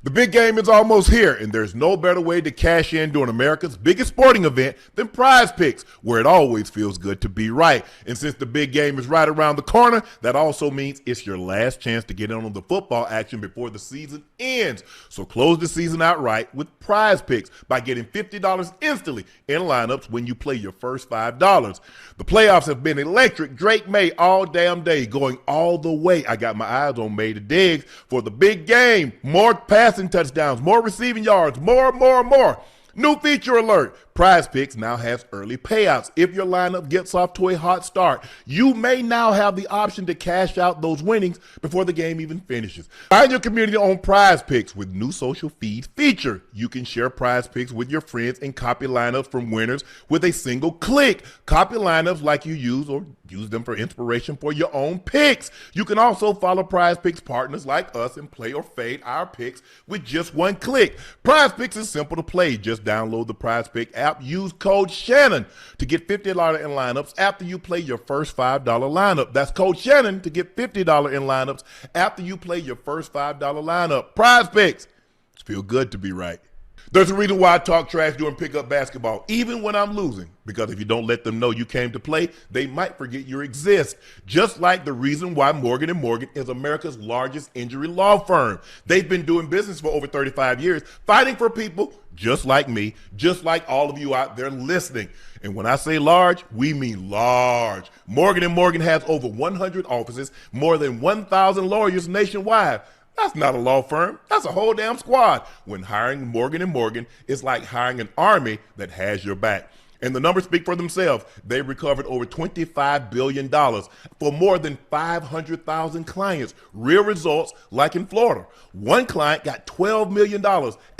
The big game is almost here, and there's no better way to cash in during America's biggest sporting event than Prize Picks, where it always feels good to be right. And since the big game is right around the corner, that also means it's your last chance to get in on the football action before the season ends. So close the season out right with Prize Picks by getting $50 instantly in lineups when you play your first $5. The playoffs have been electric. Drake May all damn day, going all the way. I got my eyes on May to Diggs for the big game. More passing touchdowns, more receiving yards, more. New feature alert. Prize Picks now has early payouts. If your lineup gets off to a hot start, you may now have the option to cash out those winnings before the game even finishes. Find your community on Prize Picks with new social feeds feature. You can share Prize Picks with your friends and copy lineups from winners with a single click. Copy lineups like you use or use them for inspiration for your own picks. You can also follow Prize Picks partners like us and play or fade our picks with just one click. Prize Picks is simple to play. Just download the Prize Pick app. Use code Shannon to get $50 in lineups after you play your first $5 lineup. That's code Shannon to get $50 in lineups after you play your first $5 lineup. Prize Picks. It feels good to be right. There's a reason why I talk trash during pickup basketball, even when I'm losing, because if you don't let them know you came to play, they might forget you exist. Just like the reason why Morgan & Morgan is America's largest injury law firm. They've been doing business for over 35 years, fighting for people just like me, just like all of you out there listening. And when I say large, we mean large. Morgan & Morgan has over 100 offices, more than 1,000 lawyers nationwide. That's not a law firm. That's a whole damn squad. When hiring Morgan & Morgan, it's like hiring an army that has your back. And the numbers speak for themselves. They recovered over $25 billion for more than 500,000 clients. Real results like in Florida. One client got $12 million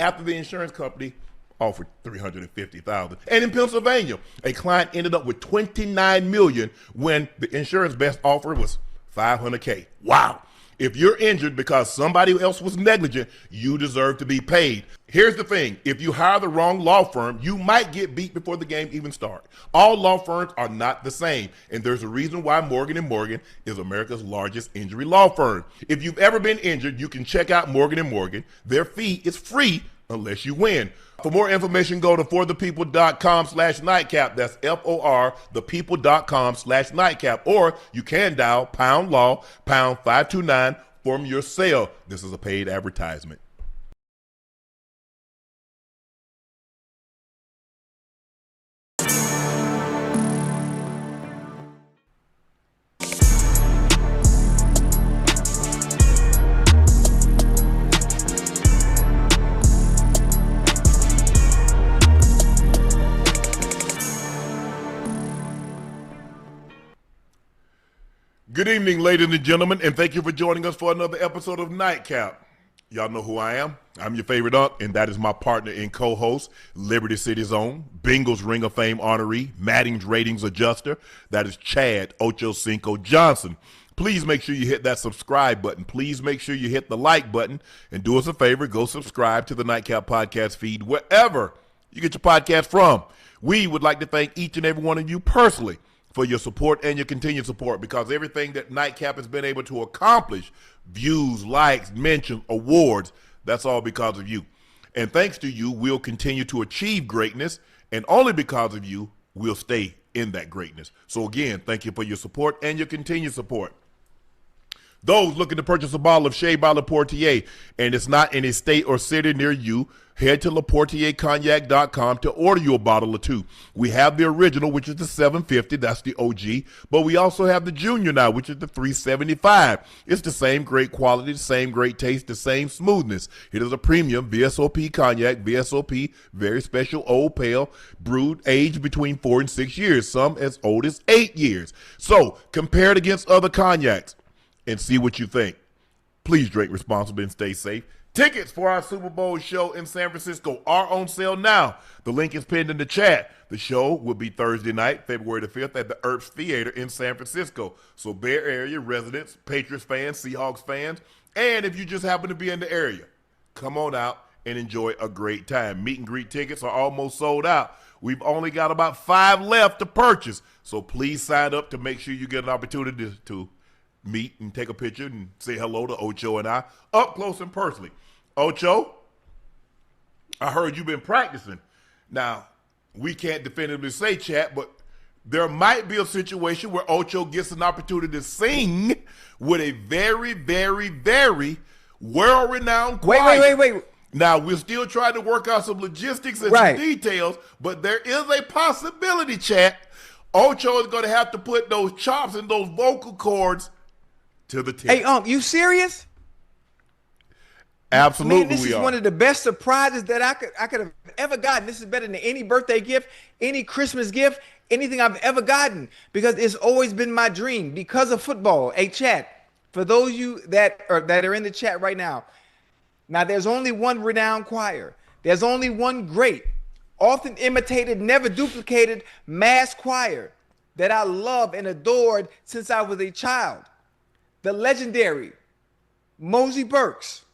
after the insurance company offered $350,000. And in Pennsylvania, a client ended up with $29 million when the insurance best offer was $500K. Wow. If you're injured because somebody else was negligent, you deserve to be paid. Here's the thing. If you hire the wrong law firm, you might get beat before the game even starts. All law firms are not the same, and there's a reason why Morgan & Morgan is America's largest injury law firm. If you've ever been injured, you can check out Morgan & Morgan. Their fee is free unless you win. For more information, go to forthepeople.com/nightcap. That's FOR, thepeople.com/nightcap. Or you can dial pound law, pound 529 from your cell. This is a paid advertisement. Good evening, ladies and gentlemen, and thank you for joining us for another episode of Nightcap. Y'all know who I am. I'm your favorite Unc, and that is my partner and co-host, Liberty City's own, Bengals Ring of Fame honoree, Madden's ratings adjuster. That is Chad Ochocinco Johnson. Please make sure you hit that subscribe button. Please make sure you hit the like button, and do us a favor, go subscribe to the Nightcap podcast feed wherever you get your podcast from. We would like to thank each and every one of you personally for your support and your continued support, because everything that Nightcap has been able to accomplish, views, likes, mentions, awards, that's all because of you. And thanks to you, we'll continue to achieve greatness, and only because of you, we'll stay in that greatness. So again, thank you for your support and your continued support. Those looking to purchase a bottle of Shea by LaPortier and it's not in a state or city near you, head to LaPortierCognac.com to order you a bottle or two. We have the original, which is the $750. That's the OG. But we also have the Junior now, which is the $375. It's the same great quality, the same great taste, the same smoothness. It is a premium VSOP cognac. VSOP, very special old pale, brewed, aged between 4 and 6 years, some as old as 8 years. So compare it against other cognacs and see what you think. Please drink responsibly and stay safe. Tickets for our Super Bowl show in San Francisco are on sale now. The link is pinned in the chat. The show will be Thursday night, February the 5th at the Earps Theater in San Francisco. So Bay Area residents, Patriots fans, Seahawks fans, and if you just happen to be in the area, come on out and enjoy a great time. Meet and greet tickets are almost sold out. We've only got about 5 left to purchase. So please sign up to make sure you get an opportunity to meet and take a picture and say hello to Ocho and I up close and personally. Ocho, I heard you've been practicing. Now, we can't definitively say, chat, but there might be a situation where Ocho gets an opportunity to sing with a very, very, very world-renowned choir. Wait. Now, we're still trying to work out some logistics and some details, but there is a possibility, chat. Ocho is going to have to put those chops and those vocal cords to the test. Hey, Unc, you serious? Absolutely, man, this is one of the best surprises that I could have ever gotten. This is better than any birthday gift, any Christmas gift, anything I've ever gotten, because it's always been my dream because of football. Hey, chat, for those of you that are in the chat right now, there's only one renowned choir. There's only one great, often imitated, never duplicated mass choir that I love and adored since I was a child. The legendary Mosey Burks.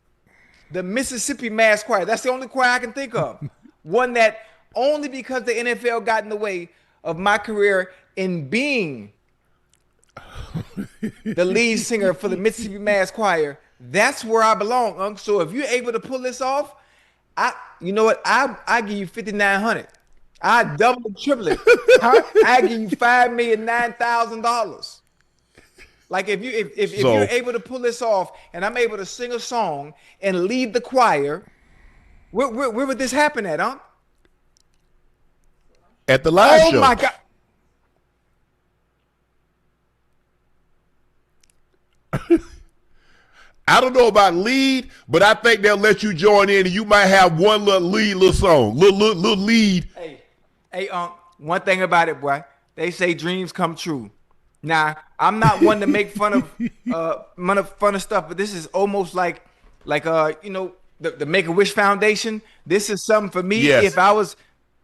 The Mississippi Mass Choir. That's the only choir I can think of. One that only because the NFL got in the way of my career in being the lead singer for the Mississippi Mass Choir. That's where I belong, Unc. So if you're able to pull this off, you know what? I give you $5,900. I double and triple it. I give you $5,009,000. Like if you're able to pull this off, and I'm able to sing a song and lead the choir, where would this happen at, Unc? At the live show. Oh my God! I don't know about lead, but I think they'll let you join in, and you might have one little song, little lead. Hey, Unc. One thing about it, boy, they say dreams come true. Now, I'm not one to make fun of stuff, but this is almost like the Make-A-Wish Foundation. This is something for me. Yes.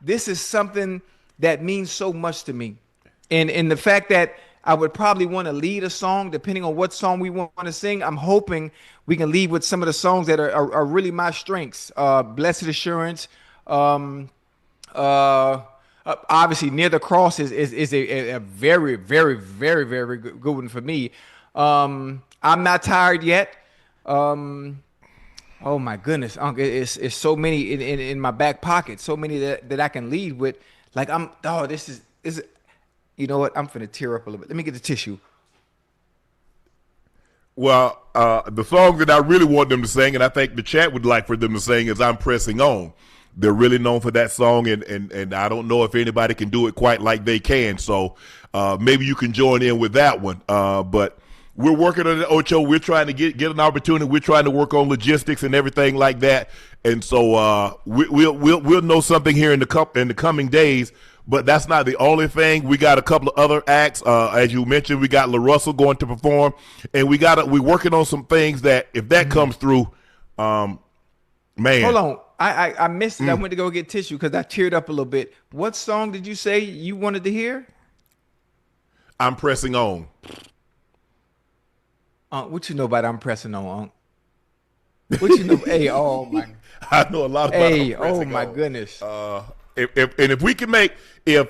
This is something that means so much to me, and the fact that I would probably want to lead a song, depending on what song we want to sing. I'm hoping we can lead with some of the songs that are really my strengths. Blessed Assurance. Obviously, Near the Cross is a very, very, very, very good one for me. I'm Not Tired Yet. Oh my goodness, Uncle, it's so many in my back pocket, so many that I can lead with. Like this is you know what? I'm finna tear up a little bit. Let me get the tissue. Well, the song that I really want them to sing, and I think the chat would like for them to sing, is I'm Pressing On. They're really known for that song, and I don't know if anybody can do it quite like they can. So maybe you can join in with that one. But we're working on it, Ocho. We're trying to get an opportunity. We're trying to work on logistics and everything like that. And so we'll know something here in the coming days. But that's not the only thing. We got a couple of other acts. As you mentioned, we got LaRussell going to perform, and we're working on some things that if that comes through, man. Hold on. I missed it. I went to go get tissue because I teared up a little bit. What song did you say you wanted to hear? I'm Pressing On. What you know about I'm Pressing On, What you know? Hey, oh my. I know a lot about. Hey, oh my goodness. If we can make if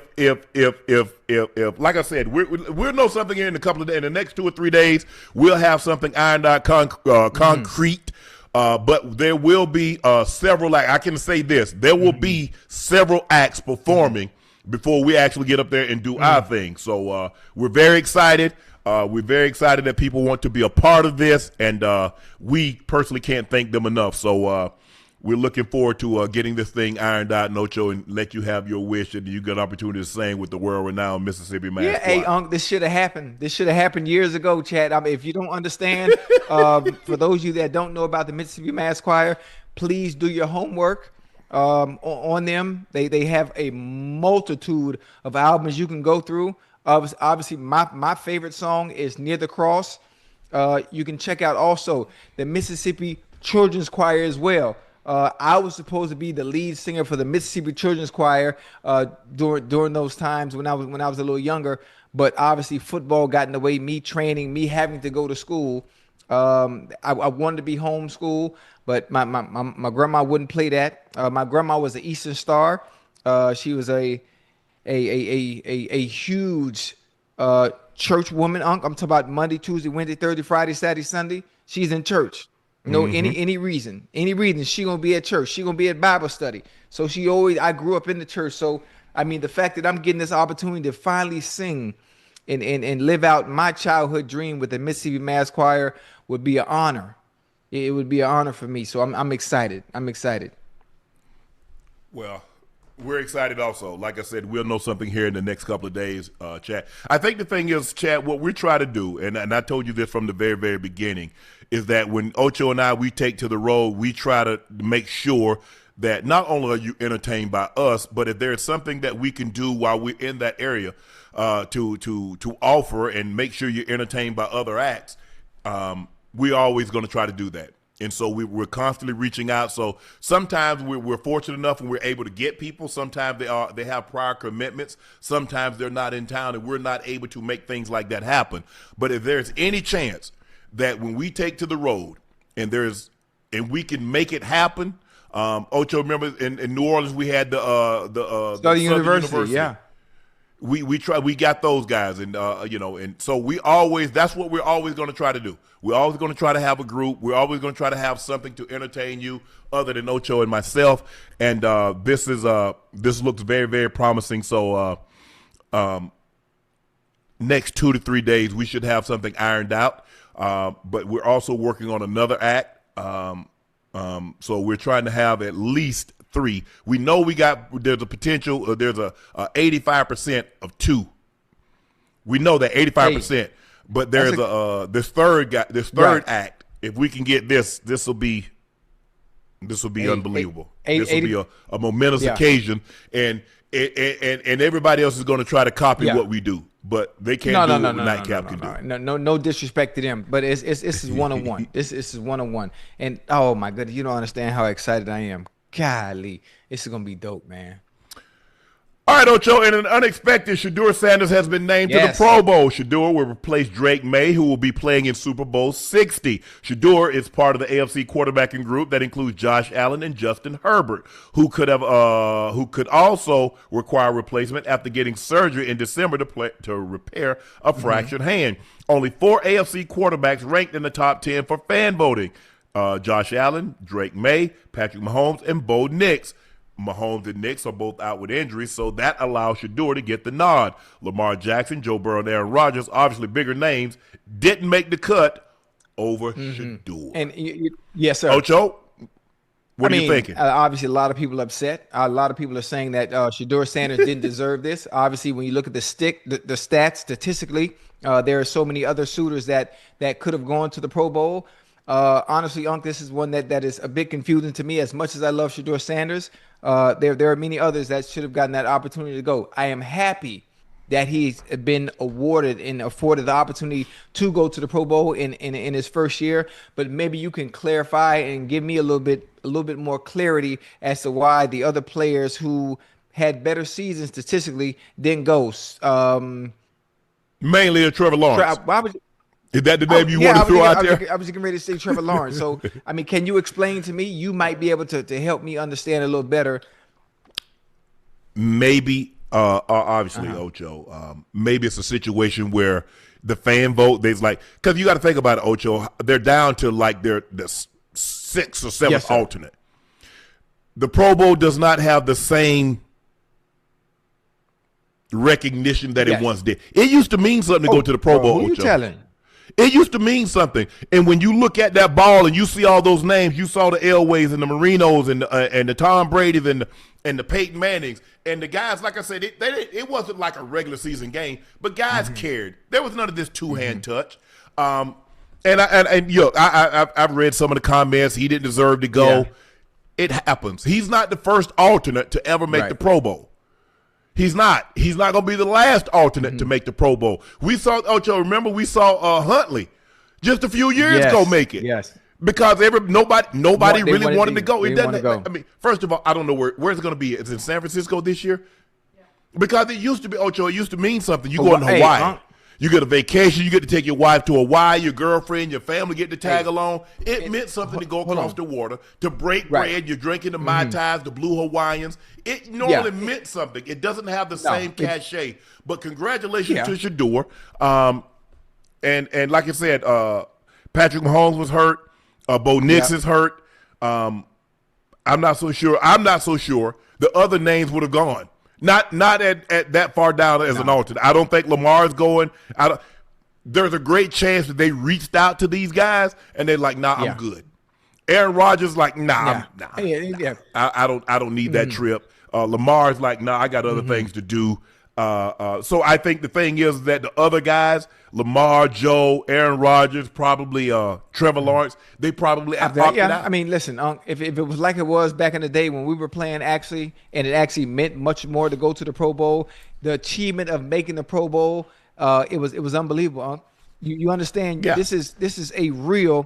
like I said, we'll know something here in a couple of days. In the next 2 or 3 days, we'll have something ironed out concrete. But there will be several. I can say this: there will be several acts performing before we actually get up there and do our thing. So we're very excited. We're very excited that people want to be a part of this, and we personally can't thank them enough. So we're looking forward to getting this thing ironed out, Ocho, and let you have your wish and you get an opportunity to sing with the world-renowned Mississippi Mass Choir. Hey, Unc, this should have happened. This should have happened years ago, Chad. I mean, if you don't understand, for those of you that don't know about the Mississippi Mass Choir, please do your homework on them. They have a multitude of albums you can go through. Obviously, my favorite song is Near the Cross. You can check out also the Mississippi Children's Choir as well. I was supposed to be the lead singer for the Mississippi Children's Choir during those times when I was a little younger, but obviously football got in the way, me training, me having to go to school. I wanted to be homeschooled, but my grandma wouldn't play that. My grandma was an Eastern Star. She was a huge church woman. I'm talking about Monday, Tuesday, Wednesday, Thursday, Friday, Saturday, Sunday. She's in church. No, any reason, she gonna be at church. She gonna be at Bible study. So I grew up in the church. So I mean, the fact that I'm getting this opportunity to finally sing and live out my childhood dream with the Mississippi Mass Choir would be an honor. It would be an honor for me. So I'm excited. I'm excited. Well, we're excited also. Like I said, we'll know something here in the next couple of days, Chad. I think the thing is, Chad, what we try to do, and I told you this from the very, very beginning, is that when Ocho and we take to the road, we try to make sure that not only are you entertained by us, but if there's something that we can do while we're in that area to offer and make sure you're entertained by other acts, we're always going to try to do that. And so we're constantly reaching out. So sometimes we're fortunate enough and we're able to get people. Sometimes they have prior commitments. Sometimes they're not in town and we're not able to make things like that happen. But if there's any chance that when we take to the road and we can make it happen, Ocho, remember in New Orleans we had the Southern University, yeah. We got those guys, and and so that's what we're always going to try to do. We're always going to try to have a group. We're always going to try to have something to entertain you other than Ocho and myself. And this looks very, very promising. So next 2 to 3 days we should have something ironed out. But we're also working on another act. So we're trying to have at least 3. We know there's a potential. There's a 85% of 2. We know that 85%, but there's this third act. If we can get this will be unbelievable. This will be a momentous occasion, and everybody else is going to try to copy what we do, but they can't do what Nightcap can do. No disrespect to them, but this is 101. This is 101, and oh my goodness, you don't understand how excited I am. Golly, this is gonna be dope, man. All right, Ocho, in an unexpected, Shedeur Sanders has been named to the Pro Bowl. Shedeur will replace Drake May, who will be playing in Super Bowl 60. Shedeur is part of the AFC quarterbacking group that includes Josh Allen and Justin Herbert, who could also require replacement after getting surgery in December to repair a fractured hand. Only 4 AFC quarterbacks ranked in the top 10 for fan voting. Josh Allen, Drake May, Patrick Mahomes, and Bo Nix. Mahomes and Nix are both out with injuries, so that allows Shedeur to get the nod. Lamar Jackson, Joe Burrow, and Aaron Rodgers, obviously bigger names, didn't make the cut over Shedeur. And yes, sir. Ocho, what are you thinking? Obviously, a lot of people upset. A lot of people are saying that Shedeur Sanders didn't deserve this. Obviously, when you look at the stats statistically, there are so many other suitors that could have gone to the Pro Bowl. Honestly, Unc, this is one that is a bit confusing to me. As much as I love Shedeur Sanders, there are many others that should have gotten that opportunity to go. I am happy that he's been awarded and afforded the opportunity to go to the Pro Bowl in his first year. But maybe you can clarify and give me a little bit more clarity as to why the other players who had better seasons statistically didn't go. Mainly Trevor Lawrence. Why would Is that the name you want to throw out there? I was getting ready to say Trevor Lawrence. So, I mean, can you explain to me? You might be able to help me understand a little better. Maybe, obviously, Ocho, maybe it's a situation where the fan vote, there's because you got to think about it, Ocho, they're down to the 6th or 7th alternate. The Pro Bowl does not have the same recognition that it once did. It used to mean something to go to the Pro Bowl, Ocho. Who you telling? It used to mean something. And when you look at that ball and you see all those names, you saw the Elways and the Marinos and the Tom Brady's and the Peyton Mannings and the guys, like I said, it wasn't like a regular season game, but guys cared. There was none of this two-hand touch. I've read some of the comments. He didn't deserve to go. Yeah. It happens. He's not the first alternate to ever make the Pro Bowl. He's not. He's not going to be the last alternate to make the Pro Bowl. We saw Ocho. Remember, we saw Huntley just a few years ago make it. Yes. Because nobody really wanted to go. It doesn't. I mean, first of all, I don't know where's it going to be. Is it in San Francisco this year? Yeah. Because it used to be, Ocho. It used to mean something. You go to Hawaii. You get a vacation. You get to take your wife to Hawaii. Your girlfriend, your family get to tag along. It meant something to go across the water, to break bread. You're drinking the Mai Tais, the Blue Hawaiians. It normally meant something. It doesn't have the same cachet. But congratulations to Shedeur. And like I said, Patrick Mahomes was hurt. Bo Nix is hurt. I'm not so sure. The other names would have gone. Not at that far down as an alternate. I don't think Lamar's going. There's a great chance that they reached out to these guys and they're like, nah, I'm good. Aaron Rodgers like, nah. I don't need that trip. Lamar's like, nah, I got other things to do. So I think the thing is that the other guys, Lamar, Joe, Aaron Rodgers, probably Trevor Lawrence, they probably opted out. I mean, listen, if it was like it was back in the day when we were playing actually, and it actually meant much more to go to the Pro Bowl, the achievement of making the Pro Bowl, it was unbelievable, Unc. You understand? Yeah. This is a real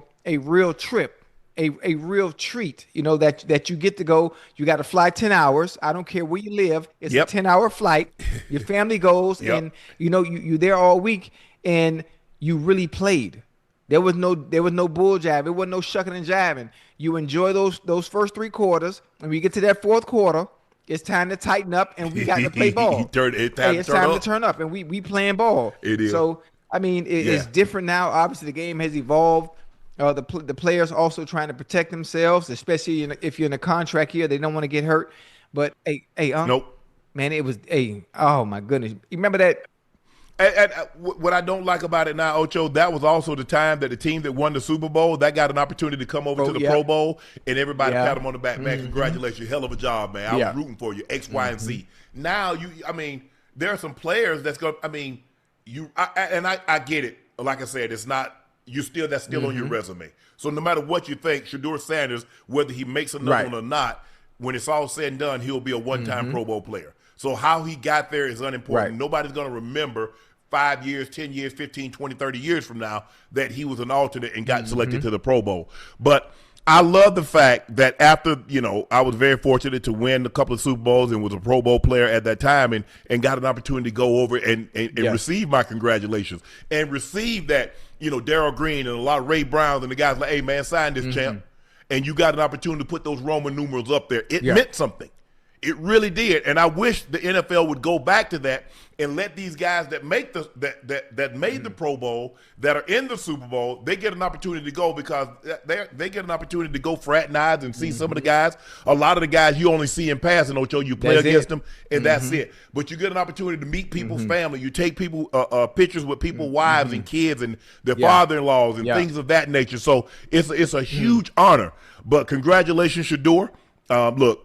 trip. A real treat, that you get to go. You got to fly 10 hours. I don't care where you live. It's a 10-hour flight. Your family goes, and you're there all week, and you really played. There was no bull jive. It wasn't no shucking and jiving. You enjoy those first 3 quarters, and when you get to that 4th quarter, it's time to tighten up, and we got to play ball. It's time to turn up, and we playing ball. It is. So I mean, it's different now. Obviously, the game has evolved. The players also trying to protect themselves, especially if you're in a contract year, they don't want to get hurt. But nope, man, it was oh my goodness, you remember that? And what I don't like about it now, Ocho, that was also the time that the team that won the Super Bowl that got an opportunity to come over to the Pro Bowl, and everybody pat them on the back, man. Congratulations, hell of a job, man. I was rooting for you, X, Y, and Z. Now there are some players that's going. I get it. Like I said, it's not. That's still on your resume. So no matter what you think, Shedeur Sanders, whether he makes another one or not, when it's all said and done, he'll be a one-time Pro Bowl player. So how he got there is unimportant. Right. Nobody's going to remember 5 years, 10 years, 15, 20, 30 years from now that he was an alternate and got selected to the Pro Bowl. But I love the fact that after, I was very fortunate to win a couple of Super Bowls and was a Pro Bowl player at that time and got an opportunity to go over and receive my congratulations and receive that, Darryl Green and a lot of Ray Browns and the guys like, hey, man, sign this champ. And you got an opportunity to put those Roman numerals up there. It meant something. It really did. And I wish the NFL would go back to that and let these guys that make that made the Pro Bowl, that are in the Super Bowl, they get an opportunity to go because they get an opportunity to go fraternize and see some of the guys. A lot of the guys you only see in passing, Ocho, you play against them, and that's it. But you get an opportunity to meet people's family. You take people pictures with people's wives and kids and their father-in-laws and things of that nature. So it's a huge honor. But congratulations, Shedeur. Look,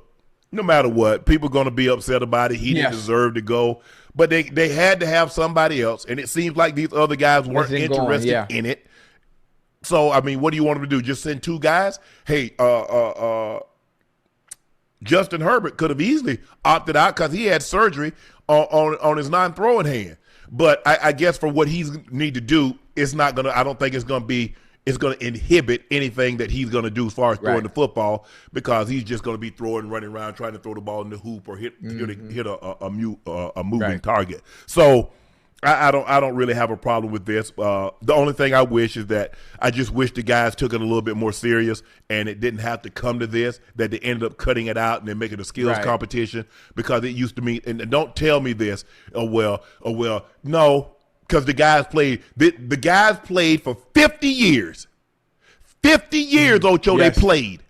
no matter what, people are going to be upset about it. He didn't deserve to go. But they had to have somebody else, and it seems like these other guys weren't interested in it. So, what do you want them to do? Just send 2 guys? Hey, Justin Herbert could have easily opted out because he had surgery on his non-throwing hand. But I guess for what he's need to do, it's not going to – I don't think it's going to be – it's going to inhibit anything that he's going to do as far as throwing the football because he's just going to be running around, trying to throw the ball in the hoop or hit a moving target. So I don't really have a problem with this. The only thing I wish is that I just wish the guys took it a little bit more serious and it didn't have to come to this, that they ended up cutting it out and then making a skills competition because it used to mean, and don't tell me this, no, because the guys played for 50 years. 50 years, Ocho, they played.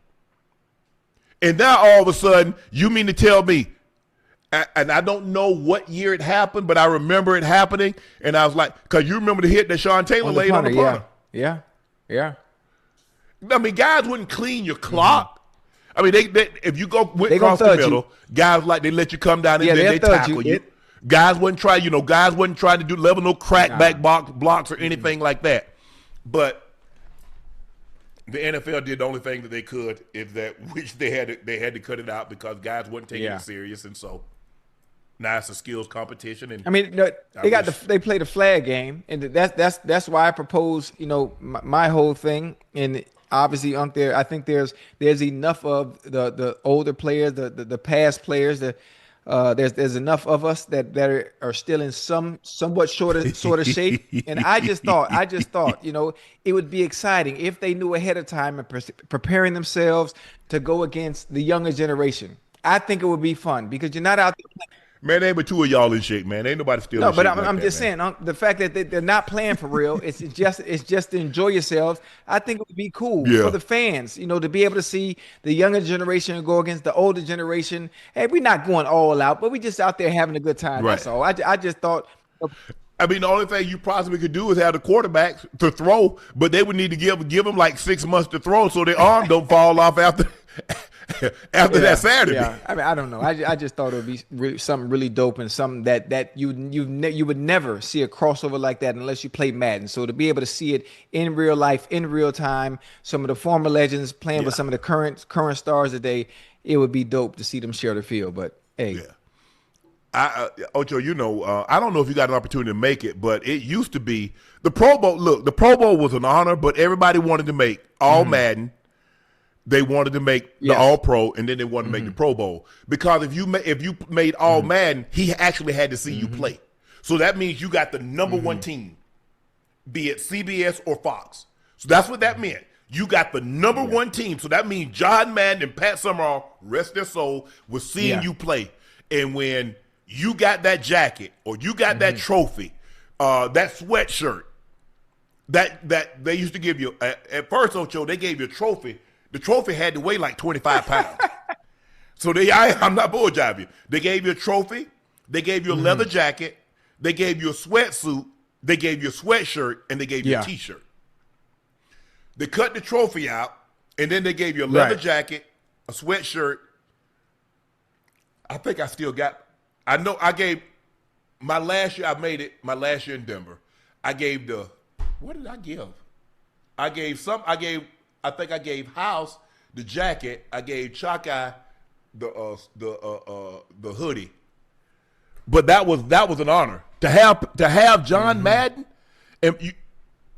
And now all of a sudden, you mean to tell me, and I don't know what year it happened, but I remember it happening, and I was like, because you remember the hit that Sean Taylor laid on the punter. Yeah. Guys wouldn't clean your clock. They if you go across the middle, guys they let you come down and then they tackle you. Guys wasn't trying to do level no crackback blocks or anything like that. But the NFL did the only thing that they could is that which they had to cut it out because guys wasn't taking it serious, and so now it's a skills competition. And they played a flag game, and that's why I propose my whole thing. And obviously, Unc, I think there's enough of the older players, the past players that. There's enough of us that are still in somewhat sort of shape, and I just thought it would be exciting if they knew ahead of time and preparing themselves to go against the younger generation. I think it would be fun because you're not out there. Man, ain't but two of y'all in shape, man. Ain't nobody still No, in but shape I'm like just that, man. saying, the fact that they're not playing for real, it's just to enjoy yourselves. I think it would be cool Yeah. for the fans, to be able to see the younger generation go against the older generation. Hey, we're not going all out, but we just out there having a good time. Right. That's all. I just thought, I mean, the only thing you possibly could do is have the quarterbacks to throw, but they would need to give them like 6 months to throw so their arm don't fall off after that Saturday. yeah. I mean, I don't know. I just thought it would be something really dope and something that you would never see a crossover like that unless you play Madden. So to be able to see it in real life, in real time, some of the former legends playing with some of the current stars today, it would be dope to see them share the field. But hey. Yeah. Ocho, I don't know if you got an opportunity to make it, but it used to be the Pro Bowl. Look, the Pro Bowl was an honor, but everybody wanted to make all Madden. They wanted to make the All Pro, and then they wanted to make the Pro Bowl, because if you made all Madden, he actually had to see you play. So that means you got the number one team, be it CBS or Fox. So that's what that meant. You got the number one team. So that means John Madden and Pat Summerall, rest their soul, was seeing you play. And when you got that jacket or you got that trophy, that sweatshirt, that they used to give you at first, Ocho, they gave you a trophy. The trophy had to weigh like 25 pounds. So I'm not bull jiving you. They gave you a trophy, they gave you a leather jacket, they gave you a sweatsuit, they gave you a sweatshirt, and they gave you a t-shirt. They cut the trophy out, and then they gave you a leather jacket, a sweatshirt. I think I still got. I know I gave my last year. I made it my last year in Denver. I gave what did I give? I think I gave House the jacket. I gave Chalkeye the hoodie. But that was an honor to have John Madden, and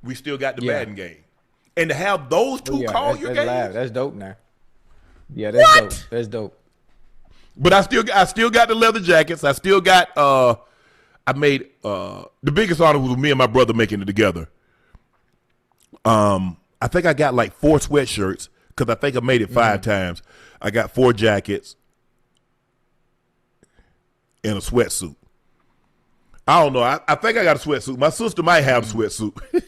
we still got the Madden game, and to have those two call your game. That's dope now. Yeah, that's dope. That's dope. But I still got the leather jackets. I still got I made the biggest honor was me and my brother making it together. I think I got like 4 sweatshirts because I think I made it 5 times. I got 4 jackets and a sweatsuit. I don't know. I think I got a sweatsuit. My sister might have a sweatsuit.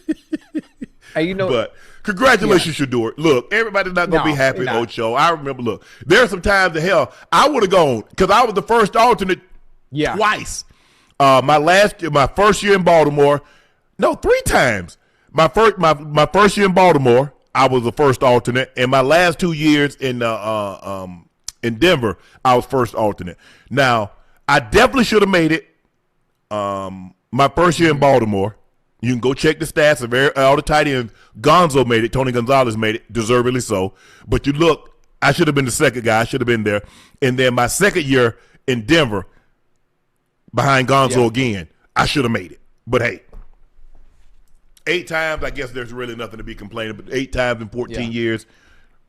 Hey, but congratulations, Shedeur. Look, everybody's not going to be happy, Ocho. I remember, look, there are some times, I would have gone because I was the first alternate twice. My first year in Baltimore, 3 times. My first year in Baltimore, I was the first alternate, and my last 2 years in Denver, I was first alternate. Now, I definitely should have made it. My first year in Baltimore, you can go check the stats of all the tight ends. Gonzo made it. Tony Gonzalez made it, deservedly so. But you look, I should have been the second guy. I should have been there. And then my second year in Denver, behind Gonzo again, I should have made it. But hey, 8 times, I guess there's really nothing to be complaining. But 8 times in 14 years,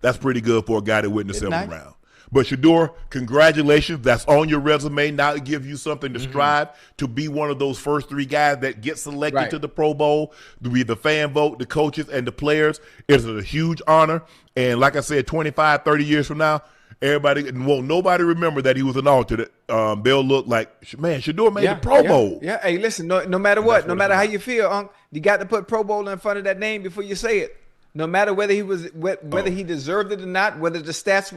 that's pretty good for a guy that went in the 7th round. But Shedeur, congratulations. That's on your resume. Now it gives you something to strive to be one of those first 3 guys that get selected to the Pro Bowl, to be the fan vote, the coaches, and the players. It's a huge honor. And like I said, 25, 30 years from now, won't nobody remember that he was an alternate. They'll look like, man, Shedeur made the Pro Bowl. Yeah. Hey, listen, no matter what, no matter how you feel, Unc, you got to put Pro Bowl in front of that name before you say it. No matter whether he deserved it or not, whether the stats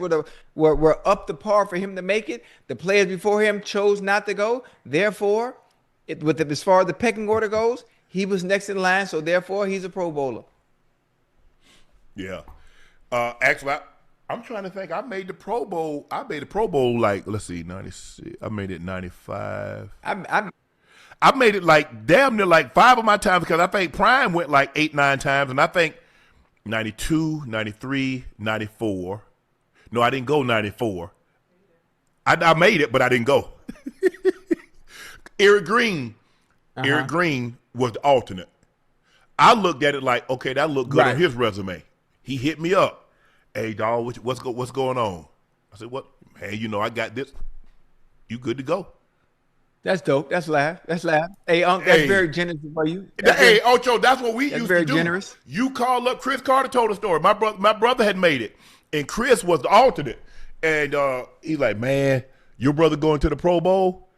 were up to par for him to make it, the players before him chose not to go. Therefore, as far as the pecking order goes, he was next in line. So therefore, he's a Pro Bowler. Yeah. Actually, I'm trying to think. I made the Pro Bowl. Like, let's see, 96. I made it 95. I made it like damn near like 5 of my times because I think Prime went like 8, 9 times, and I think 92, 93, 94. No, I didn't go 94. I made it, but I didn't go. Eric Green was the alternate. I looked at it like, okay, that looked good on his resume. He hit me up. Hey, dog, what's going on? I said, what? Hey, I got this. You good to go. That's dope. That's loud. Hey, Unc, that's very generous for you. Ocho, that's what we used to do. Very generous. You call up. Chris Carter told a story. My brother had made it, and Chris was the alternate. And he's like, man, your brother going to the Pro Bowl?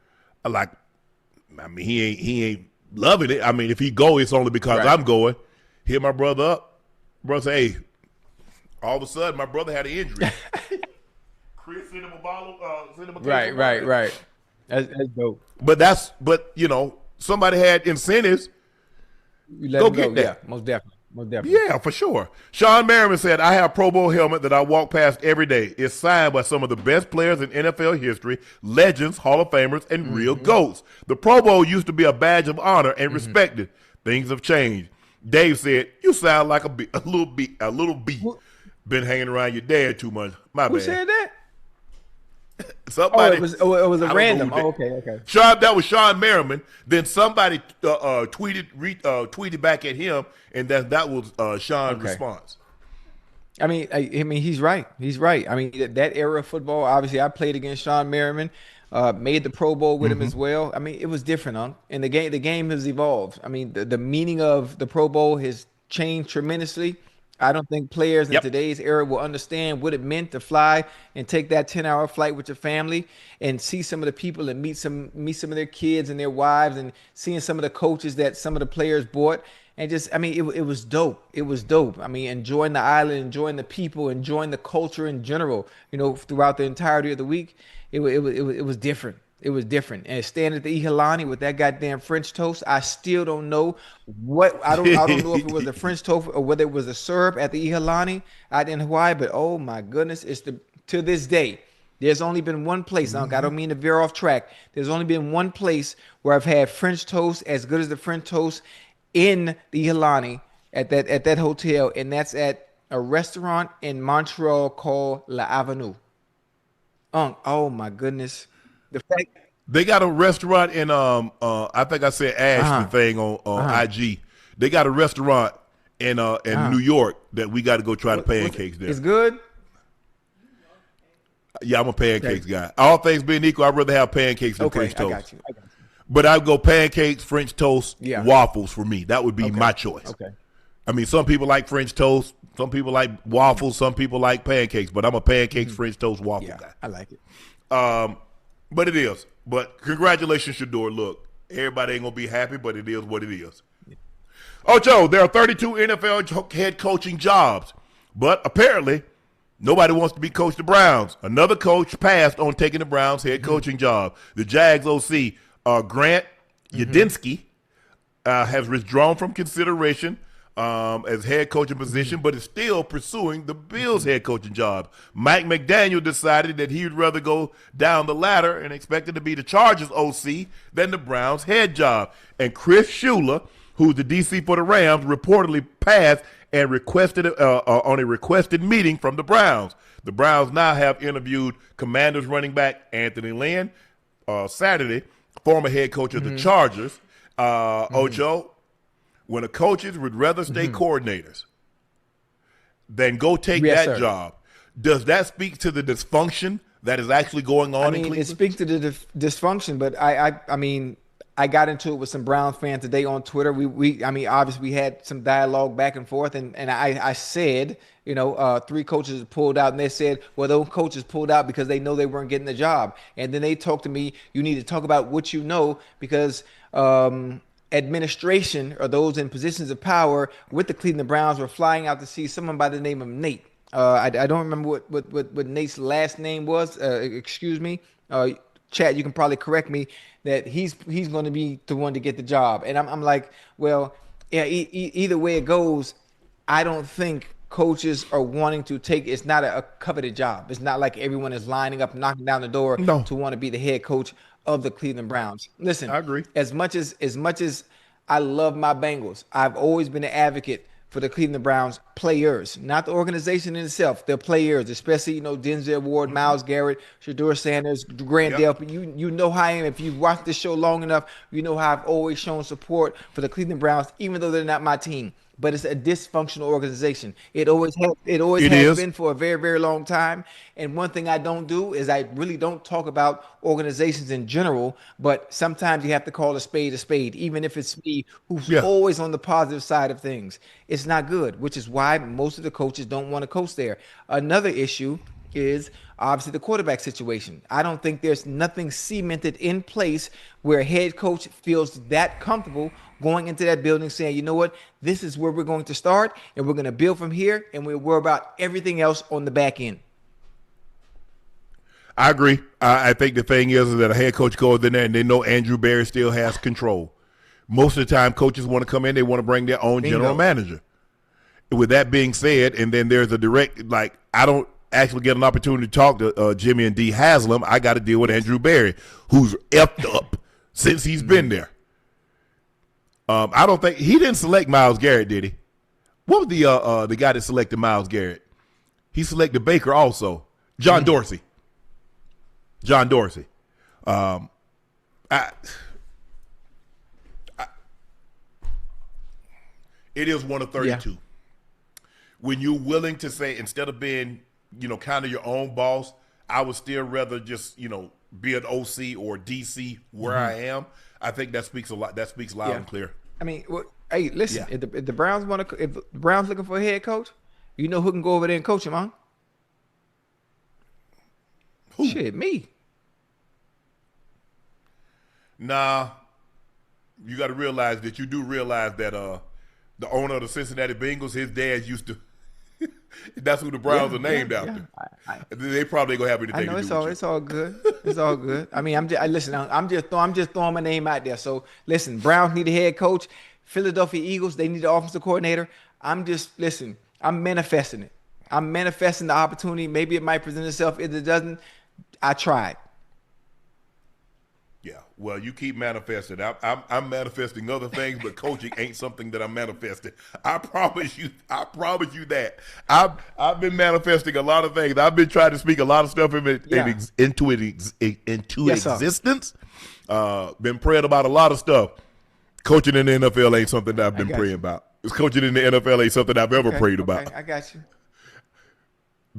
Like, I mean, he ain't loving it. I mean, if he go, it's only because Right. I'm going. Hit my brother up. Brother say, hey, all of a sudden my brother had an injury. Chris sent him a bottle, sent him a case of wine. Right. That's dope. But you know, somebody had incentives. You let Go him go. get that. Yeah, most definitely. Yeah, for sure. Sean Merriman said, I have a Pro Bowl helmet that I walk past every day. It's signed by some of the best players in NFL history, legends, Hall of Famers, and real GOATs. The Pro Bowl used to be a badge of honor and respected. Things have changed. Dave said, you sound like a little bee. Been hanging around your dad too much. My Who bad. said that? Somebody. It was a I don't random. know who Okay. Sean, that was Sean Merriman. Then somebody tweeted back at him, and that was Sean's response. I mean, he's right. He's right. I mean, that era of football. Obviously, I played against Sean Merriman. Made the Pro Bowl with him as well. I mean, it was different, huh? And the game has evolved. I mean, the meaning of the Pro Bowl has changed tremendously. I don't think players in today's era will understand what it meant to fly and take that 10-hour flight with your family and see some of the people and meet some of their kids and their wives and seeing some of the coaches that some of the players bought. And just, I mean, it was dope. It was dope. I mean, enjoying the island, enjoying the people, enjoying the culture in general, you know, throughout the entirety of the week. It was different. It was different. And standing at the Ihalani with that goddamn French toast, I still don't know what I don't know if it was the French toast or whether it was a syrup at the Ihalani out in Hawaii. But oh my goodness, to this day, there's only been one place. I don't mean to veer off track. There's only been one place where I've had French toast as good as the French toast in the Ihalani at that hotel, and that's at a restaurant in Montreal called La Avenue. Oh my goodness. The fact They got a restaurant in I think I said Ash the thing on IG. They got a restaurant in New York that we got to go try the pancakes there. It's good. Yeah, I'm a pancakes guy. All things being equal, I'd rather have pancakes than French toast. I got you. But I'd go pancakes, French toast, Yeah. waffles for me. That would be my choice. Okay. I mean, some people like French toast, some people like waffles, some people like pancakes, but I'm a pancakes, French toast, waffle guy. I like it. But it is. But congratulations, Shedeur. Look, everybody ain't going to be happy, but it is what it is. Ocho, there are 32 NFL head coaching jobs, but apparently nobody wants to be coach the Browns. Another coach passed on taking the Browns head coaching job. The Jags OC, Grant Yadinsky, has withdrawn from consideration as head coaching position, but is still pursuing the Bills head coaching job. Mike McDaniel decided that he would rather go down the ladder and expected to be the Chargers OC than the Browns head job. And Chris Shula, who's the DC for the Rams, reportedly passed and requested on a requested meeting from the Browns. The Browns now have interviewed Commanders running back Anthony Lynn Saturday, former head coach of the Chargers. Ocho, when the coaches would rather stay coordinators than go take that job, does that speak to the dysfunction that is actually going on in Cleveland? It speaks to the dysfunction, but I mean, I got into it with some Browns fans today on Twitter. I mean, obviously we had some dialogue back and forth, and I said, you know, 3 coaches pulled out, and they said, well, those coaches pulled out because they know they weren't getting the job. And then they talked to me, you need to talk about what you know, because administration or those in positions of power with the Cleveland Browns were flying out to see someone by the name of Nate. I don't remember what Nate's last name was. Excuse me. Chad, you can probably correct me that he's going to be the one to get the job. And I'm like, well, yeah, either way it goes, I don't think coaches are wanting to take, it's not a coveted job. It's not like everyone is lining up, knocking down the door to want to be the head coach of the Cleveland Browns. Listen, I agree. As much as I love my Bengals, I've always been an advocate for the Cleveland Browns players, not the organization in itself. Their players, especially, you know, Denzel Ward, Myles Garrett, Shedeur Sanders, Grant Delpit. You know how I am. If you've watched this show long enough, you know how I've always shown support for the Cleveland Browns, even though they're not my team. But it's a dysfunctional organization. It always has been for a very, very long time. And one thing I don't do is I really don't talk about organizations in general, but sometimes you have to call a spade, even if it's me who's always on the positive side of things. It's not good, which is why most of the coaches don't want to coach there. Another issue is obviously the quarterback situation. I don't think there's nothing cemented in place where a head coach feels that comfortable going into that building saying, you know what, this is where we're going to start and we're going to build from here and we'll worry about everything else on the back end. I agree. I think the thing is that a head coach goes in there and they know Andrew Berry still has control. Most of the time, coaches want to come in, they want to bring their own general manager. With that being said, and then there's a direct, like, I don't actually get an opportunity to talk to Jimmy and D. Haslam. I got to deal with Andrew Berry, who's effed up since he's been there. I don't think he didn't select Myles Garrett, did he? What was the guy that selected Myles Garrett? He selected Baker also. John Dorsey. John Dorsey. It is one of 32. Yeah. When you're willing to say, instead of being, kind of your own boss, I would still rather just, be an OC or DC where I am. I think that speaks a lot. That speaks loud and clear. I mean, hey, listen, if the Browns if the Browns looking for a head coach, you know who can go over there and coach him, huh? Who? Shit, me. Nah, you got to realize that the owner of the Cincinnati Bengals, his dad used to. That's who the Browns are named after. They probably gonna have anything to do with it. It's all good. It's all good. I mean, I'm just throwing my name out there. So listen, Browns need a head coach. Philadelphia Eagles, they need an offensive coordinator. I'm manifesting it. I'm manifesting the opportunity. Maybe it might present itself. If it doesn't, I tried. Yeah, well, you keep manifesting. I'm manifesting other things, but coaching ain't something that I'm manifesting. I promise you that. I've been manifesting a lot of things. I've been trying to speak a lot of stuff into existence. Been praying about a lot of stuff. Coaching in the NFL ain't something that I've been praying about. Coaching in the NFL ain't something I've ever prayed about. I got you.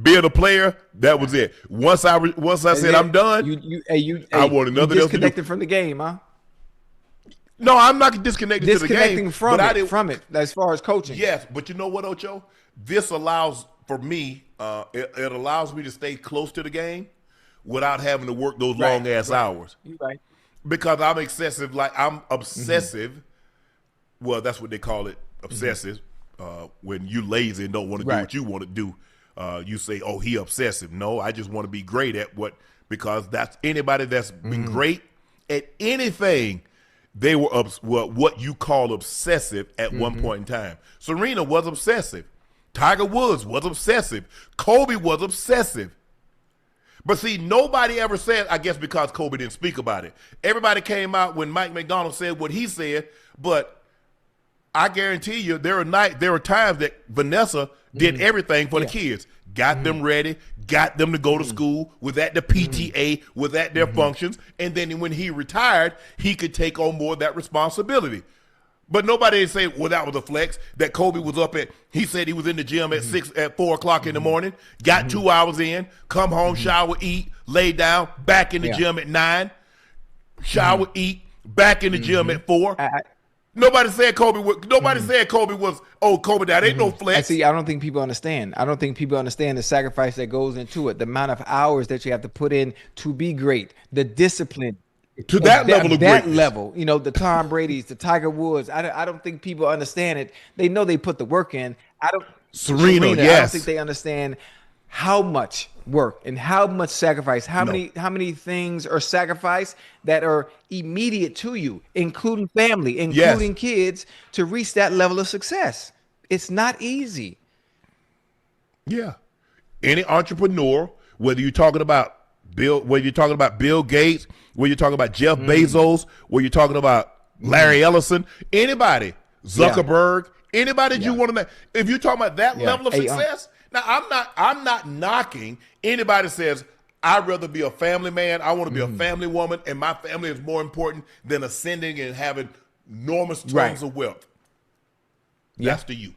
Being a player, that was it. Once I said I'm done, I want another. You disconnected from the game, huh? No, I'm not disconnected to the game. Disconnecting from it as far as coaching. Yes, but you know what, Ocho? This allows for me. It allows me to stay close to the game without having to work those long ass hours. You're right. Because I'm excessive. Like I'm obsessive. Well, that's what they call it, obsessive. When you lazy and don't want to do what you want to do. You say, oh, he obsessive. No, I just want to be great at because that's anybody that's been great at anything, they were what you call obsessive at one point in time. Serena was obsessive. Tiger Woods was obsessive. Kobe was obsessive. But see, nobody ever said, I guess because Kobe didn't speak about it. Everybody came out when Mike McDonald said what he said, but I guarantee you there were times that Vanessa did everything for the kids. Got them ready, got them to go to school, was at the PTA, was at their functions, and then when he retired, he could take on more of that responsibility. But nobody didn't say, well, that was a flex, that Kobe was he said he was in the gym at 4 o'clock in the morning, got 2 hours in, come home, shower, eat, lay down, back in the gym at 9, shower, eat, back in the gym at 4. Nobody said Kobe was. Kobe. That ain't no flex. I don't think people understand. I don't think people understand the sacrifice that goes into it, the amount of hours that you have to put in to be great, the discipline to that level of that greatness. Level. The Tom Brady's, the Tiger Woods. I don't think people understand it. They know they put the work in. Serena, yes. I don't think they understand how much work and how much sacrifice, how many things are sacrificed that are immediate to you, including family, including kids, to reach that level of success. It's not easy. Yeah. Any entrepreneur, whether you're talking about Bill Gates, whether you're talking about Jeff Bezos, whether you're talking about Larry Ellison, anybody, Zuckerberg, anybody that you want to make, if you're talking about that level of success. Now, I'm not knocking anybody that says, I'd rather be a family man. I want to be a family woman, and my family is more important than ascending and having enormous tons of wealth. That's to you.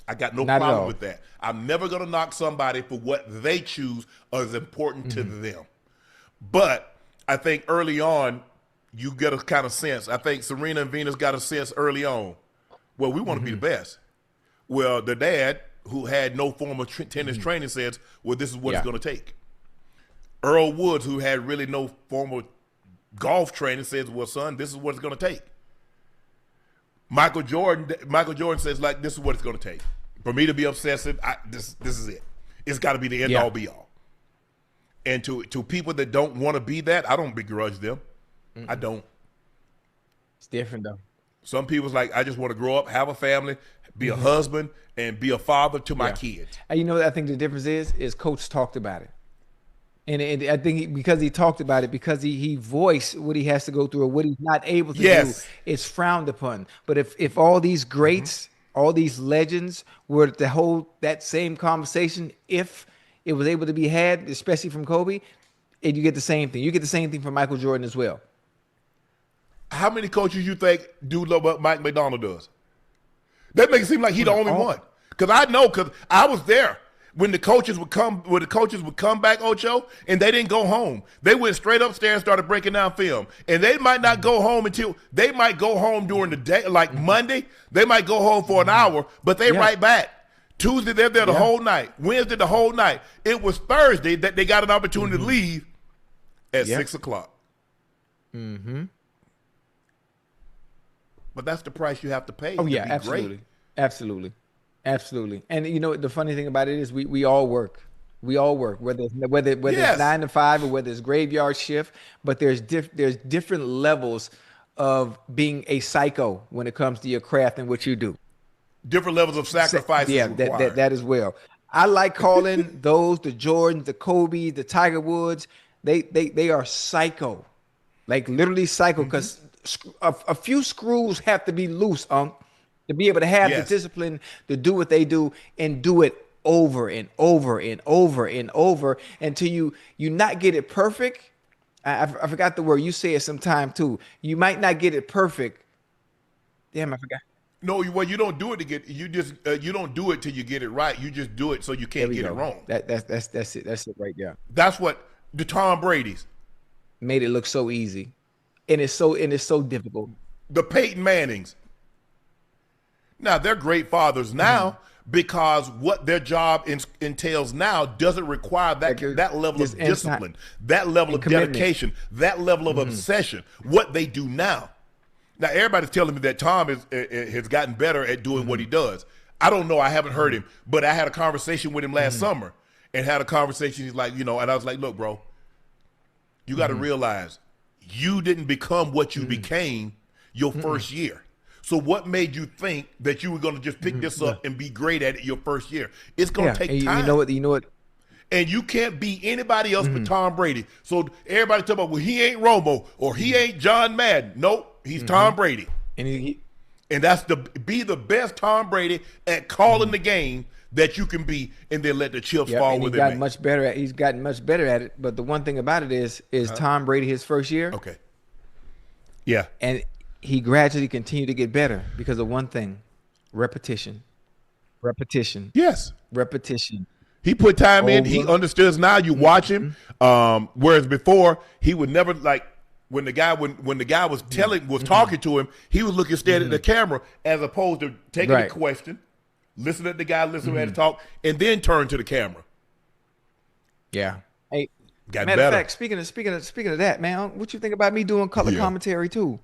I got no problem with that. I'm never going to knock somebody for what they choose is important to them. But I think early on, you get a kind of sense. I think Serena and Venus got a sense early on. Well, we want to be the best. Well, the dad, who had no form of tennis training, says, well, this is what it's going to take. Earl Woods, who had really no formal golf training, says, well, son, this is what it's going to take. Michael Jordan says, like, this is what it's going to take. For me to be obsessive, this is it. It's got to be the end-all, be-all. And to people that don't want to be that, I don't begrudge them. I don't. It's different, though. Some people's like, I just want to grow up, have a family, be a husband, and be a father to my kids. And you know what I think the difference is Coach talked about it. And I think because he talked about it, because he voiced what he has to go through or what he's not able to do, it's frowned upon. But if all these greats, all these legends were to hold that same conversation, if it was able to be had, especially from Kobe, and you get the same thing. You get the same thing from Michael Jordan as well. How many coaches you think do what Mike McDonald does? That makes it seem like he's the only one. Because I know, because I was there when the coaches would come back, Ocho, and they didn't go home. They went straight upstairs and started breaking down film. And they might not go home they might go home during the day, like Monday. They might go home for an hour, but they right back. Tuesday, they're there the whole night. Wednesday, the whole night. It was Thursday that they got an opportunity to leave at 6 o'clock. But that's the price you have to pay. Oh, yeah, absolutely. Great. Absolutely. And you know, the funny thing about it is we all work. We all work, whether it's 9 to 5 or whether it's graveyard shift, but there's different levels of being a psycho when it comes to your craft and what you do. Different levels of sacrifice. Yeah, that as well. I like calling those the Jordans, the Kobe, the Tiger Woods. They are psycho, like literally psycho, because a few screws have to be loose, to be able to have the discipline to do what they do and do it over and over and over and over until you not get it perfect. I forgot the word. You say it sometime too. You might not get it perfect. Damn, I forgot. No, you don't do it to get. You just you don't do it till you get it right. You just do it so you can't get it wrong. That's it. That's it right there. That's what the Tom Brady's made it look so easy, and it's so difficult. The Peyton Mannings. Now they're great fathers now because what their job entails now doesn't require that level of discipline, that level of dedication, that level of obsession. What they do now. Now, everybody's telling me that Tom has gotten better at doing what he does. I don't know. I haven't heard him. But I had a conversation with him last summer and had a conversation. He's like, and I was like, look, bro, you got to realize you didn't become what you became your first year. So what made you think that you were going to just pick this up and be great at it your first year? It's going to take time. You know what? And you can't be anybody else but Tom Brady. So everybody talk about, well, he ain't Romo or he ain't John Madden. Nope. He's Tom Brady, and that's be the best Tom Brady at calling the game that you can be, and then let the chips fall with him. He's gotten much better at it. But the one thing about it is Tom Brady his first year. Okay. Yeah. And he gradually continued to get better because of one thing: repetition. Yes. Repetition. He put time in. He understands now. You watch him. Whereas before he would never like. When the guy was talking to him, he was looking straight at the camera as opposed to taking the question, listening at the guy, listening at the talk, and then turn to the camera. Yeah. Hey, got matter better. of fact, speaking of that, man, what you think about me doing color commentary too?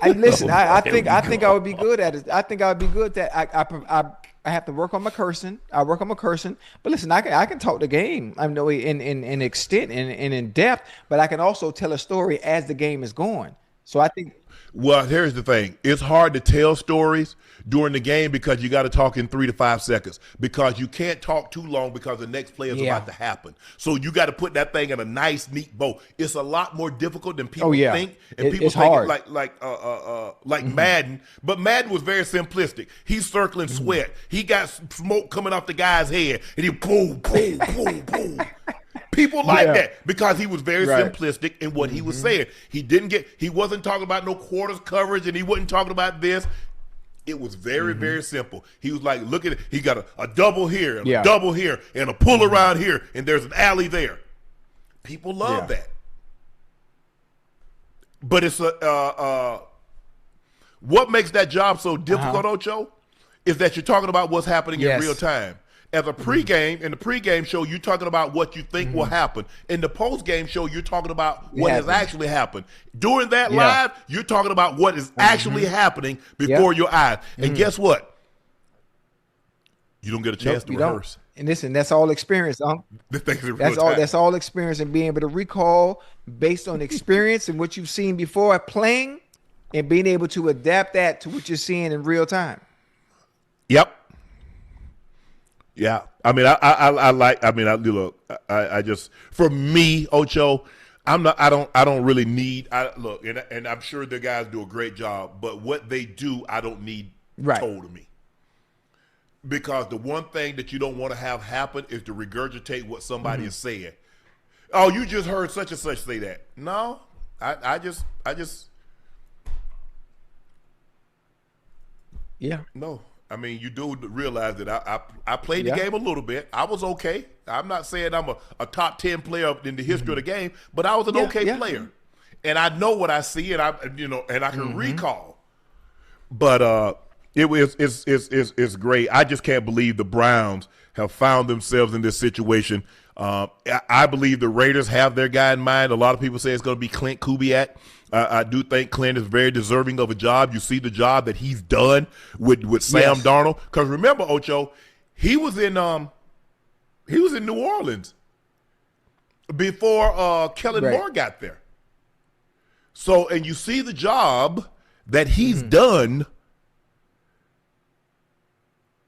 Listen, I think I would be good at it. I think I would be good at I have to work on my cursing. But listen, I can talk the game. I know in extent and in depth, but I can also tell a story as the game is going. So I think. Well, here's the thing. It's hard to tell stories during the game because you got to talk in 3 to 5 seconds because you can't talk too long because the next play is about to happen. So you got to put that thing in a nice, neat bow. It's a lot more difficult than people think. And people think hard. Like Madden. But Madden was very simplistic. He's circling sweat. He got smoke coming off the guy's head. And he boom, boom, boom, boom. People like that because he was very simplistic in what he was saying. He wasn't talking about no quarters coverage and he wasn't talking about this. It was very, very simple. He was like, look at it. He got a double here, and a double here, and a pull around here, and there's an alley there. People love that. But it's what makes that job so difficult, Ocho, is that you're talking about what's happening in real time. As a pregame, in the pregame show, you're talking about what you think will happen. In the postgame show, you're talking about what has actually happened. During that live, you're talking about what is actually happening before your eyes. And guess what? You don't get a chance to rehearse. And listen, that's all experience, That's all experience, and being able to recall based on experience and what you've seen before playing, and being able to adapt that to what you're seeing in real time. Yep. Yeah. I mean, I just, for me, Ocho, I don't really need, and I'm sure the guys do a great job, but what they do, I don't need told to me. Because the one thing that you don't want to have happen is to regurgitate what somebody is saying. Oh, you just heard such and such say that. No, I just. Yeah. No. I mean, you do realize that I played the game a little bit. I was okay. I'm not saying I'm a top 10 player in the history of the game, but I was an okay player. And I know what I see, and I can recall. But it's great. I just can't believe the Browns have found themselves in this situation. I believe the Raiders have their guy in mind. A lot of people say it's going to be Clint Kubiak. I do think Clint is very deserving of a job. You see the job that he's done with Sam Darnold. Because remember, Ocho, he was in New Orleans before Kellen Moore got there. So, and you see the job that he's done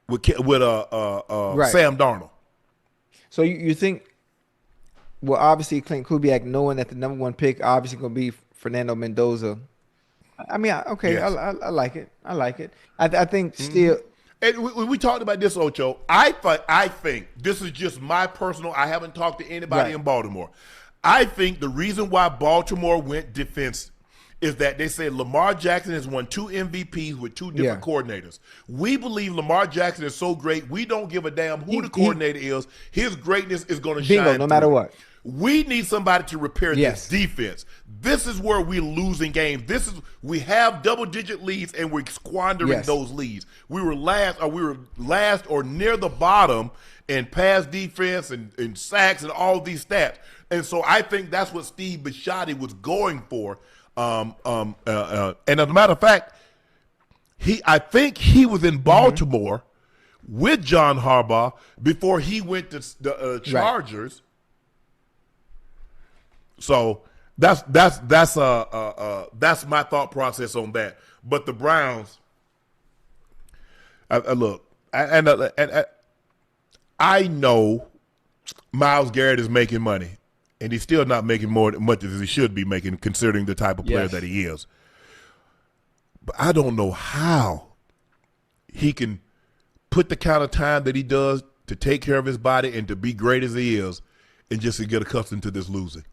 with Sam Darnold. So you think, well, obviously Clint Kubiak, knowing that the number one pick obviously going to be Fernando Mendoza. I mean, I like it. I like it. I think still. And we talked about this, Ocho. I think this is just my personal. I haven't talked to anybody in Baltimore. I think the reason why Baltimore went defense is that they say Lamar Jackson has won 2 MVPs with 2 different coordinators. We believe Lamar Jackson is so great, we don't give a damn who the coordinator is. His greatness is going to shine no matter what. We need somebody to repair this defense. This is where we're losing games. We have double-digit leads, and we're squandering those leads. We were last or near the bottom in pass defense and sacks and all these stats. And so I think that's what Steve Bisciotti was going for. And as a matter of fact, I think he was in Baltimore with John Harbaugh before he went to the Chargers. So that's my thought process on that. But the Browns, look, I know Myles Garrett is making money, and he's still not making much as he should be making, considering the type of player that he is. But I don't know how he can put the kind of time that he does to take care of his body and to be great as he is, and just to get accustomed to this losing.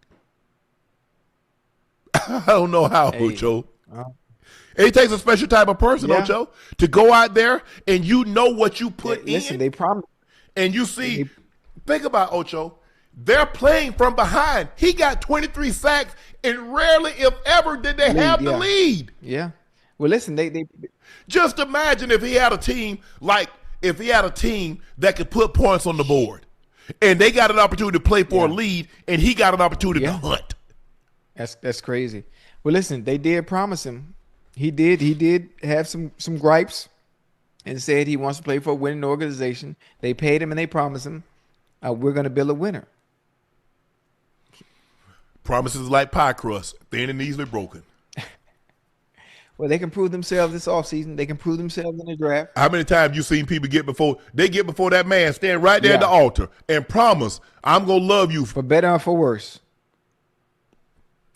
I don't know how, Ocho. It takes a special type of person, Ocho, to go out there and you know what you put in. Listen, they promised. And you see, think about Ocho. They're playing from behind. He got 23 sacks, and rarely, if ever, did they have the lead. Yeah. Well, listen, they just imagine if he had a team that could put points on the board, and they got an opportunity to play for a lead, and he got an opportunity to hunt. That's crazy. Well, listen, they did promise him. He did have some gripes and said he wants to play for a winning organization. They paid him and they promised him, we're going to build a winner. Promises like pie crust, thin and easily broken. Well, they can prove themselves this offseason. They can prove themselves in the draft. How many times you seen people get before that man, stand right there at the altar and promise, I'm going to love you. For better or for worse.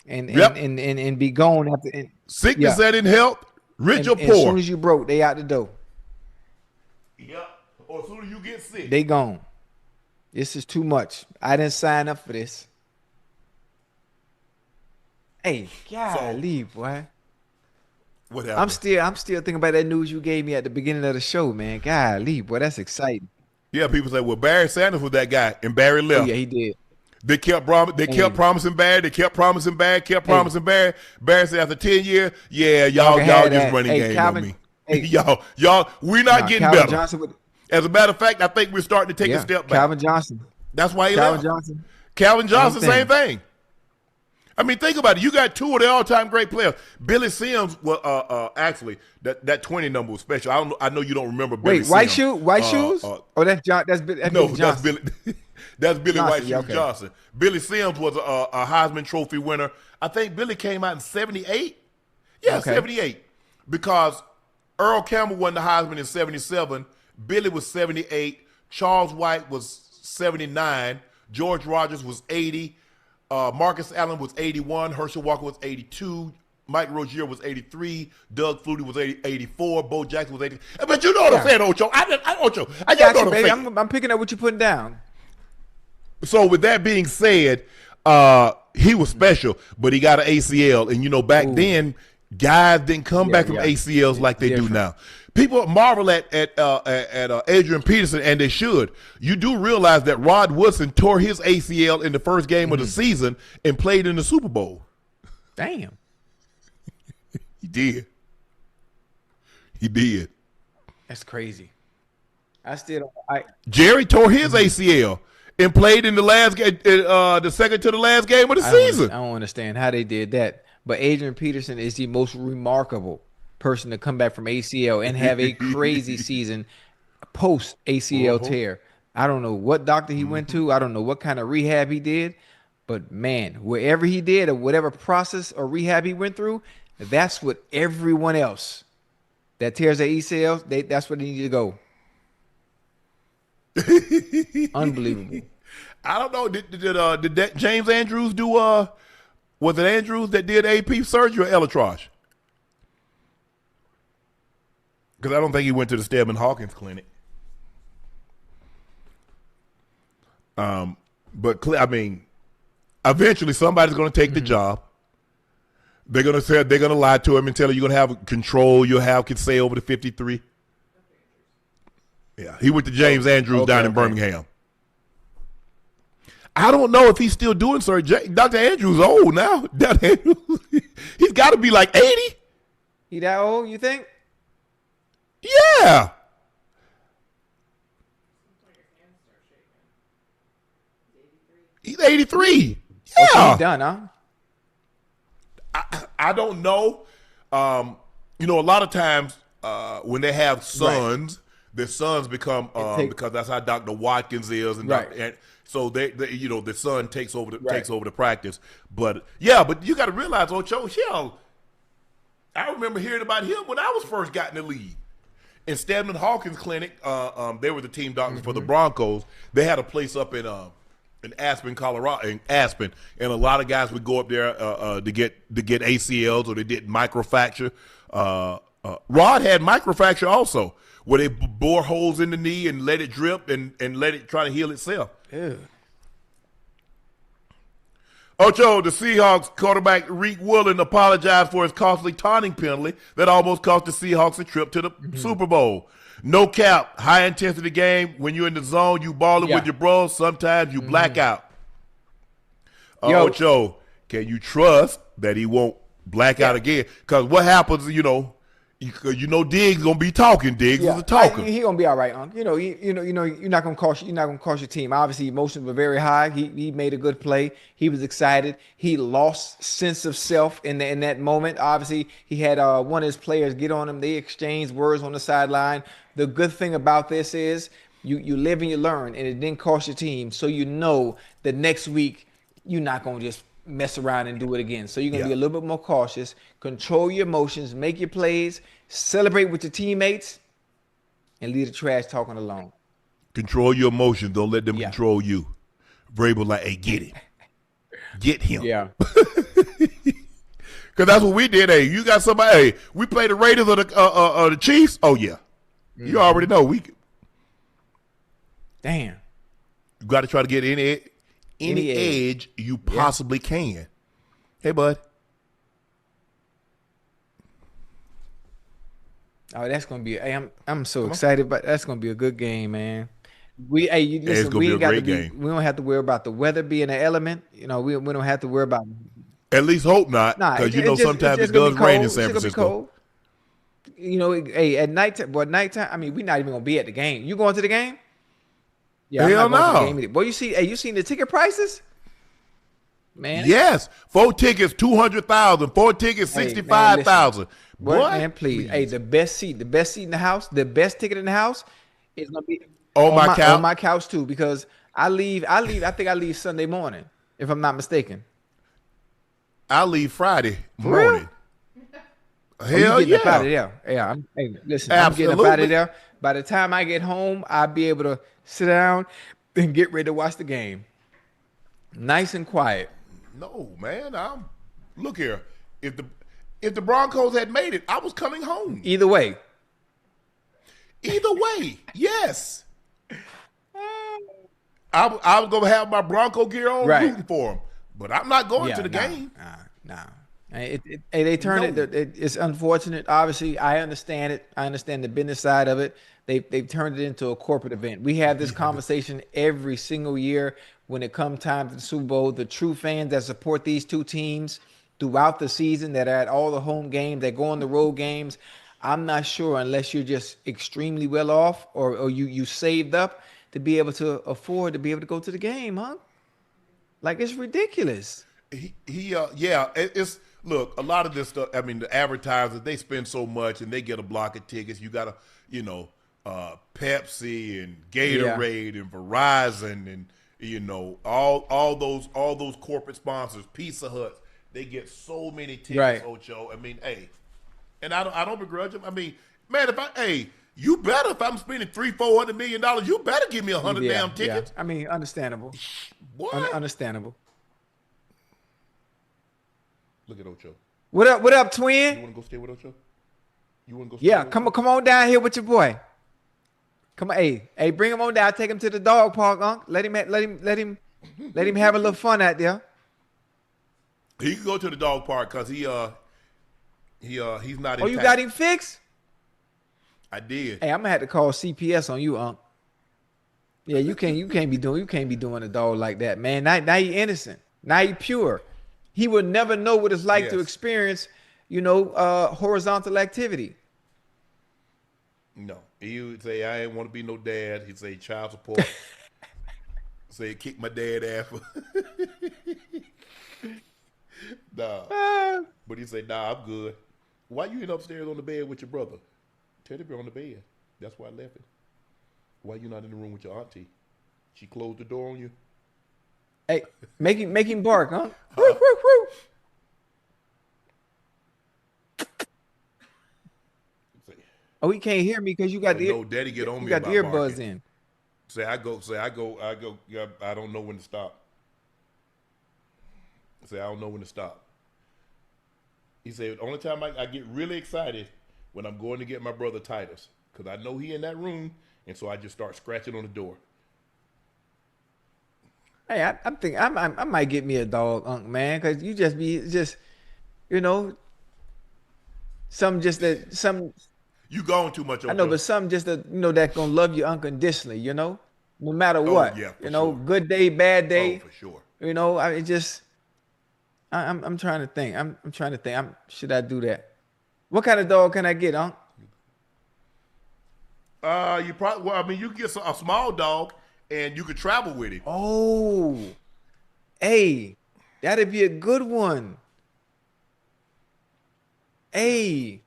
And be gone after sickness and in health, rich or poor. As soon as you broke, they out the door. Yep. Or as soon as you get sick, they gone. This is too much. I didn't sign up for this. Hey, golly, boy. What happened? I'm still thinking about that news you gave me at the beginning of the show, man. Golly, boy, that's exciting. Yeah, people say, well, Barry Sanders was that guy, and Barry left. Oh, yeah, he did. They kept promising Barry. They kept promising Barry. Barry said after 10 years, y'all just running game on me. Y'all, we're not getting better. As a matter of fact, I think we're starting to take a step back. Calvin Johnson. That's why he Calvin left. Johnson. Calvin Johnson, same thing. I mean, think about it. You got two of the all-time great players. Billy Sims was actually that 20 number was special. I know you don't remember Billy Sims. White shoes? Oh, that's John. That's Billy Johnson. That's Billy. That's Billy White Shoes okay. Johnson. Billy Sims was a Heisman Trophy winner. I think Billy came out in 78. Yeah, 78. Because Earl Campbell won the Heisman in 77. Billy was 78. Charles White was 79. George Rogers was 80. Marcus Allen was 81. Herschel Walker was 82. Mike Rozier was 83. Doug Flutie was 84. Bo Jackson was 80. But you know what I'm saying, Ocho. I got you, baby. I'm picking up what you're putting down. So with that being said, he was special, but he got an ACL. And, back then, guys didn't come back from ACLs like they do now. People marvel at Adrian Peterson, and they should. You do realize that Rod Woodson tore his ACL in the first game of the season and played in the Super Bowl. Damn. He did. He did. That's crazy. Jerry tore his ACL and played in the last game, the second to the last game of the season. I don't understand how they did that. But Adrian Peterson is the most remarkable person to come back from ACL and have a crazy season post ACL tear. I don't know what doctor he went to. I don't know what kind of rehab he did. But, man, wherever he did or whatever process or rehab he went through, that's what everyone else that tears their ACL, that's where they need to go. Unbelievable. I don't know. Did James Andrews do was it Andrews that did AP surgery or Elatrosh? Because I don't think he went to the Stedman Hawkins clinic. But I mean, eventually somebody's going to take the job. They're going to lie to him and tell him you're going to have control. Can say over the 53. Yeah, he went to James Andrews down in Birmingham. I don't know if he's still doing surgery. Dr. Andrews is old now. Dr. Andrews, he's got to be like 80. He that old, you think? Yeah. He's 83. Yeah. Okay, he's done, huh? I don't know. A lot of times when they have sons, their sons become because that's how Dr. Watkins is, and so they the son takes over the practice. But but you got to realize, Ocho, I remember hearing about him when I was first got in the league. In Stedman Hawkins Clinic, they were the team doctors for the Broncos. They had a place up in Aspen, Colorado, and a lot of guys would go up there to get ACLs, or they did microfracture. Rod had microfracture also, where they bore holes in the knee and let it drip and let it try to heal itself. Ew. Ocho, the Seahawks quarterback Tariq Woolen apologized for his costly taunting penalty that almost cost the Seahawks a trip to the Super Bowl. No cap, high intensity game. When you're in the zone, you balling with your bros. Sometimes you black out. Ocho, can you trust that he won't black out again? Because what happens, Diggs gonna be talking. Diggs is a talker. He gonna be all right, Unc. You're not gonna cost your team. Obviously, emotions were very high. He made a good play. He was excited. He lost sense of self in that moment. Obviously, he had one of his players get on him. They exchanged words on the sideline. The good thing about this is you live and you learn, and it didn't cost your team. So the next week you're not gonna just mess around and do it again. So you're going to be a little bit more cautious, control your emotions, make your plays, celebrate with your teammates, and leave the trash talking alone. Control your emotions. Don't let them control you. Vrabel like, hey, get it. Get him. Yeah. Because that's what we did. Hey, you got somebody. Hey, we played the Raiders or the Chiefs. Oh, yeah. You already know. Damn. You got to try to get any edge you possibly can. Hey, bud. Oh, that's gonna be. I'm so excited, but that's gonna be a good game, man. It's gonna be a great game. We don't have to worry about the weather being an element. We don't have to worry about. At least hope not, because sometimes it does rain in San Francisco. You know, hey, at nighttime, boy, nighttime. I mean, we're not even gonna be at the game. You going to the game? Yeah, Hell I'm not going to the no. game either. Boy, you see, hey, you seen the ticket prices? Man, Yes, 4 tickets, 200,000. 4 tickets, hey, man, 65,000. what, Boy, man, please. Hey, the best seat in the house, the best ticket in the house is gonna be on my on couch. my couch too, because I think I leave Sunday morning, if I'm not mistaken. I leave Friday For real? morning. Oh, you Hell getting up out yeah. of there? Yeah, hey, listen, I'm getting up out Absolutely. of there. By the time I get home, I'll be able to sit down and get ready to watch the game, nice and quiet. No, man. Look here. If the Broncos had made it, I was coming home. Either way, Either way, yes. I was gonna have my Bronco gear on, right? rooting for them, but I'm not going to the game. Nah. They turned No. it's unfortunate. Obviously, I understand it. I understand the business side of it. They've turned it into a corporate event. We have this conversation every single year when it comes time to the Super Bowl. The true fans that support these two teams throughout the season, that are at all the home games, that go on the road games. I'm not sure, unless you're just extremely well off, or you saved up to be able to afford to be able to go to the game, huh? Like, it's ridiculous. Yeah. It's look, a lot of this stuff. I mean, the advertisers, they spend so much and they get a block of tickets. You got to, Pepsi and Gatorade and Verizon and all those corporate sponsors, Pizza Hut. They get so many tickets, Right. Ocho. I mean, hey, and I don't begrudge them. I mean, man, you better, if I'm spending $300-400 million, you better give me 100 damn tickets. I mean, understandable. What? Understandable. Look at Ocho. What up, You twin? want to go stay with Ocho? You want to go? Stay Yeah, with come Ocho? on, come on down here with your boy. Come on, hey, bring him on down. Take him to the dog park, Unc. Let him have a little fun out there. He can go to the dog park because he's not. Oh, you got him fixed? I did. Hey, I'm gonna have to call CPS on you, Unc. Yeah, you can't be doing a dog like that, man. Now you innocent. Now you pure. He would never know what it's like to Yes. experience, horizontal activity. No, he would say I ain't want to be no dad. He'd say child support. Say kick my dad ass. Nah, but he said nah, I'm good. Why you in upstairs on the bed with your brother? Teddy bear on the bed. That's why I left him. Why you not in the room with your auntie? She closed the door on you. Hey, make him bark, huh? Woo, woo, woo. Say, Oh, he can't hear me because you got the no, Daddy get on you me got about the earbuds barking. in. Say I go. Yeah, I don't know when to stop. Say I don't know when to stop. He said the only time I get really excited when I'm going to get my brother Titus, because I know he in that room, and so I just start scratching on the door. Hey, I'm thinking I might get me a dog, Unc, man, because you just some You gone too much. I know, but some just that gonna love you unconditionally, no matter Oh, what, yeah, for sure. good day, bad day, for sure. I'm trying to think. I'm trying to think. Should I do that? What kind of dog can I get, Unc? You probably. Well, I mean, you can get a small dog, and you could travel with him. Oh, hey, that'd be a good one. Hey,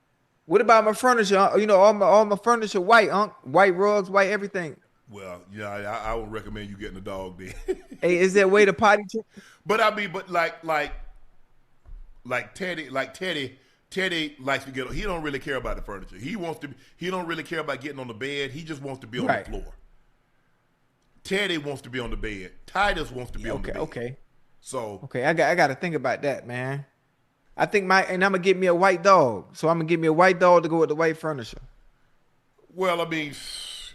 what about my furniture? All my furniture white, Unc. White rugs, white everything. Well, yeah, I would recommend you getting a dog then. Hey, is there a way to potty train? But I mean, like Teddy likes to get. He don't really care about the furniture. He don't really care about getting on the bed. He just wants to be on Right. the floor. Teddy wants to be on the bed. Titus wants to be on the bed. Okay. So Okay, I got to think about that, man. I think and I'm gonna get me a white dog. So I'm gonna get me a white dog to go with the white furniture. well, I mean,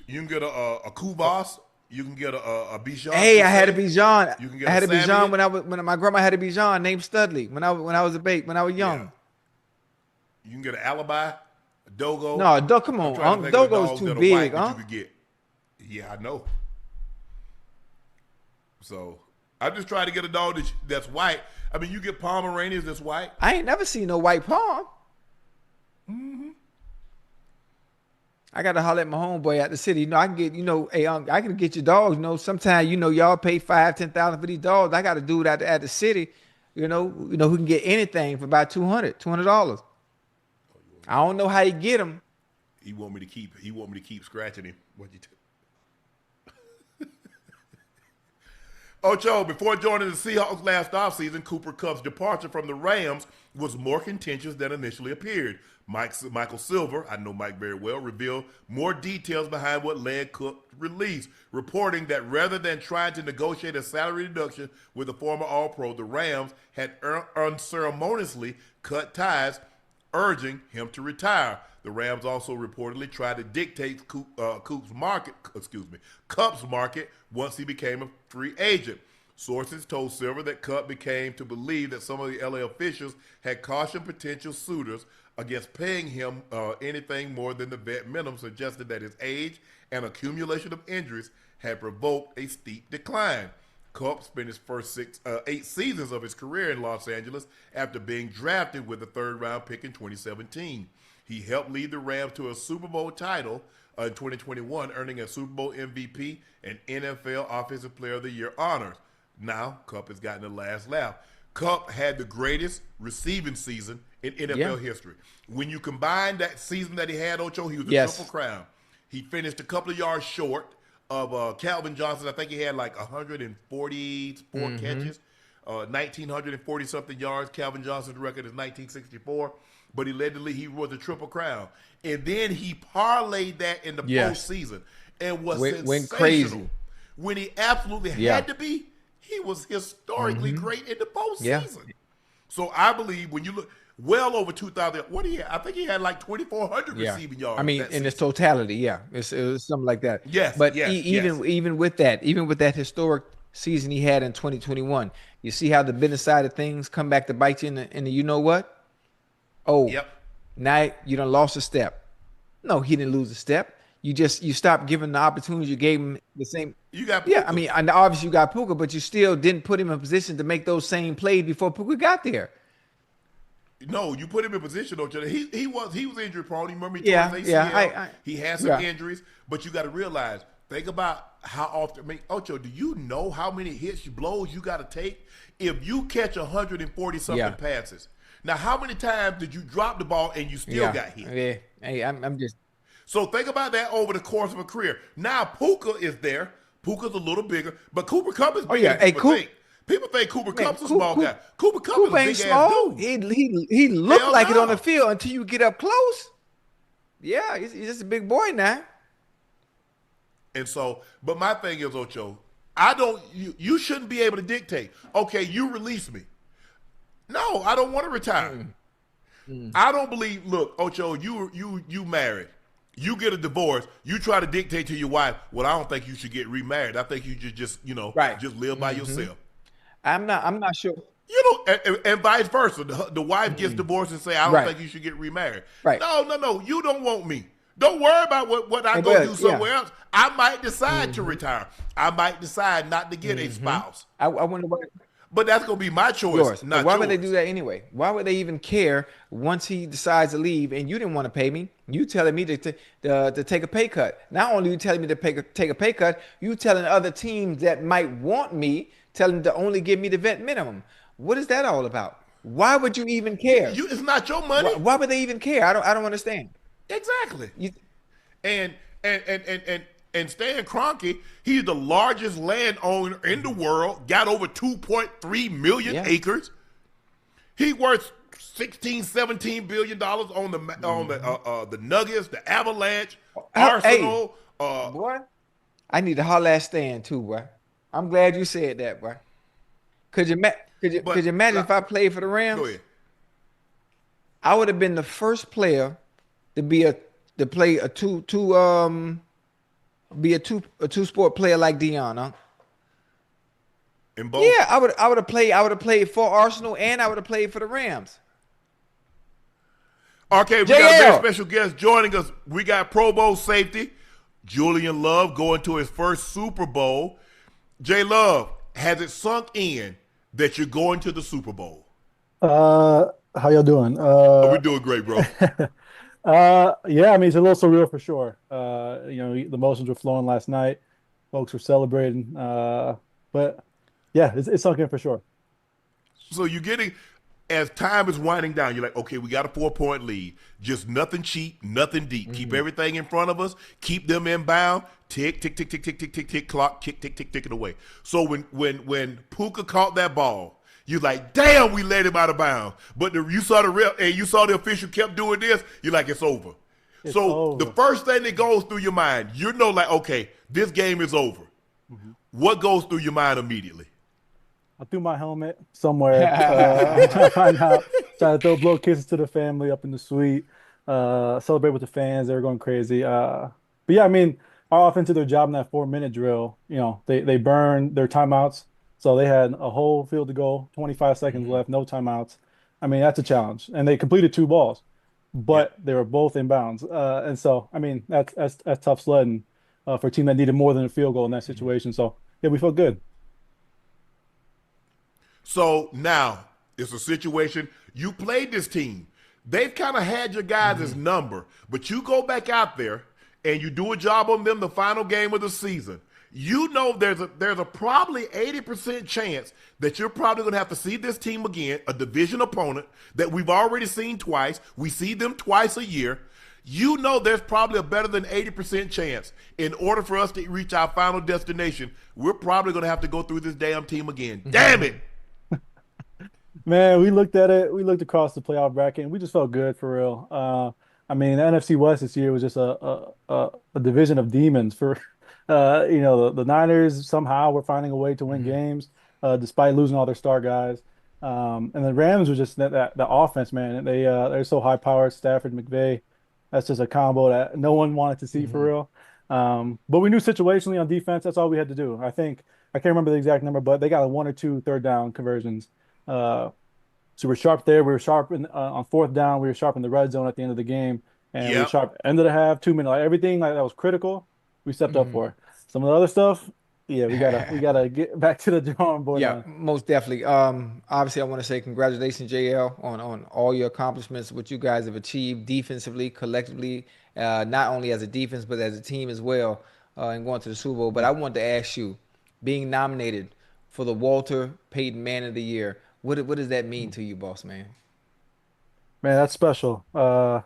you can get a Kuvas. You can get a Bichon. Hey, I had a Bichon. You can get I had a a Bichon Samoyed. when my grandma had a Bichon named Studley when I was a baby, when I was young. Yeah. You can get an Alibi, a Dogo. No, dog, come I'm on, trying to Unc. think of the Dogo's dogs too that are big, white that Unc. you could get. Yeah, I know. So I'm just trying to get a dog that's white. I mean, you get Pomeranians that's white. I ain't never seen no white palm. I got to holler at my homeboy at the city. You know, I can get, hey, I can get your dogs. Sometimes, y'all pay 5,000-10,000 for these dogs. I got a dude at the city, who can get anything for about $200. I don't know how you get them. He want me to keep scratching him. What you do? Ocho, before joining the Seahawks last offseason, Cooper Kupp's departure from the Rams was more contentious than initially appeared. Michael Silver, I know Mike very well, revealed more details behind what led Kupp release, reporting that rather than trying to negotiate a salary reduction with the former All-Pro, the Rams had unceremoniously cut ties, urging him to retire. The Rams also reportedly tried to dictate Kupp's market once he became a free agent. Sources told Silver that Kupp became to believe that some of the LA officials had cautioned potential suitors against paying him anything more than the vet minimum, suggesting that his age and accumulation of injuries had provoked a steep decline. Kupp spent his first 8 seasons of his career in Los Angeles after being drafted with a third-round pick in 2017. He helped lead the Rams to a Super Bowl title in 2021, earning a Super Bowl MVP and NFL Offensive Player of the Year honors. Now, Kupp has gotten the last laugh. Kupp had the greatest receiving season in NFL history. When you combine that season that he had, Ocho, he was a Triple Crown. He finished a couple of yards short of Calvin Johnson. I think he had like 144 catches, 1,940-something yards. Calvin Johnson's record is 1964. But he led the league. He was a Triple Crown. And then he parlayed that in the postseason and was sensational. Went crazy. When he absolutely had to be, he was historically great in the postseason. Yeah. So I believe when you look, well over 2,000, what he had, I think he had like 2,400 receiving yards. I mean, in its totality, it was something like that. Yes. But even with that historic season he had in 2021, you see how the business side of things come back to bite you in the you know what? Oh, now you done lost a step. No, he didn't lose a step. You stopped giving the opportunities you gave him the same. You got Puka. I mean, and obviously you got Puka, but you still didn't put him in a position to make those same plays before Puka got there. No, you put him in position, Ocho. He was injury prone. You remember he tore his ACL. He had some injuries, but you got to realize, think about how often. I mean, Ocho, do you know how many hits, blows you got to take if you catch 140-something passes? Now, how many times did you drop the ball and you still got hit? Yeah. Hey, I'm just. So think about that over the course of a career. Now Puka is there. Puka's a little bigger, but Cooper Kupp is bigger. Hey, people think Cooper Kupp's a small guy. Cooper Kupp is a big small. ass dude. He looked like it on the field until you get up close. Yeah, he's just a big boy now. And so, but my thing is, Ocho, you shouldn't be able to dictate. Okay, you release me. No, I don't want to retire. I don't believe. Look, Ocho, you married. You get a divorce. You try to dictate to your wife. Well, I don't think you should get remarried. I think you should just live by yourself. I'm not sure. And vice versa. The wife gets divorced and say, I don't think you should get remarried. Right. No. You don't want me. Don't worry about what I go do somewhere else. I might decide to retire. I might decide not to get a spouse. I wonder why. But that's going to be my choice, not why yours. would they do that anyway? Why would they even care once he decides to leave and you didn't want to pay me? You telling me to take a pay cut. Not only you telling me to take a pay cut, you telling other teams that might want me, telling them to only give me the vet minimum. What is that all about? Why would you even care? It's not your money. Why would they even care? I don't understand. Exactly. And Stan Kroenke, he's the largest landowner in the world, got over 2.3 million acres. He worth $16-17 billion on the Nuggets, the Avalanche, Arsenal. Boy, I need to holler at Stan too, boy. I'm glad you said that, boy. Could you imagine if I played for the Rams? Go ahead. I would have been the first player to play a two-sport player like Dion, huh? In both? Yeah, I would have played for Arsenal and I would have played for the Rams. Okay, we got a very special guest joining us. We got Pro Bowl safety Julian Love going to his first Super Bowl. J Love, has it sunk in that you're going to the Super Bowl? How y'all doing? We're doing great, bro. Yeah, I mean, it's a little surreal for sure. The emotions were flowing last night. Folks were celebrating. But yeah, it's sunk in for sure. So you're getting, as time is winding down, you're like, okay, we got a 4 point lead. Just nothing cheap, nothing deep. Keep Hmm. everything in front of us. Keep them inbound. Tick, tick, tick, tick, tick, tick, tick, tick, clock, tick, tick, tick, tick it away. So when Puka caught that ball, you're like, damn, we let him out of bounds. But you saw the real, and you saw the official kept doing this. You're like, it's over. It's So the over. first thing that goes through your mind, you know, like, okay, this game is over. Mhm. What goes through your mind immediately? I threw my helmet somewhere. I'm trying to find out. Trying to throw blow kisses to the family up in the suite. Celebrate with the fans. They were going crazy. But yeah, I mean, our offense did their job in that 4 minute drill. They burned their timeouts, so they had a whole field to go, 25 seconds Mm-hmm. left, no timeouts. I mean, that's a challenge, and they completed two balls, Yeah. but they were both inbounds. And so, I mean, that's tough sledding for a team that needed more than a field goal in that Mm-hmm. situation. So yeah, we felt good. So now it's a situation. You played this team. They've kind of had your guys' Hmm. number, but you go back out there and you do a job on them the final game of the season. You know there's a probably 80% chance that you're probably going to have to see this team again, a division opponent that we've already seen twice. We see them twice a year. You know there's probably a better than 80% chance in order for us to reach our final destination, we're probably going to have to go through this damn team again. Damn it. Man, we looked at it. We looked across the playoff bracket, and we just felt good for real. I mean, the NFC West this year was just a division of demons. For the Niners somehow were finding a way to win Hmm. games despite losing all their star guys. And the Rams were just that the offense, man. They're so high powered. Stafford, McVay, that's just a combo that no one wanted to see for Hmm. real. But we knew situationally on defense, that's all we had to do. I think I can't remember the exact number, but they got a one or two third down conversions. Uh, so we're sharp there. We were sharp on fourth down. We were sharp in the red zone at the end of the game, and we were Yep. sharp end of the half, 2 minute, like everything like that was critical. We stepped up Hmm. for. Some of the other stuff, yeah, we gotta get back to the drawing board Yeah, on. most definitely. Obviously, I want to say congratulations, JL, on all your accomplishments, what you guys have achieved defensively, collectively, not only as a defense but as a team as well, and going to the Super Bowl. But I wanted to ask you, being nominated for the Walter Payton Man of the Year, what does that mean to you, boss man? Man, that's special. I'm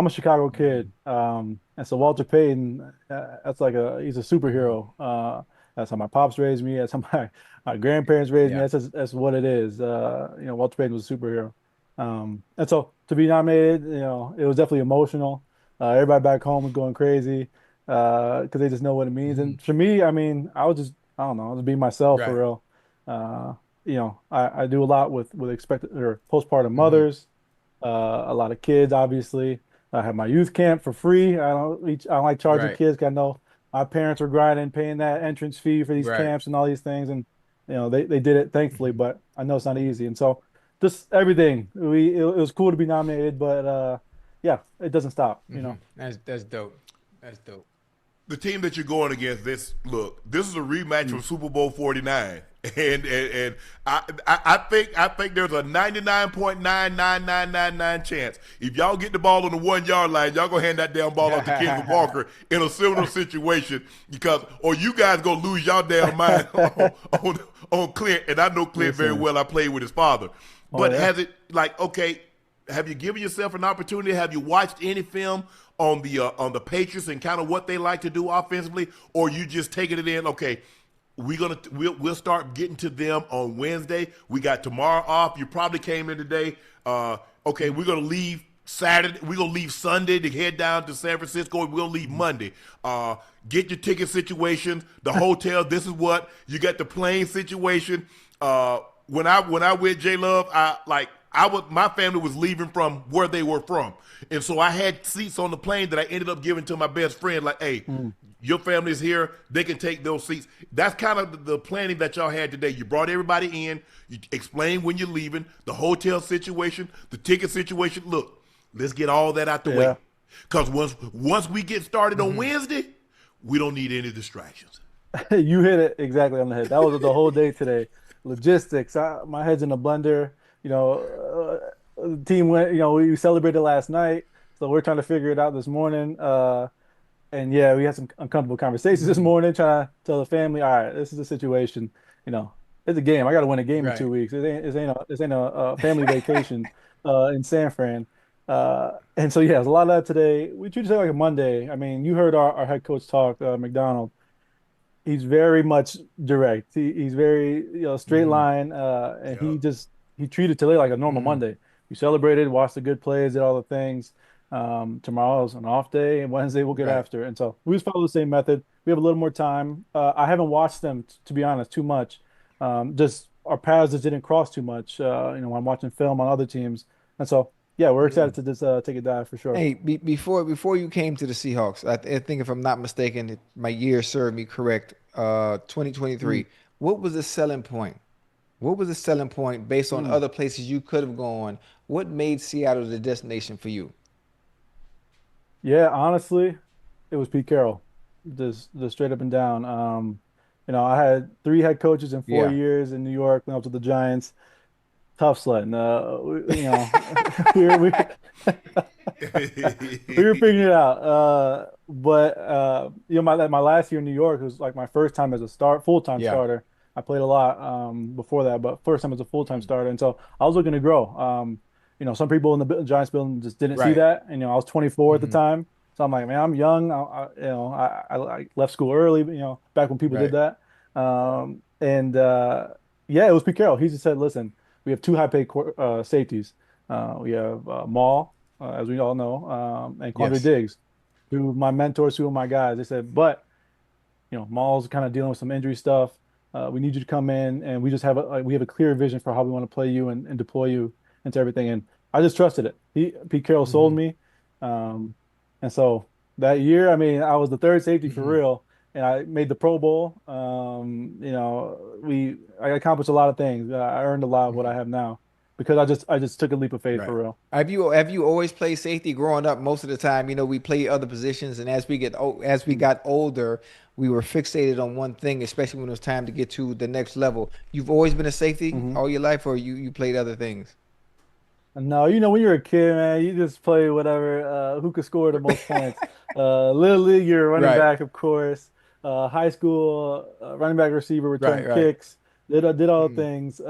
a Chicago kid, and so Walter Payton, that's like he's a Hmm. superhero. That's how my pops raised me. That's how my grandparents raised me. Yeah. That's what it is. Walter Payton was a superhero. And so to be nominated, it was definitely emotional. Everybody back home was going crazy because they just know what it means. Hmm. And for me, I mean, I don't know, I was being myself for Right. real. Uh, I do a lot with expected or postpartum Hmm. mothers, a lot of kids, obviously. I have my youth camp for free. I don't like charging Right. kids 'cause I know my parents were grinding, paying that entrance fee for these Right. camps and all these things, and they did it thankfully, Hmm. but I know it's not easy. And so just everything. It was cool to be nominated, but yeah, it doesn't stop, you Hmm. know. That's dope. That's dope. The team that you're going against, this is a rematch Mm. from Super Bowl 49. And I think there's a 99.99999 chance if y'all get the ball on the 1 yard line, y'all gonna hand that damn ball off to Kenneth Walker in a similar situation because or you guys gonna lose y'all damn mind on Clint. And I know Clint very Listen. well. I played with his father. Oh But yeah. has it like okay? Have you given yourself an opportunity? Have you watched any film on the Patriots and kind of what they like to do offensively, or you just taking it in? Okay, we'll start getting to them on Wednesday. We got tomorrow off. You probably came in today. Okay, we're gonna leave Saturday. We're gonna leave Sunday to head down to San Francisco. We'll leave Monday. Get your ticket situation, the hotel. This is what you got. The plane situation. When I went J Love, my family was leaving from where they were from, and so I had seats on the plane that I ended up giving to my best friend. Like, hey, Mm. your family's here; they can take those seats. That's kind of the planning that y'all had today. You brought everybody in. You explained when you're leaving, the hotel situation, the ticket situation. Look, let's get all that out the Yeah. way, because once we get started on Hmm. Wednesday, we don't need any distractions. You hit it exactly on the head. That was the whole day today. Logistics. My head's in a blender. The team went. We celebrated last night. So we're trying to figure it out this morning. And yeah, we had some uncomfortable conversations this morning, trying to tell the family, all right, this is the situation. You know, it's a game. I got to win a game in Right. 2 weeks. It ain't a family vacation in San Fran. And so yeah, there's a lot of that today. We treat it like a Monday. I mean, you heard our head coach talk, McDonald. He's very much direct. He's very, straight Hmm. line. And Yeah. he treated today like a normal Hmm. Monday. We celebrated, watched the good plays, did all the things. Tomorrow's an off day, and Wednesday we'll get Right. after it. And so we just follow the same method. We have a little more time. I haven't watched them, to be honest, too much. Just our paths just didn't cross too much. When I'm watching film on other teams, and so yeah, we're Yeah. excited to just take a dive for sure. Hey, before you came to the Seahawks, I think if I'm not mistaken, my year served me correct. Mm, 2023. What was the selling point? What was the selling point based on mm. other places you could have gone? What made Seattle the destination for you? Yeah, honestly, it was Pete Carroll, just straight up and down. I had three head coaches in four Yeah. years in New York when I was with the Giants. Tough sledding. We were we, we were figuring it out. But my last year in New York was like my first time as a full-time Yeah. starter. I played a lot before that, but first time as a full-time starter, and so I was looking to grow. Some people in the Giants building just didn't see Right. that, and I was 24 at the Hmm. time, so I'm like, man, I'm young. I left school early, back when people did Right. that. And Yeah, it was Pete Carroll. He just said, listen, we have two high-paid safeties. We have Maul, as we all know, and Quandre Yes. Diggs, two of my mentors, two of my guys. They said, but Maul's kind of dealing with some injury stuff. We need you to come in, and we just have a clear vision for how we want to play you and deploy you into everything. And I just trusted it. Pete Carroll sold Hmm. me, um, and so that year, I mean, I was the third safety for Hmm. real, and I made the Pro Bowl. I accomplished a lot of things. I earned a lot of what I Hmm. have now because I just took a leap of faith Right. for real. Have you always played safety growing up? Most of the time, we play other positions, and as we Hmm. got older, we were fixated on one thing, especially when it was time to get to the next level. You've always been a safety Hmm. all your life, or you played other things? No, when you're a kid, man, you just play whatever, who could score the most points. Little league, you're a running Right. back, of course. High school, running back, receiver, return Right. Right. kicks. Did all the Mm. things.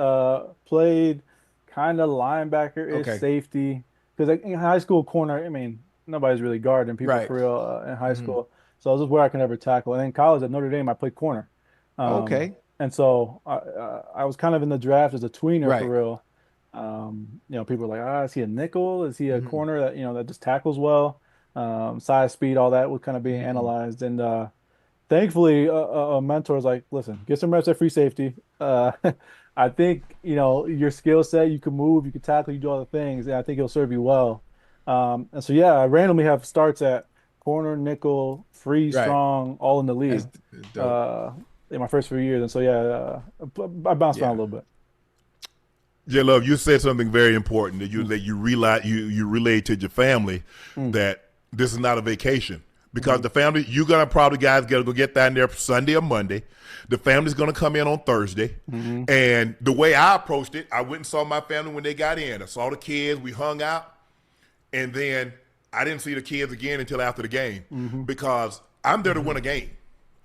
Played kind of linebacker-ish, Okay. safety. Because in high school corner, I mean, nobody's really guarding people Right. for real in high Hmm. school. So this is where I can ever tackle. And in college at Notre Dame, I played corner. Okay. And so I was kind of in the draft as a tweener for Right. real. People are like, is he a nickel? Is he a Hmm. corner that just tackles well? Size, speed, all that was kind of being Hmm. analyzed. And thankfully, a mentor was like, listen, get some reps at free safety. I think, your skill set, you can move, you can tackle, you do all the things, and I think it'll serve you well. And so, yeah, I randomly have starts at corner, nickel, free, Right. strong, all in the That's league dope. uh, in my first few years. And so, yeah, I bounced around a Yeah. little bit. J Love, you said something very important that you relayed to your family Mm, that this is not a vacation because mm, the family you're gonna probably guys gotta go get down there Sunday or Monday. The family's gonna come in on Thursday, mm, and the way I approached it, I went and saw my family when they got in. I saw the kids, we hung out, and then I didn't see the kids again until after the game mm, because I'm there to Hmm. win a game.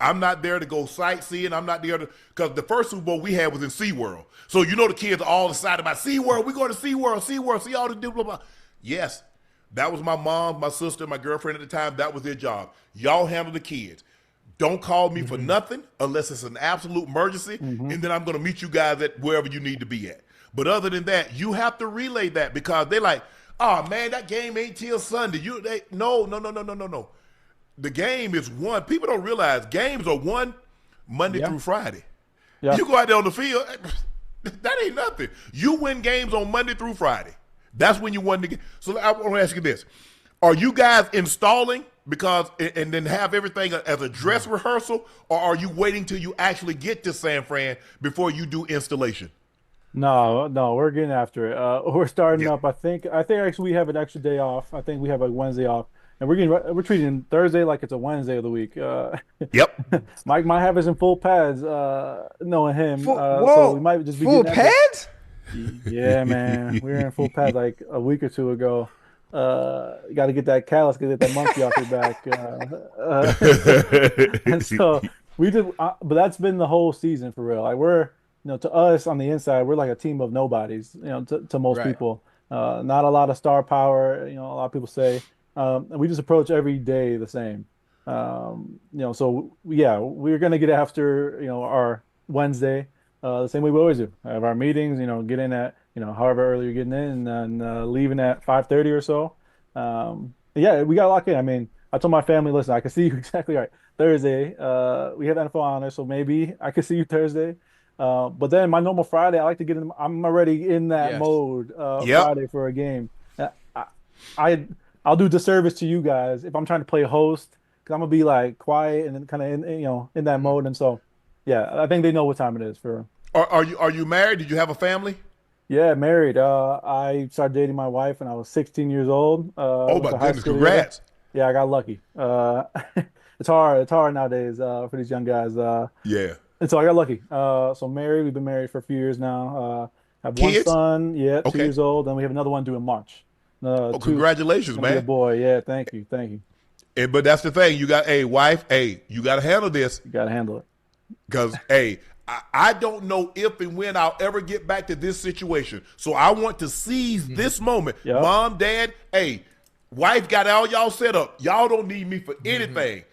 I'm not there to go sightseeing. I'm not there to because the first Super Bowl we had was in SeaWorld. So the kids are all excited about SeaWorld. We're going to SeaWorld, see all the blah, blah, blah. Yes, that was my mom, my sister, my girlfriend at the time. That was their job. Y'all handle the kids. Don't call me for Hmm. nothing unless it's an absolute emergency, mm, and then I'm going to meet you guys at wherever you need to be at. But other than that, you have to relay that because they like, oh man, that game ain't till Sunday. No. The game is won. People don't realize games are won Monday Yeah. through Friday. yeah. You go out there on the field, that ain't nothing. You win games on Monday through Friday. That's when you won the game. So I want to ask you this: are you guys installing and then have everything as a dress rehearsal, or are you waiting till you actually get to San Fran before you do installation? No, no, we're getting after it. We're starting Yeah. up. I think actually we have an extra day off. I think we have a Wednesday off, and we're treating Thursday like it's a Wednesday of the week. Yep. Mike might have us in full pads, knowing him. Full, So we whoa, might just be full getting after. pads? Yeah, man, we were in full pads like a week or two ago. got to get that callus, got to get that monkey off your back. And so we did, but that's been the whole season for real. Like to us on the inside, we're like a team of nobodies, to most Right. people. Not a lot of star power, a lot of people say. And we just approach every day the same. So yeah, we're gonna get after, our Wednesday, the same way we always do. Have our meetings, get in at, however early you're getting in and leaving at 5:30 or so. Yeah, we got to lock in. I mean, I told my family, listen, I can see you exactly right. Thursday, we have NFL honor, so maybe I can see you Thursday. But then my normal Friday, I like to get in. I'm already in that Yes. mode Yep. Friday for a game. I, I I'll do disservice to you guys if I'm trying to play host because I'm gonna be like quiet and then kind of in that Mhm. mode. And so yeah, I think they know what time it is for. Are you married? Did you have a family? Yeah, married. I started dating my wife when I was 16 years old. Oh Went my to high goodness! school together. Congrats. Yeah, I got lucky. It's hard. It's hard nowadays for these young guys. Yeah. And so I got lucky. So married. We've been married for a few years now. Have one Kids? son. Yeah, two Okay. years old. And we have another one due in March. Oh, Two congratulations, gonna be a man. boy. Yeah, thank you, thank you. But that's the thing. You got a wife. Hey, you got to handle this You gotta handle it. because hey, I don't know if and when I'll ever get back to this situation. So I want to seize this moment. Yep. Mom, Dad, hey, wife got all y'all set up. Y'all don't need me for anything.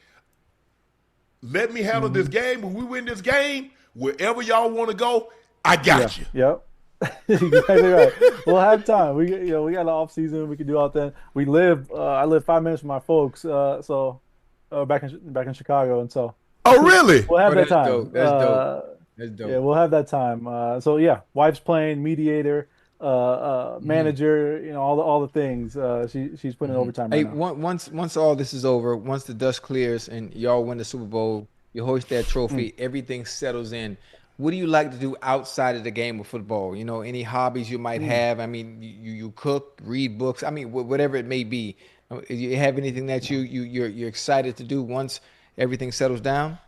Let me handle this game. When we win this game, wherever y'all want to go, I got you. Yep. Exactly right. We'll have time. We got an off season. We can do all that. I live 5 minutes from my folks. Back in Chicago, and so Oh, really? we'll have that That's time. dope. That's dope. That's Yeah, dope. we'll have that time. So yeah, wife's playing mediator, manager, all the things. She's putting in overtime Hey, right now. once all this is over, once the dust clears and y'all win the Super Bowl, you hoist that trophy, everything settles in. What do you like to do outside of the game of football? Any hobbies you might have? I mean, you cook, read books. I mean, whatever it may be. You have anything that you're excited to do once everything settles down?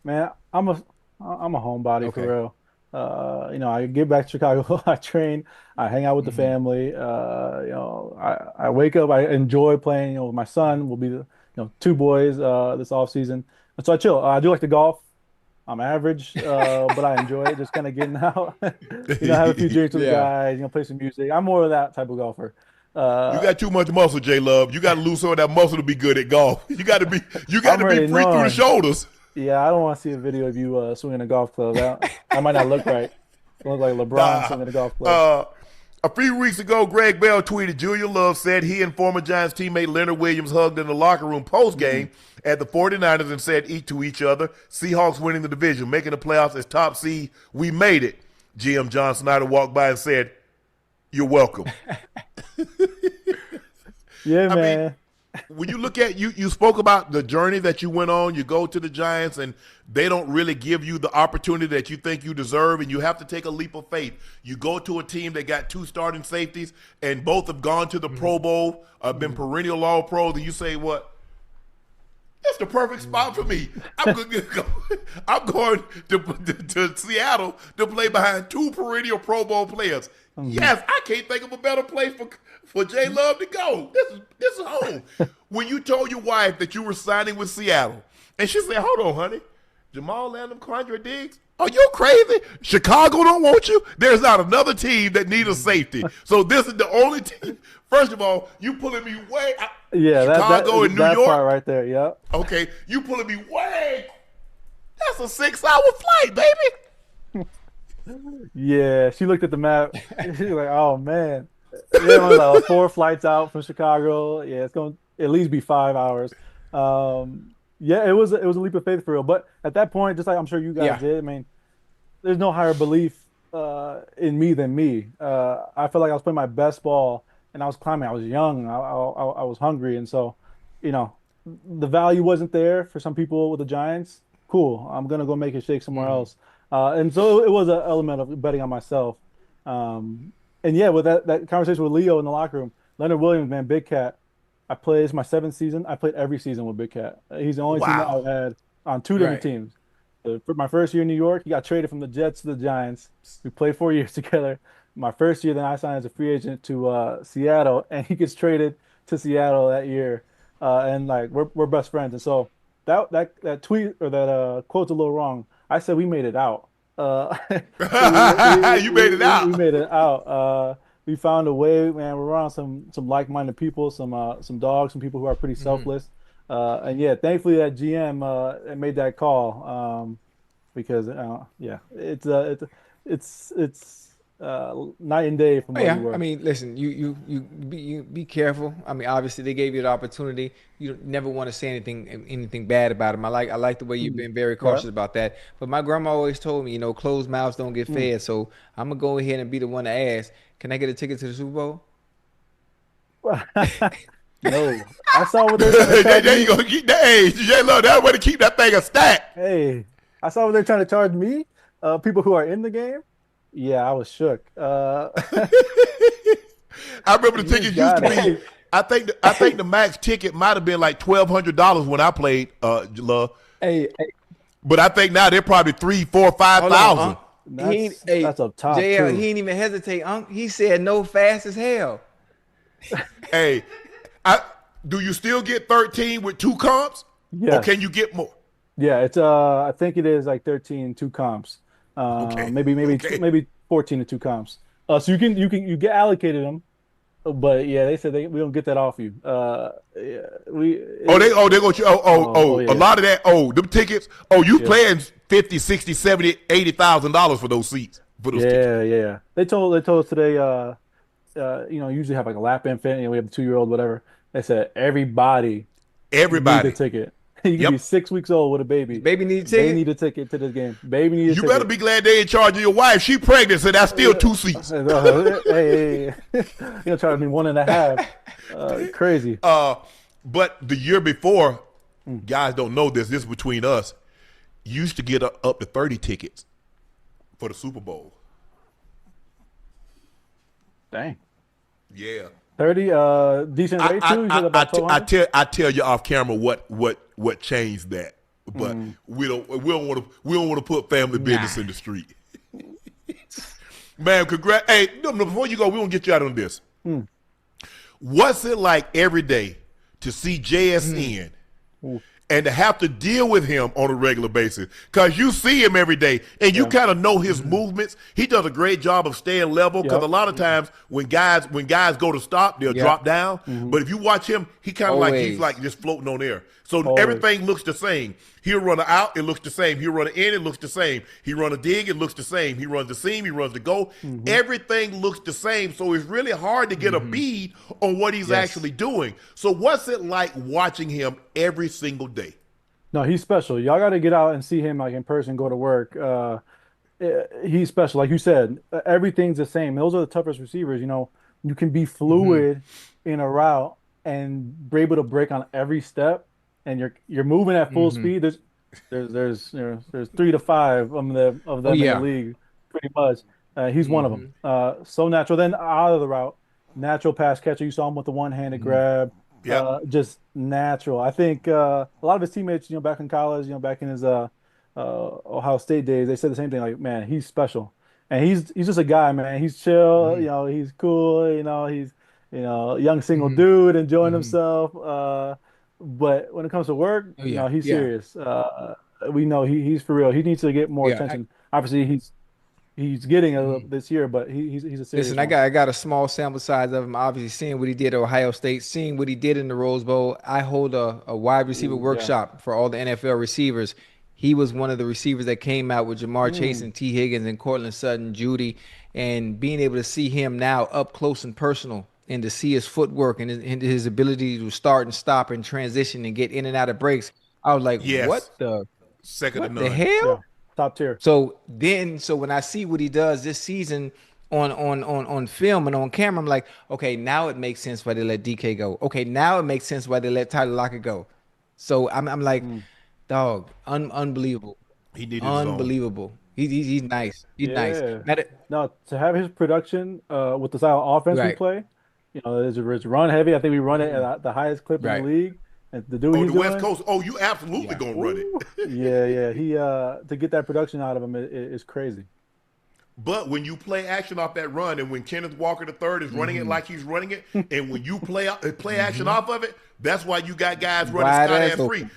Man, I'm a homebody for Okay. real. I get back to Chicago, I train, I hang out with the Mhm. family. I wake up, I enjoy playing, with my son. Will be the, two boys this off season. And so I chill. I do like to golf. I'm average, but I enjoy it. Just kind of getting out, have a few drinks with the Yeah. guys, play some music. I'm more of that type of golfer. You Uh, got too much muscle, J Love. You got to lose some of that muscle to be good at golf. You got I'm to be already free through the knowing. shoulders. Yeah, I don't want to see a video of you swinging a golf club. That might not look right. It look like LeBron Nah. swinging a golf club. Uh, a few weeks ago, Greg Bell tweeted Julian Love said he and former Giants teammate Leonard Williams hugged in the locker room post-game at the 49ers and said to each other, Seahawks winning the division, making the playoffs as top seed. We made it. GM John Snyder walked by and said, you're welcome. Yeah, I mean, man. when you look at you spoke about the journey that you went on. You go to the Giants and they don't really give you the opportunity that you think you deserve, and you have to take a leap of faith. You go to a team that got two starting safeties and both have gone to the Pro Bowl, been perennial All Pros, and you say, what? That's the perfect spot for me. I'm going to Seattle to play behind two perennial Pro Bowl players. Yes, I can't think of a better place for J Love to go. This is home. When you told your wife that you were signing with Seattle, and she said, "Hold on, honey, Jamal Landon, Quandre Diggs, are you crazy? Chicago don't want you. There's not another team that needs a safety. So this is the only team." First of all, you pulling me way out. Yeah, Chicago and New that York. part right there. Yep. Okay, you pulling me way. That's a 6-hour flight, baby. Yeah, she looked at the map. She's like, "Oh man, yeah, it was like 4 flights out from Chicago. Yeah, it's going to at least be 5 hours." Yeah, it was a leap of faith for real. But at that point, just like I'm sure you guys Yeah. did, I mean, there's no higher belief in me than me. I felt like I was playing my best ball, and I was climbing. I was young. I was hungry, and so, you know, the value wasn't there for some people with the Giants. Cool. I'm gonna go make it shake somewhere else. And so it was an element of betting on myself. And yeah, with that conversation with Leo in the locker room, Leonard Williams, man, Big Cat. It's my 7th season. I played every season with Big Cat. He's the only team that Wow. I've had on two different Right. teams. For my first year in New York, he got traded from the Jets to the Giants. We played 4 years together. my first year, then I signed as a free agent to Seattle, and he gets traded to Seattle that year. And like we're best friends. And so that tweet or that quote's a little wrong. I said we made it out. You made it We out. made it out. We found a way, man. We're around some like-minded people, some dogs, some people who are pretty selfless. And yeah, thankfully that GM made that call. Because yeah, it's night and day from Oh, where we yeah, I were. mean, listen, you be careful. I mean, obviously they gave you the opportunity. You never want to say anything bad about them. I like the way you've been very Right. cautious about that. But my grandma always told me, closed mouths don't get Mm. fed. So I'm gonna go ahead and be the one to ask, can I get a ticket to the Super Bowl? No, I saw what they're trying to charge There you me. go. Keep that. Hey, J Love, that way to keep that thing a stack. Hey, I saw what they're trying to charge me. People who are in the game. Yeah, I was shook. I remember the You tickets used to got it. be. I think the max ticket might have been like $1,200 when I played Love, Hey, but I think now they're probably 3, 4, five Hold on, thousand. Unc. Hey, that's up top JL, too. he ain't even hesitate, Unc. He said no fast as hell. Hey, I do you still get 13 with 2 comps, or Yes. can you get more? Yeah, it's I think it is like 13 two comps. Okay, Maybe okay. maybe 14 to two comps. So you get allocated them, but yeah, they said we don't get that off you. Yeah, They go. A yeah. lot of that. Oh, them tickets. Oh, you Yeah. paying 50, 60, 70, $80,000 for those seats, for those tickets. Yeah. They told us today usually have like a lap infant, we have a 2-year-old, whatever. They said everybody need a Everybody. ticket. You can be Yep. 6 weeks old with a His baby. baby need a They ticket. need a ticket to this game. Baby need a You better ticket. be glad they in charge of your wife. She pregnant, so that's still 2 seats. Hey, you gonna charge me 1.5? Crazy. But the year before, guys don't know this. This is between us. You used to get up to 30 tickets for the Super Bowl. Dang. Yeah. 30, decent rate too. You said about 1,200. I tell you off camera what changed that, but we don't want to put family business in the street. Man, congrats! Hey, no, before you go, we won't get you out on this. What's it like every day to see JSN and to have to deal with him on a regular basis? Because you see him every day and you kind of know his movements. He does a great job of staying level because Yep. a lot of times when guys go to stop, they'll drop down. But if you watch him, he kind of like he's Always. like just floating on air. So Always. everything looks the same. He'll run a out, it looks the same. He'll run an in, it looks the same. He run a dig, it looks the same. He runs the seam, he runs the go. Everything looks the same. So it's really hard to get a bead on what he's actually doing. So what's it like watching him every single day? No, he's special. Y'all got to get out and see him like in person, go to work. He's special. Like you said, everything's the same. Those are the toughest receivers. You can be fluid in a route and be able to break on every step, and you're moving at full speed. There's 3 to 5 of them Oh in the yeah. league, pretty much. He's one of them. So natural. Then out of the route, natural pass catcher. You saw him with the one-handed grab. Yep. Just natural. I think a lot of his teammates, back in college, back in his Ohio State days, they said the same thing. Like, man, he's special, and he's just a guy, man. He's chill. He's cool. He's young single dude enjoying himself. But when it comes to work, Oh yeah. he's Yeah. serious. We know he's for real. He needs to get more Yeah. attention. Obviously, he's getting a little this year, but he's a serious Listen, I one. got a small sample size of him. Obviously, seeing what he did at Ohio State, seeing what he did in the Rose Bowl. I hold a wide receiver Yeah. workshop for all the NFL receivers. He was one of the receivers that came out with Jamar Chase and T. Higgins and Cortland Sutton, Judy, and being able to see him now up close and personal, and to see his footwork and his ability to start and stop and transition and get in and out of breaks. I was like, Yes. Second to what the none. Yeah, hell? top tier. So when I see what he does this season on film and on camera, I'm like, okay, now it makes sense why they let DK go. Okay, now it makes sense why they let Tyler Lockett go. So I'm like, dog, unbelievable, He needed his own. unbelievable. He's nice. He's nice. Yeah. Matter- No, to have his production with the style of offense we Right. play, it's run heavy. I think we run it at the highest clip in Right. the league. And to do what Oh, he's the West doing, Coast. Oh, you absolutely gonna run it. yeah. He to get that production out of him is crazy. But when you play action off that run, and when Kenneth Walker III is running it like he's running it, and when you play action off of it, that's why you got guys running Wide Scott ass ass free.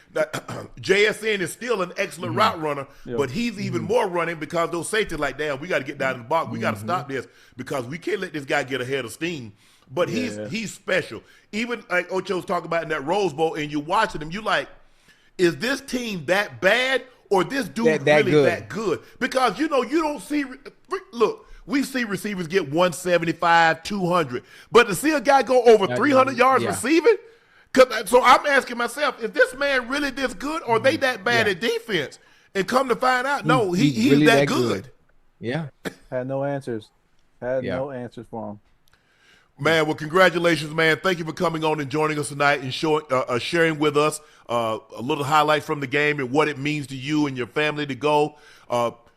JSN is still an excellent route runner, but he's even more running because those safeties like, damn, we got to get down to the box. We got to stop this because we can't let this guy get ahead of steam. But he's special. Even like Ocho's talking about in that Rose Bowl, and you're watching him, you like, is this team that bad? Or this dude that good? Because, you don't see – look, we see receivers get 175, 200. But to see a guy go over 300 yards receiving – so I'm asking myself, is this man really this good or they that bad at defense? And come to find out, no, he's really that good. Yeah. Had no answers. No answers for him. Man, well, congratulations, man. Thank you for coming on and joining us tonight and sharing with us a little highlight from the game and what it means to you and your family to go.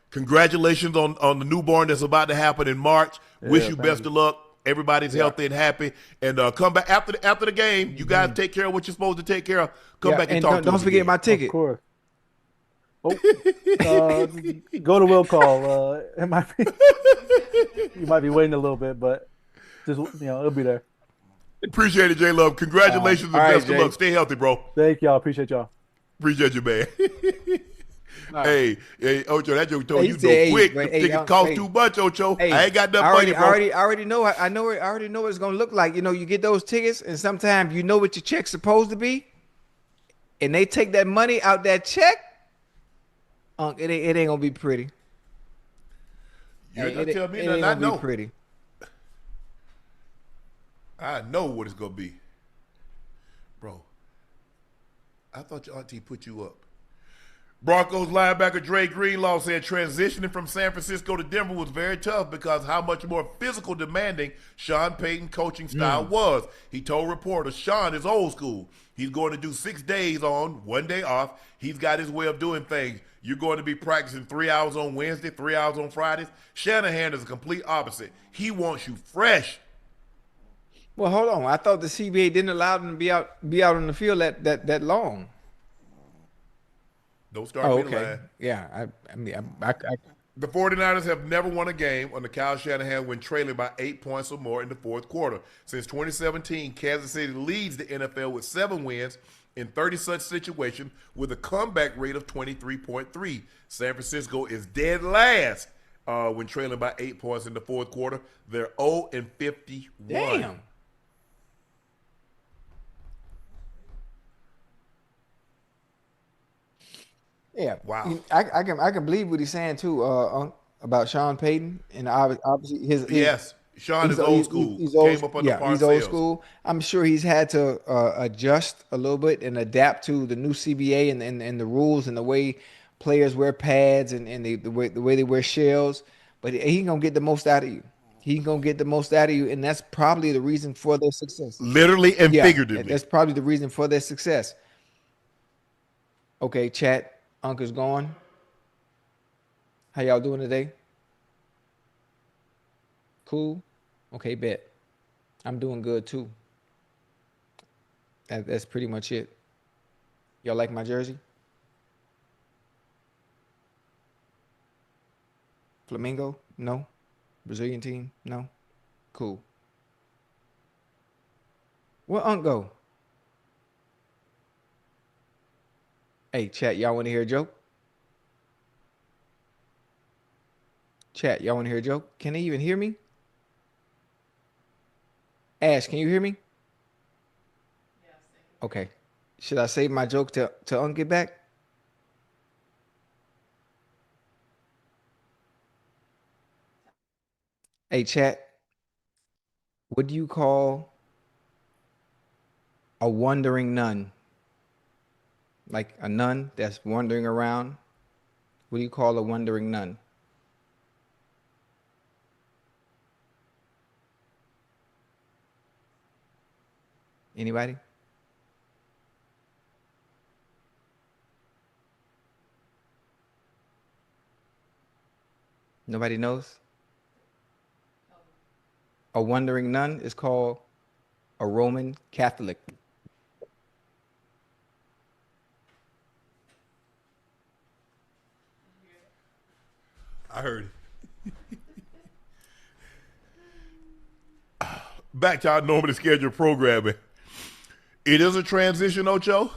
Congratulations on the newborn that's about to happen in March. Wish you best of luck. Everybody's healthy and happy. And come back after the game. You guys take care of what you're supposed to take care of. Come back and talk to us. Don't forget my ticket. Of course. Go to will call. It might be you might be waiting a little bit, but just it'll be there. Appreciate it, J Love. Congratulations and best of luck. Stay healthy, bro. Thank y'all. Appreciate y'all. Appreciate you, man. Hey, Ocho, that joke told you go quick. The tickets cost too much, Ocho. I ain't got nothing for you, bro. I already know. I already know what it's gonna look like. You get those tickets, and sometimes you know what your check's supposed to be, and they take that money out that check. It ain't gonna be pretty. You ain't gonna tell me nothing. I know. Be pretty. I know what it's gonna be, bro. I thought your auntie put you up. Broncos linebacker Dre Greenlaw said transitioning from San Francisco to Denver was very tough because how much more physical demanding Sean Payton's coaching style was. He told reporters Sean is old school. He's going to do 6 days on, 1 day off. He's got his way of doing things. You're going to be practicing 3 hours on Wednesday, 3 hours on Fridays. Shanahan is the complete opposite. He wants you fresh. Well, hold on. I thought the CBA didn't allow them to be out on the field that long. Don't start me lying. Yeah, The 49ers have never won a game under Kyle Shanahan when trailing by 8 points or more in the fourth quarter. Since 2017, Kansas City leads the NFL with 7 wins in 30 such situations with a comeback rate of 23.3. San Francisco is dead last when trailing by 8 points in the fourth quarter. They're 0-51. Damn. Yeah, wow. I can believe what he's saying too, about Sean Payton, and obviously his Sean is old school. He's old, came up under he's old school. I'm sure he's had to adjust a little bit and adapt to the new CBA and the rules and the way players wear pads and the way they wear shells. But he's gonna get the most out of you. He's gonna get the most out of you, and that's probably the reason for their success. Literally and figuratively. That's probably the reason for their success. Okay, chat. Unc is gone. How y'all doing today? Cool? Okay, bet. I'm doing good too. That's pretty much it. Y'all like my jersey? Flamingo? No. Brazilian team? No. Cool. Where Unc go? Hey, chat, y'all want to hear a joke? Chat, y'all want to hear a joke? Can they even hear me? Ash, can you hear me? Yes. Okay. Should I save my joke to Unc get back? Hey, chat, what do you call a wandering nun? Like a nun that's wandering around. What do you call a wandering nun? Anybody? Nobody knows? A wandering nun is called a Roman Catholic. I heard it. back to our normally scheduled programming. It is a transition, Ocho.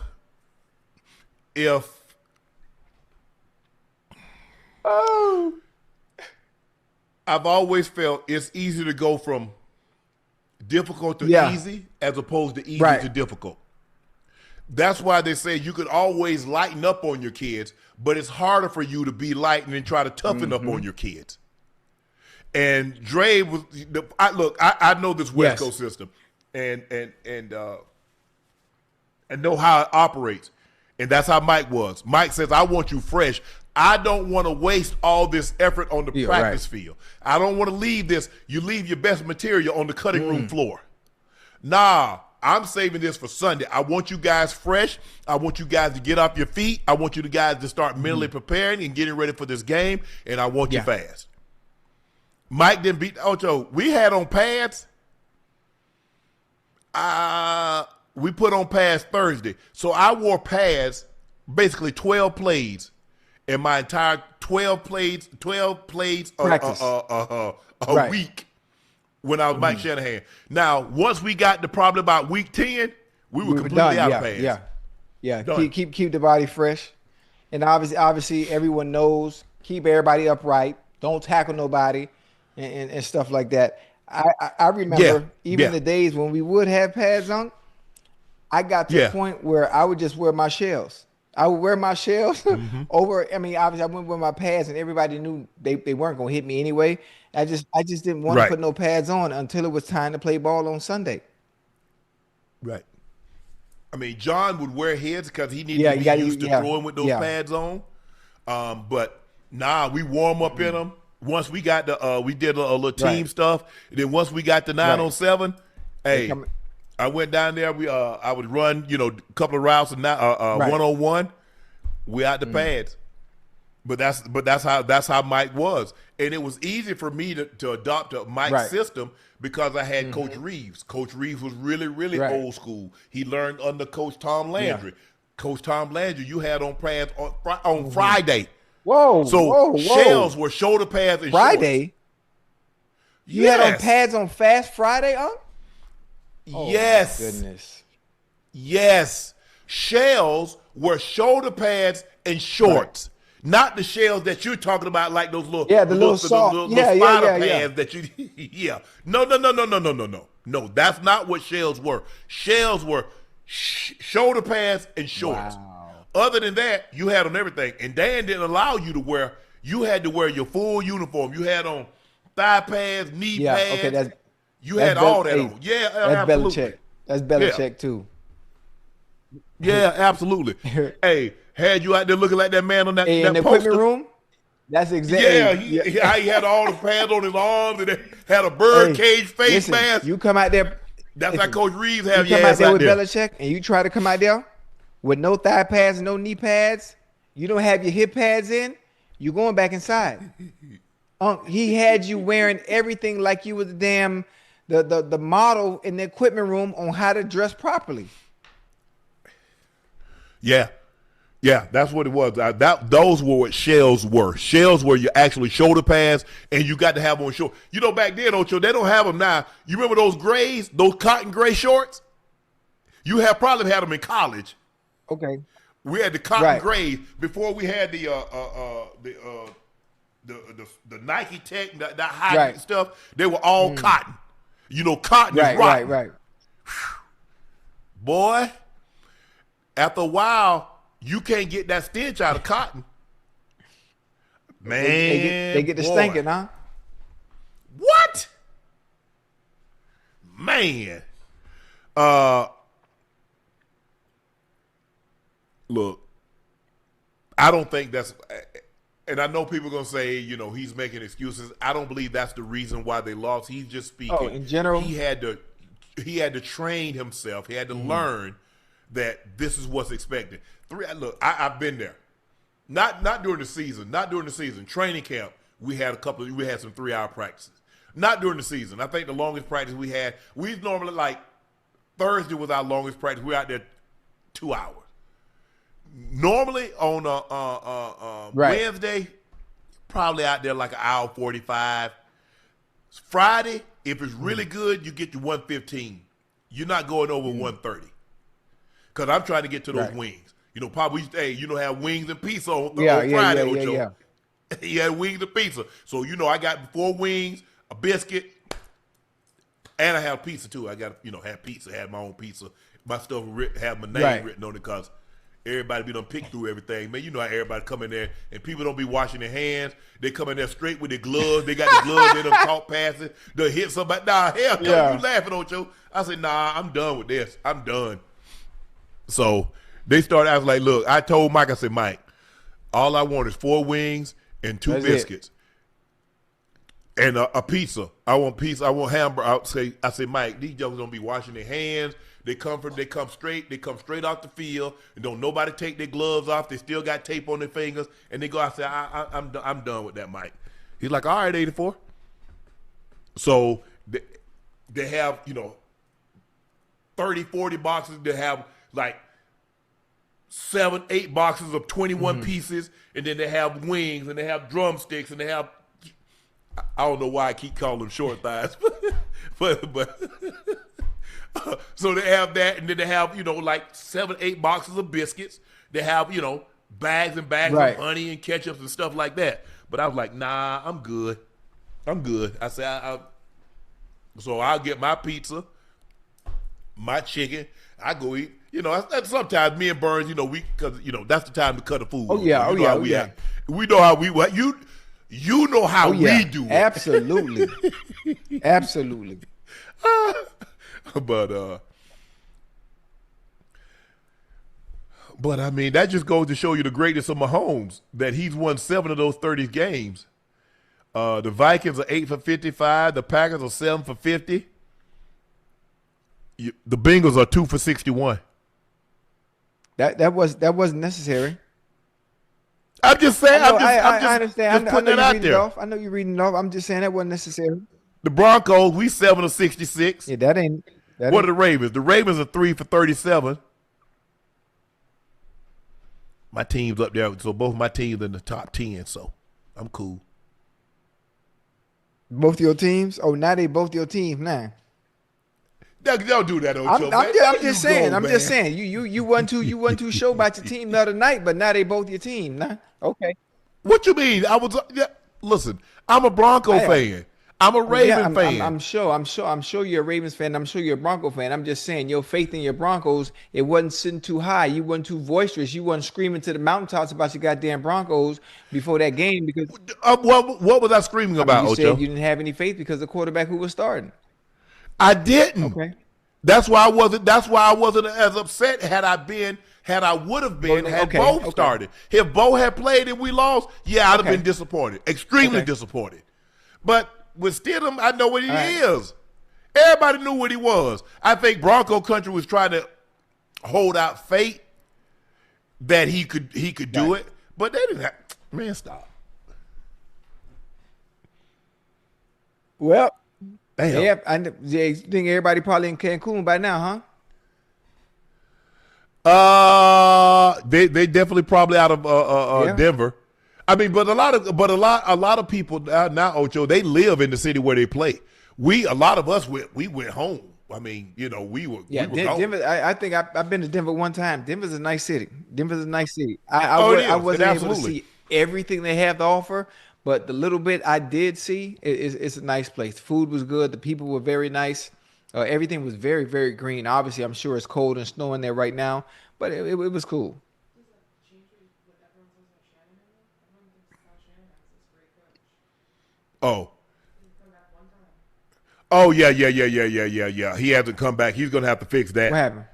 I've always felt it's easy to go from difficult to easy as opposed to easy to difficult. That's why they say you could always lighten up on your kids, but it's harder for you to be light and then try to toughen up on your kids. And Dre was I know this West Coast system and know how it operates. And that's how Mike was. Mike says, I want you fresh. I don't want to waste all this effort on the practice field. I don't want to leave this. You leave your best material on the cutting room floor. Nah, I'm saving this for Sunday. I want you guys fresh. I want you guys to get off your feet. I want you guys to start mentally preparing and getting ready for this game. And I want you fast. Mike didn't beat Ocho. We had on pads. We put on pads Thursday. So I wore pads basically 12 plays in my entire 12 plays a week when I was Mike Shanahan. Now, once we got to probably about week 10, we were completely out of pads. Yeah. Keep the body fresh. And obviously everyone knows, keep everybody upright. Don't tackle nobody and stuff like that. I remember even the days when we would have pads on, I got to the point where I would just wear my shells. I would wear my shells over. I mean, obviously, I wouldn't wear my pads, and everybody knew they weren't going to hit me anyway. I just didn't want to put no pads on until it was time to play ball on Sunday. Right. I mean, John would wear heads because he needed to be used to throwing with those pads on. But we warm up in them. Once we got we did a little team stuff. And then once we got the 9-on-7, hey. I went down there. I would run, a couple of routes and one-on-one. We out the pads, but that's how Mike was, and it was easy for me to adopt Mike's system because I had Coach Reeves. Coach Reeves was really old school. He learned under Coach Tom Landry. Coach Tom Landry, you had on pads on Friday. Whoa! Shells were shoulder pads and Friday. Shorts. You had on pads on Fast Friday, huh? Yes. Oh, my goodness. Yes. Shells were shoulder pads and shorts. Not the shells that you're talking about, like those little little soft spider pads that you No, that's not what shells were. Shells were shoulder pads and shorts. Wow. Other than that, you had on everything. And Dan didn't allow you to wear, you had to wear your full uniform. You had on thigh pads, knee pads. Okay, you had all that on. Yeah, that's absolutely. Belichick. That's Belichick too. Yeah, absolutely. Hey, had you out there looking like that man on that in the poster. equipment room? That's exactly. Yeah, he had all the pads on his arms and had a bird cage face mask. You come out there. That's how Coach Reeves have you come out there with Belichick, and you try to come out there with no thigh pads and no knee pads. You don't have your hip pads in. You're going back inside. He had you wearing everything like you was the damn the model in the equipment room on how to dress properly. Yeah, that's what it was. Those were what shells were. Shells were your actually shoulder pads, and you got to have on short. Back then, Ocho, they don't have them now. You remember those grays, those cotton gray shorts? You probably had them in college. Okay. We had the cotton grays before we had the Nike Tech, that high stuff. They were all cotton. Cotton is rotten. Right. Boy, after a while, you can't get that stench out of cotton. Man, they get the stinking, huh? What? Man. Look, I don't think that's, and I know people are going to say, he's making excuses. I don't believe that's the reason why they lost. He's just speaking. Oh, in general? He had to train himself. He had to learn that this is what's expected. Look, I've been there. Not during the season. Not during the season. Training camp, we had some 3-hour practices. Not during the season. I think the longest practice we normally Thursday was our longest practice. We're out there 2 hours. Normally on Wednesday, probably out there like an hour 45. Friday, if it's really good, you get your 115. You're not going over 130. Because I'm trying to get to those wings. You know, Papa used to, hey, you know, have wings and pizza on Friday, Ocho. Yeah. He had wings and pizza. So, you know, I got 4 wings, a biscuit, and I have pizza too. I got, you know, have pizza, have my own pizza. My stuff have my name written on it because everybody be done pick through everything. Man, you know how everybody come in there and people don't be washing their hands. They come in there straight with their gloves. They got the gloves in them, caught passing. They'll hit somebody. Nah, hell no, you laughing, Ocho. I said, nah, I'm done with this. I'm done. So they started, I was like, look, I told Mike, I said, Mike, all I want is 4 wings and 2 biscuits. And a pizza. I want pizza. I want hamburger. I say, Mike, these jokers don't be washing their hands. They come straight off the field, and don't nobody take their gloves off. They still got tape on their fingers, and they go. I say, I'm done with that, Mike. He's like, all right, 84. So they have, you know, 30, 40 boxes. They have like 7, 8 boxes of 21 pieces, and then they have wings, and they have drumsticks, and they have. I don't know why I keep calling them short thighs, but so they have that, and then they have, you know, like 7, 8 boxes of biscuits. They have, you know, bags and bags of honey and ketchup and stuff like that. But I was like, nah, I'm good. I said, so I'll get my pizza, my chicken. I go eat. You know, sometimes me and Burns, you know, because you know that's the time to cut the food. Oh yeah. We know how we you know how we do it. Absolutely. Absolutely. But I mean, that just goes to show you the greatness of Mahomes, that he's won 7 of those 30 games. The Vikings are 8 for 55. The Packers are 7 for 50. The Bengals are 2 for 61. That wasn't necessary. I'm just saying. I understand. Just putting it out there. I know you're reading it off. I'm just saying that wasn't necessary. The Broncos, we 7 of 66. Yeah, that ain't. What are the Ravens? The Ravens are 3 for 37. My team's up there, so both my teams in the top 10. So I'm cool. Both your teams? Oh, now they both your teams now. Don't do that, Ocho. I'm just saying. You wasn't too sure about your team the other night, but now they both your team. Nah? Okay. What you mean? Listen, I'm a Bronco fan. I'm a Raven fan. I'm sure you're a Ravens fan. I'm sure you're a Bronco fan. I'm just saying your faith in your Broncos, it wasn't sitting too high. You wasn't too boisterous. You wasn't screaming to the mountaintops about your goddamn Broncos before that game because what was I screaming about, you Ocho? said you didn't have any faith because the quarterback who was starting. I didn't. Okay. That's why I wasn't as upset had I would have been had Bo started. If Bo had played and we lost, yeah, I'd have been disappointed. Extremely disappointed. But with Stidham, I know what he is. Everybody knew what he was. I think Bronco Country was trying to hold out faith that he could do it, but they didn't have. Man, stop. Well, damn. Yeah, I think everybody probably in Cancun by now, huh? They definitely probably out of Denver. I mean, but a lot of people now, Ocho, they live in the city where they play. A lot of us went home. I mean, you know, we were Denver. I think I've been to Denver one time. Denver's a nice city. I wasn't able to see everything they have to offer, but the little bit I did see, it's a nice place. Food was good. The people were very nice. Everything was very, very green. Obviously, I'm sure it's cold and snowing there right now, but it was cool. Oh yeah. He hasn't come back. He's gonna have to fix that. What happened?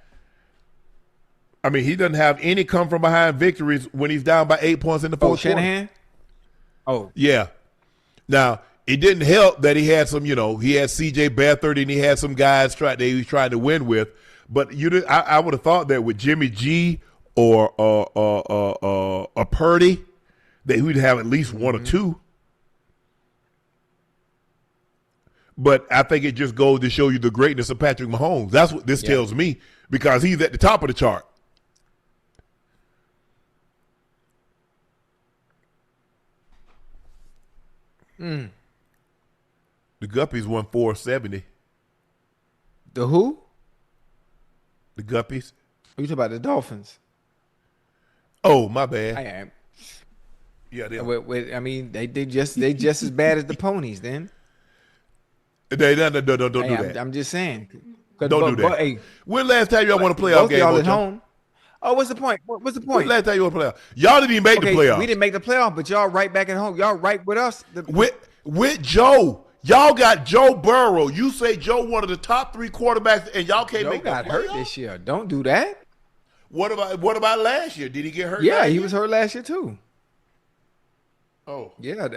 I mean, he doesn't have any come from behind victories when he's down by 8 points in the fourth quarter. Shanahan? Oh yeah. Now it didn't help that he had some. You know, he had C.J. Beathard and he had some guys that he was trying to win with. But I would have thought that with Jimmy G or a Purdy, that we'd have at least one or two. But I think it just goes to show you the greatness of Patrick Mahomes. That's what this tells me, because he's at the top of the chart. The Guppies won 470. The who? The Guppies. Are you talking about the Dolphins? Oh, my bad. I am. Yeah, they. I mean, they just as bad as the ponies. Then Don't do that. I'm just saying. Don't do that. But, hey, when last time y'all won a playoff both game? y'all at Ocho? home. Oh, what's the point? What's the point? When last time you won a playoff? Y'all didn't even make the playoffs. We didn't make the playoff, but y'all right back at home. Y'all right with us. With Joe. Y'all got Joe Burrow. You say Joe one of the top 3 quarterbacks, and y'all can't Joe make the playoffs? got hurt this year. Don't do that. What about last year? Did he get hurt? Yeah, he was hurt last year too. Oh. Yeah.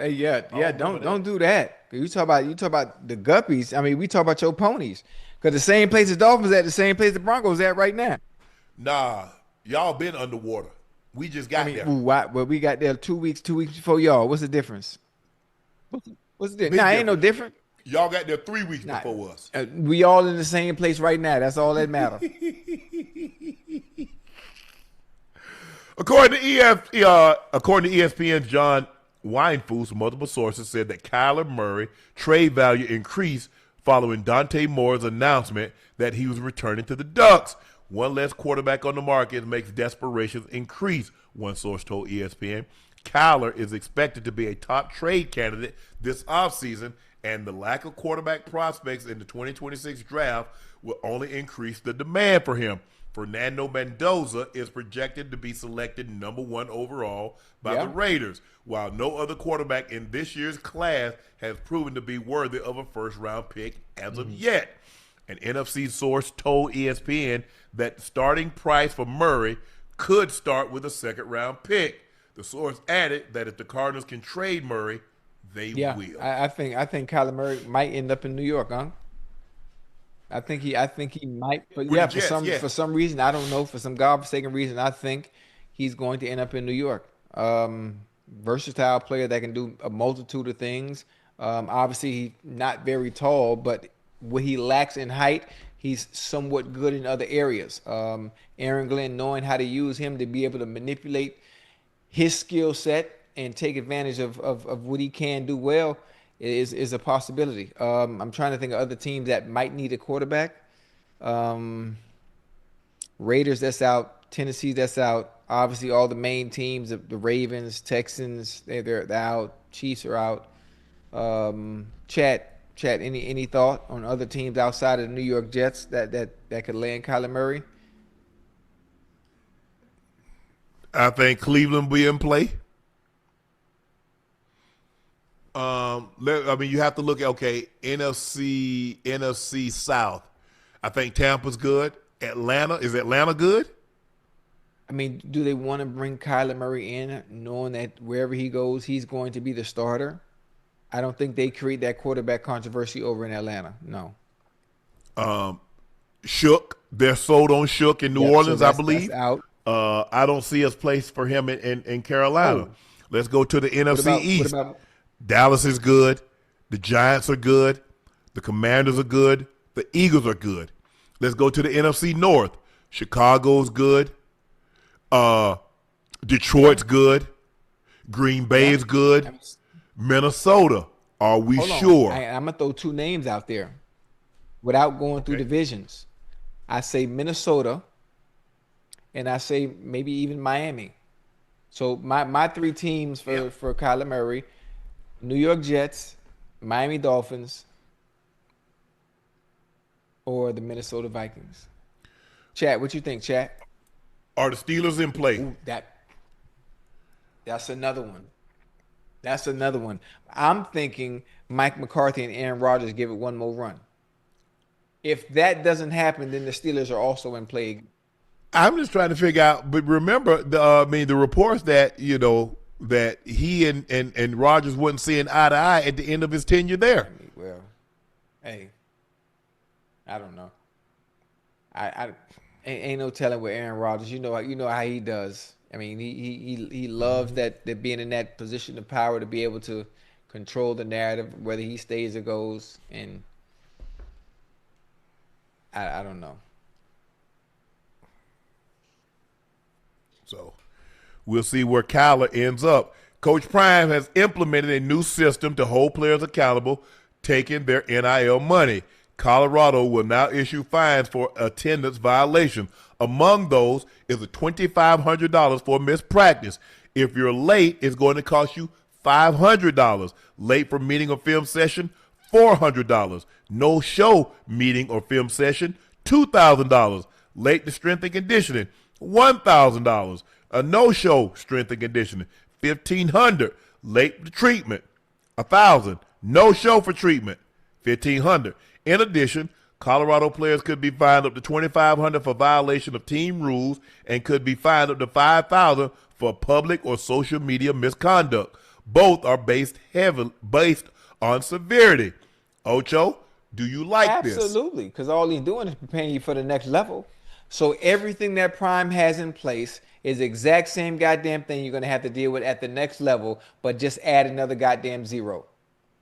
Don't do that. You talk about the Guppies. I mean, we talk about your ponies. Because the same place the Dolphins at, the same place the Broncos at right now. Nah, y'all been underwater. We just got there. Well, we got there 2 weeks before y'all. What's the difference? What's the difference? Nah, ain't no different. Y'all got there 3 weeks before us. We all in the same place right now. That's all that matters. According to ESPN's John Weinfuss, multiple sources said that Kyler Murray trade value increased following Dante Moore's announcement that he was returning to the Ducks. One less quarterback on the market makes desperations increase, one source told ESPN. Kyler is expected to be a top trade candidate this offseason, and the lack of quarterback prospects in the 2026 draft will only increase the demand for him. Fernando Mendoza is projected to be selected number 1 overall by the Raiders, while no other quarterback in this year's class has proven to be worthy of a first-round pick as of yet. An NFC source told ESPN that the starting price for Murray could start with a second-round pick. The source added that if the Cardinals can trade Murray, they will. I think Kyler Murray might end up in New York, huh? I think he might, but for some reason, I don't know, for some godforsaken reason, I think he's going to end up in New York. Versatile player that can do a multitude of things. Obviously, he's not very tall, but what he lacks in height, he's somewhat good in other areas. Aaron Glenn knowing how to use him to be able to manipulate his skill set and take advantage of what he can do well is a possibility. I'm trying to think of other teams that might need a quarterback. Raiders, that's out. Tennessee, that's out. Obviously, all the main teams, the Ravens, Texans, they're out. Chiefs are out. Chad, any thought on other teams outside of the New York Jets that could land Kyler Murray? I think Cleveland will be in play. You have to look at, NFC South. I think Tampa's good. Is Atlanta good? I mean, do they want to bring Kyler Murray in knowing that wherever he goes, he's going to be the starter? I don't think they create that quarterback controversy over in Atlanta. No. Shook. They're sold on Shook in New Orleans, I believe. That's out. I don't see a place for him in Carolina. Oh. Let's go to the NFC East. Dallas is good. The Giants are good. The Commanders are good. The Eagles are good. Let's go to the NFC North. Chicago's good. Detroit's good. Green Bay is good. Minnesota. Are we sure? I'm going to throw 2 names out there without going through divisions. I say Minnesota, and I say maybe even Miami. So my 3 teams for Kyler Murray: New York Jets, Miami Dolphins, or the Minnesota Vikings. Chad, what you think, Chad? Are the Steelers in play? Ooh, that's another one. That's another one. I'm thinking Mike McCarthy and Aaron Rodgers give it one more run. If that doesn't happen, then the Steelers are also in play. I'm just trying to figure out, but remember, the reports that that he and Rodgers wasn't seeing eye to eye at the end of his tenure there. Well, hey, I don't know. I ain't no telling with Aaron Rodgers. You know how he does. I mean, he loves that being in that position of power to be able to control the narrative, whether he stays or goes. And I don't know. So we'll see where Kyler ends up. Coach Prime has implemented a new system to hold players accountable taking their NIL money. Colorado will now issue fines for attendance violations. Among those is a $2,500 for missed practice. If you're late, it's going to cost you $500. Late for meeting or film session, $400. No show meeting or film session, $2,000. Late to strength and conditioning, $1,000. A no-show strength and conditioning, $1,500. Late to treatment, $1,000. No show for treatment, $1,500. In addition, Colorado players could be fined up to $2,500 for violation of team rules and could be fined up to $5,000 for public or social media misconduct. Both are based on severity. Ocho, do you like this? Absolutely, because all he's doing is preparing you for the next level. So everything that Prime has in place is the exact same goddamn thing you're going to have to deal with at the next level, but just add another goddamn zero.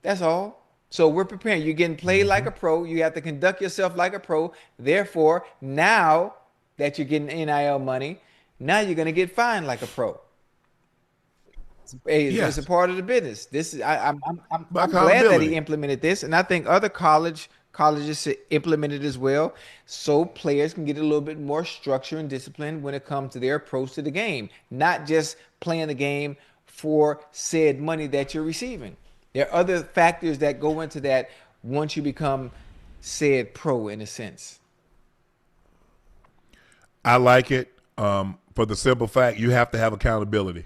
That's all. So we're preparing. You're getting played like a pro. You have to conduct yourself like a pro. Therefore, now that you're getting NIL money, now you're going to get fined like a pro. It's a part of the business. This is I'm glad that he implemented this, and I think other colleges should implement it as well, so players can get a little bit more structure and discipline when it comes to their approach to the game, not just playing the game for said money that you're receiving. There are other factors that go into that once you become said pro, in a sense. I like it for the simple fact you have to have accountability.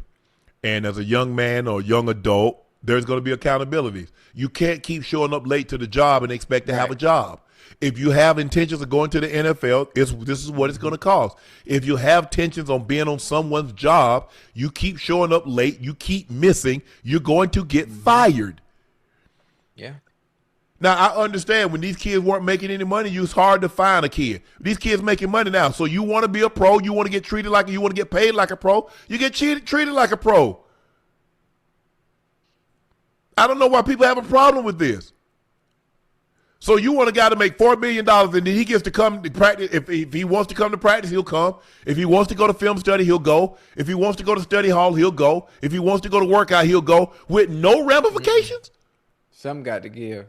And as a young man or young adult, there's going to be accountabilities. You can't keep showing up late to the job and expect to have a job. If you have intentions of going to the NFL, this is what it's going to cost. If you have intentions on being on someone's job, you keep showing up late, you keep missing, you're going to get fired. Yeah. Now, I understand when these kids weren't making any money, it was hard to find a kid. These kids making money now. So you want to be a pro, you want to get treated like, you want to get paid like a pro, you get treated like a pro. I don't know why people have a problem with this. So you want a guy to make $4 million and then he gets to come to practice. If he wants to come to practice, he'll come. If he wants to go to film study, he'll go. If he wants to go to study hall, he'll go. If he wants to go to workout, he'll go with no ramifications. Some got to give.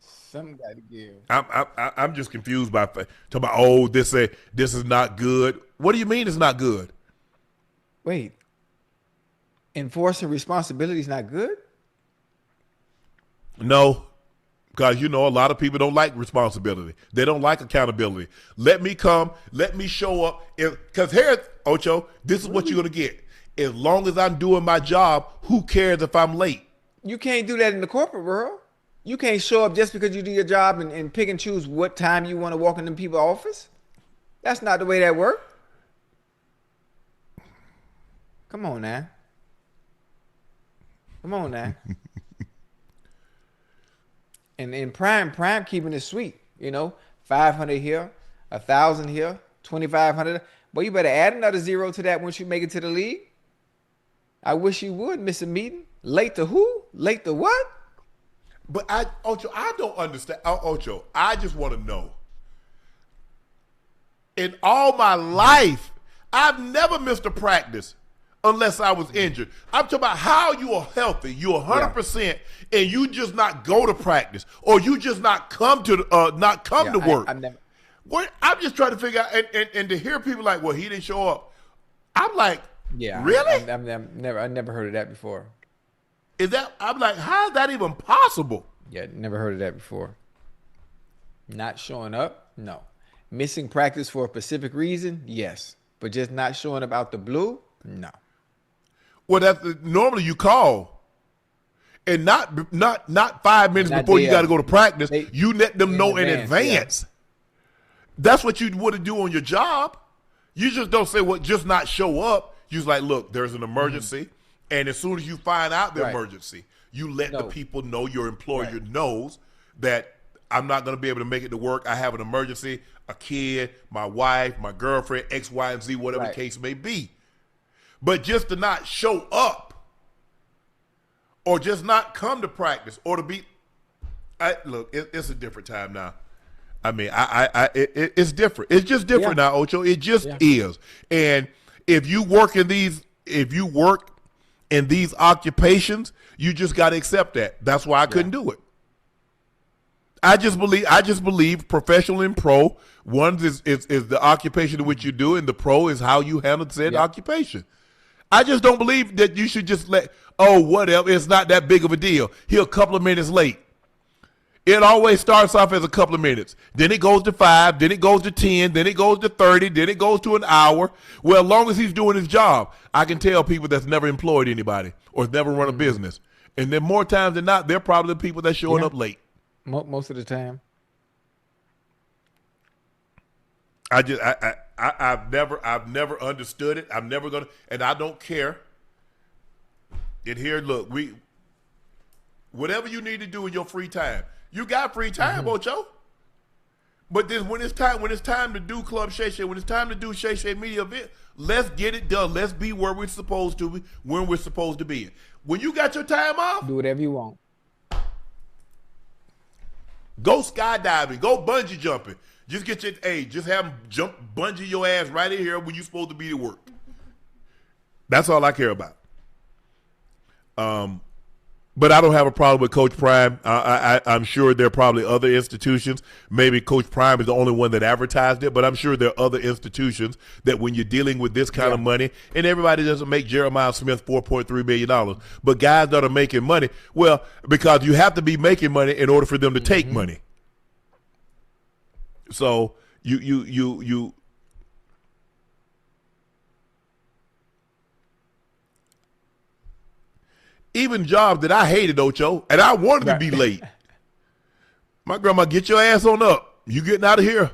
Some got to give. I'm just confused by talking about, this is not good. What do you mean it's not good? Wait. Enforcing responsibility is not good? No, because a lot of people don't like responsibility. They don't like accountability. Let me come. Let me show up. Because here, Ocho, this is what you're going to get. As long as I'm doing my job, who cares if I'm late? You can't do that in the corporate world. You can't show up just because you do your job and pick and choose what time you want to walk into people's office. That's not the way that works. Come on now. Come on now. And in Prime keeping it sweet, 500 here, 1,000 here, 2,500. Boy, you better add another zero to that once you make it to the league. I wish you would miss a meeting. Late to who? Late to what? But Ocho, I don't understand. Ocho, I just want to know. In all my life, I've never missed a practice unless I was injured. I'm talking about how you are healthy. You're 100%, and you just not go to practice, or you just not come to to work. I'm just trying to figure out, and to hear people like, well, he didn't show up. I'm like, really? I never heard of that before. I'm like, how is that even possible? Yeah, never heard of that before. Not showing up? No. Missing practice for a specific reason? Yes. But just not showing up out the blue? No. Well, normally you call, and not 5 minutes before you got to go to practice. You let them know in advance. Yeah. That's what you would do on your job. You just don't say, well, just not show up. You just like, look, there's an emergency. And as soon as you find out the emergency, you let the people know, your employer knows that I'm not going to be able to make it to work. I have an emergency, a kid, my wife, my girlfriend, X, Y, and Z, whatever the case may be. But just to not show up or just not come to practice or to be look, it's a different time now. I mean, it's different. It's just different now, Ocho. It just is. And if you work in these occupations, you just got to accept that. That's why I couldn't do it. I just believe professional and pro, one is the occupation in which you do, and the pro is how you handle said occupation. I just don't believe that you should just whatever, it's not that big of a deal. He a couple of minutes late. It always starts off as a couple of minutes. Then it goes to 5, then it goes to 10, then it goes to 30, then it goes to an hour. Well, as long as he's doing his job, I can tell people that's never employed anybody or never run a business. And then more times than not, they're probably the people that's showing up late. Most of the time. I've never understood it. I'm never gonna, and I don't care. And here, look, whatever you need to do in your free time, you got free time, Ocho. But then when it's time to do Club Shay Shay, when it's time to do Shay Shay Media event, let's get it done. Let's be where we're supposed to be, when we're supposed to be. When you got your time off, do whatever you want. Go skydiving. Go bungee jumping. Just get just have them bungee your ass right in here when you're supposed to be at work. That's all I care about. But I don't have a problem with Coach Prime. I'm sure there are probably other institutions. Maybe Coach Prime is the only one that advertised it, but I'm sure there are other institutions that when you're dealing with this kind of money, and everybody doesn't make Jeremiah Smith $4.3 million, but guys that are making money, well, because you have to be making money in order for them to take money. So you even jobs that I hated, Ocho, and I wanted to be late. My grandma, get your ass on up. You getting out of here.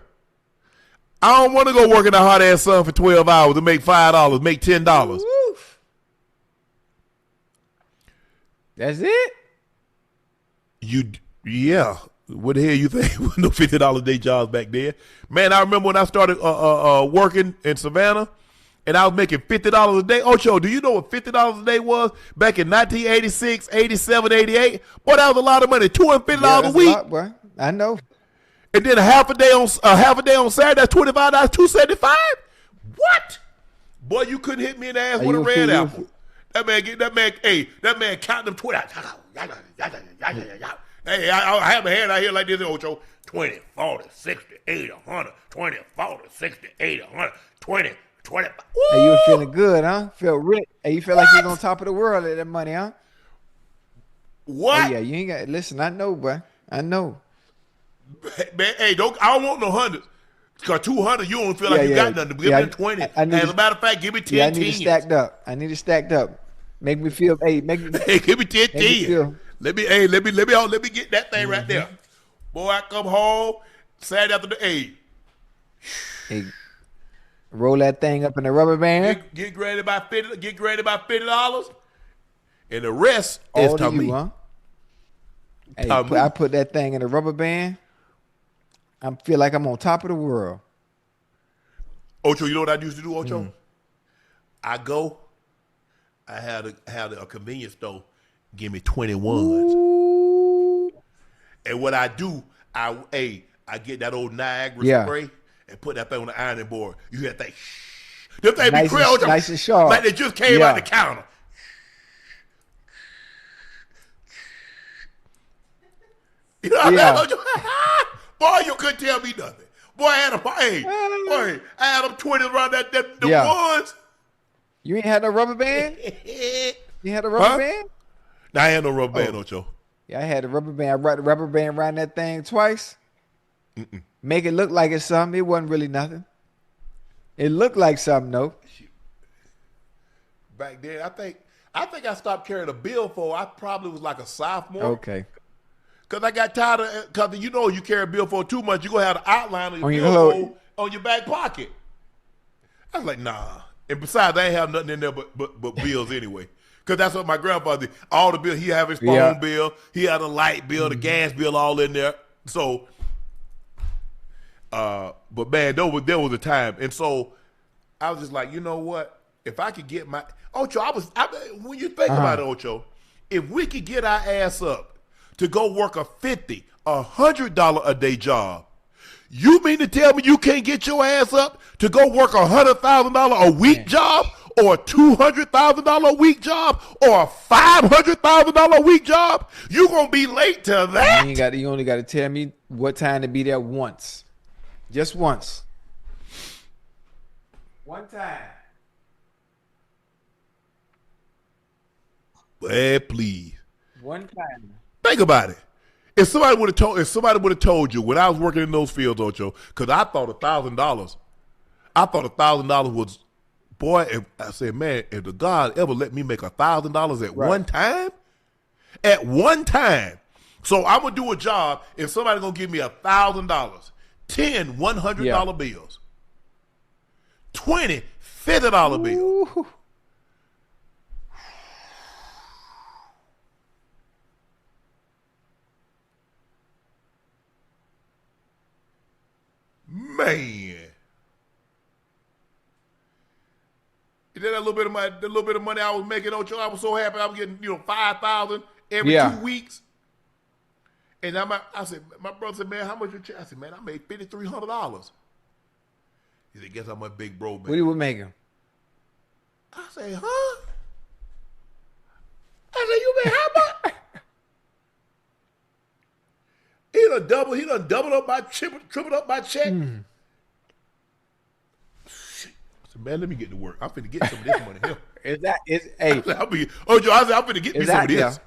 I don't want to go work in the hot ass sun for 12 hours to make $5, make $10. Woof. That's it? Yeah. What the hell you think? No $50 a day jobs back then. Man, I remember when I started working in Savannah, and I was making $50 a day. Ocho, do you know what $50 a day was back in 1986, 87, 88? Boy, that was a lot of money. $250 a week. Lot, boy. I know. And then a half a day on Saturday, that's $25, $275. What? Boy, you couldn't hit me in the ass with a red apple. That man counting them 20. Hey, I have a hand out here like this, Ocho. 20, 40, 60, 80, 100, 20, 40, 60, 80, 100, 20, 25. Hey, you were feeling good, huh? Feel rich. Hey, you feel like you're on top of the world at that money, huh? What? Oh, yeah, you ain't got. Listen, I know, boy. I know. Man, hey, I don't want no hundreds. Because 200, you don't feel like you got nothing. Give me 20. As a matter of fact, give me 10. Yeah, I need it stacked up. I need it stacked up. Make me feel. Hey, give me 10. Let me get that thing right there. Boy, I come home Saturday after the Hey, roll that thing up in the rubber band. Get ready by $50. And the rest is to me. Huh? Hey, I put that thing in the rubber band. I feel like I'm on top of the world. Ocho, you know what I used to do, Ocho? I had a convenience store give me 21s. Ooh. And what I do, I get that old Niagara spray and put that thing on the ironing board. You hear that thing, shh. Them thing be crazy, Ocho. Nice and sharp. Like they just came out the counter. You know what I'm saying? Boy, you couldn't tell me nothing. Boy, I had them 20s around the ones. You ain't had no rubber band? You had a rubber band? No, I had no rubber band, Ocho. Yeah, I had a rubber band. I wrapped the rubber band around that thing twice. Make it look like it's something. It wasn't really nothing. It looked like something, though. Back then, I think I stopped carrying a billfold. I probably was like a sophomore. Okay. Because I got tired of, because you carry a billfold too much, you're going to have the outline of your billfold on your back pocket. I was like, nah. And besides, I ain't have nothing in there but bills anyway. Because that's what my grandfather did. All the bills, he had his phone bill, he had a light bill, the gas bill all in there. So, but man, there was a time. And so I was just like, you know what? If I could get my, Ocho, when you think about it, Ocho, if we could get our ass up to go work a $50, $100 a day job, you mean to tell me you can't get your ass up to go work $100,000 a week job or a $200,000 a week job or a $500,000 a week job, you gonna be late to that? You only got to tell me what time to be there once, just once. One time. Well, please. One time. Think about it. If somebody would have told you when I was working in those fields, Ocho, because I thought $1,000 was, boy. If I said, man, if the God ever let me make $1,000 at one time, so I'm gonna do a job and somebody gonna give me $1,000, 10 $100 bills, 20 $50 bills. Ooh. Man, and then that little bit of money I was making, Ocho, I was so happy I was getting $5,000 every 2 weeks. And I said, my brother said, man, how much you charge? I said, man, I made $5,300. He said, guess how much big bro made? What you were making? I said, huh? I said, you made how much? He done doubled up my tripled up my check. Shit. I said, man, let me get to work. I'm finna get some of this money here. Hey. Ocho, I said, I'm finna get me some of this.